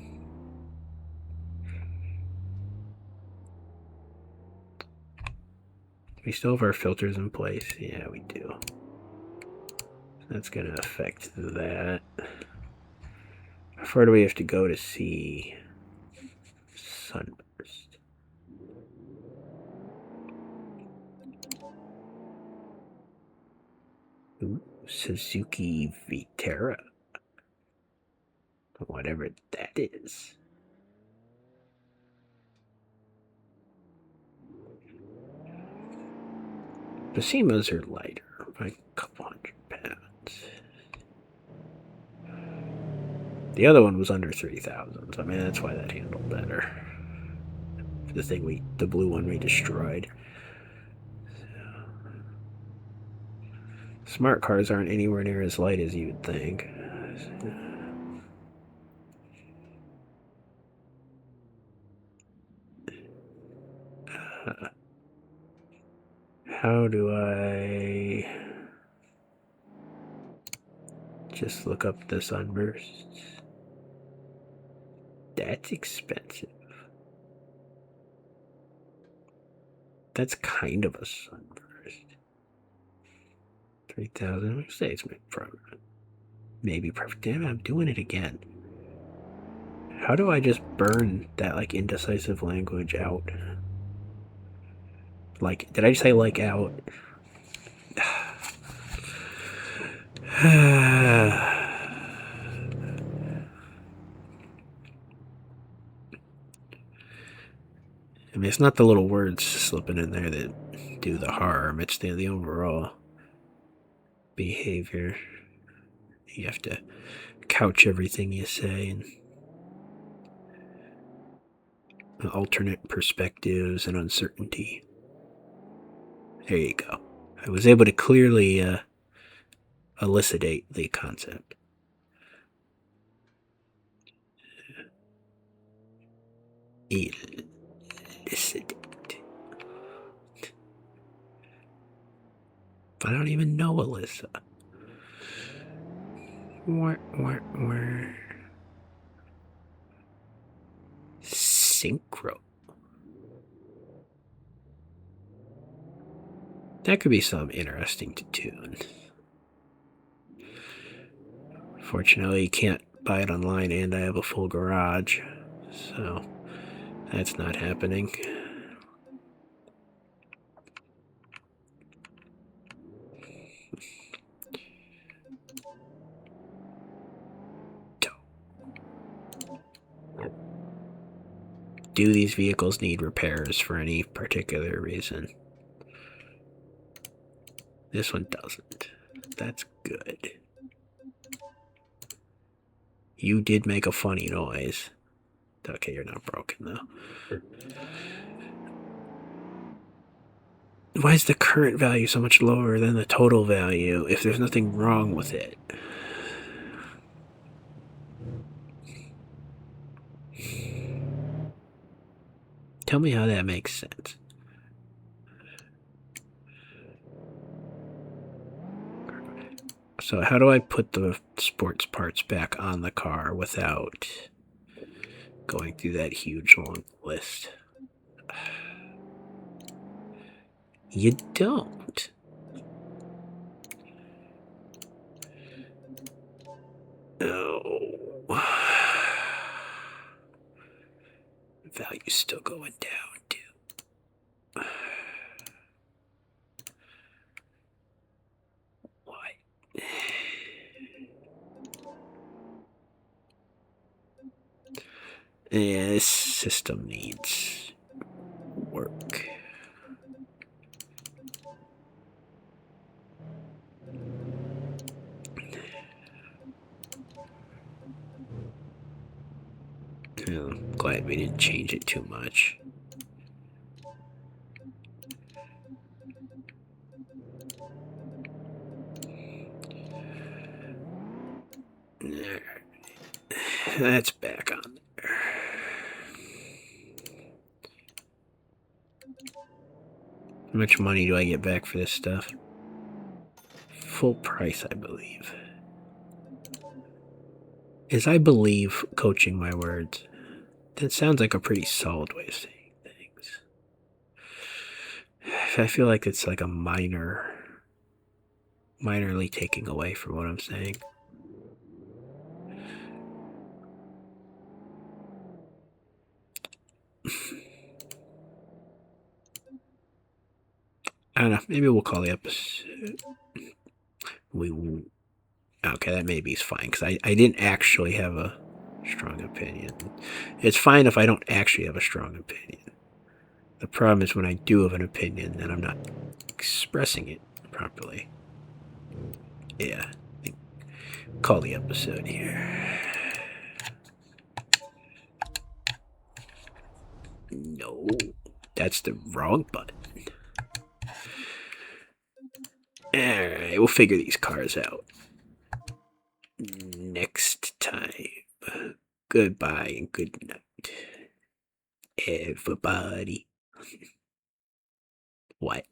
We still have our filters in place. Yeah, we do. That's going to affect that. How far do we have to go to see sunburst? Ooh, Suzuki Vitara. Whatever that is. The Seamas are lighter by a couple hundred pounds. The other one was under 3,000. So I mean, that's why that handled better. The blue one we destroyed. So, smart cars aren't anywhere near as light as you would think. How do I just look up the sunbursts? That's expensive. That's kind of a sunburst. 3,000. I would say it's maybe perfect. Damn it, I'm doing it again. How do I just burn that like indecisive language out? Like, did I just say like out? I mean, it's not the little words slipping in there that do the harm. It's the overall behavior. You have to couch everything you say in alternate perspectives and uncertainty. There you go. I was able to clearly elucidate the concept. Elucidate. I don't even know Alyssa. Synchro. That could be something interesting to tune. Fortunately, you can't buy it online, and I have a full garage, so that's not happening. Do these vehicles need repairs for any particular reason? This one doesn't. That's good. You did make a funny noise. Okay, you're not broken though. Why is the current value so much lower than the total value if there's nothing wrong with it? Tell me how that makes sense. So how do I put the sports parts back on the car without going through that huge long list? You don't. Oh. Value's still going down, too. Why? Yeah, this system needs work. I'm glad we didn't change it too much. That's back on there. How much money do I get back for this stuff? Full price, I believe. Is I believe coaching my words? That sounds like a pretty solid way of saying things. I feel like it's like a minorly taking away from what I'm saying. I don't know. Maybe we'll call the episode. Okay, that maybe is fine because I didn't actually have a strong opinion. It's fine if I don't actually have a strong opinion. The problem is when I do have an opinion and I'm not expressing it properly. Yeah. Call the episode here. No, that's the wrong button. Alright, we'll figure these cars out next time. Goodbye and good night, everybody. What?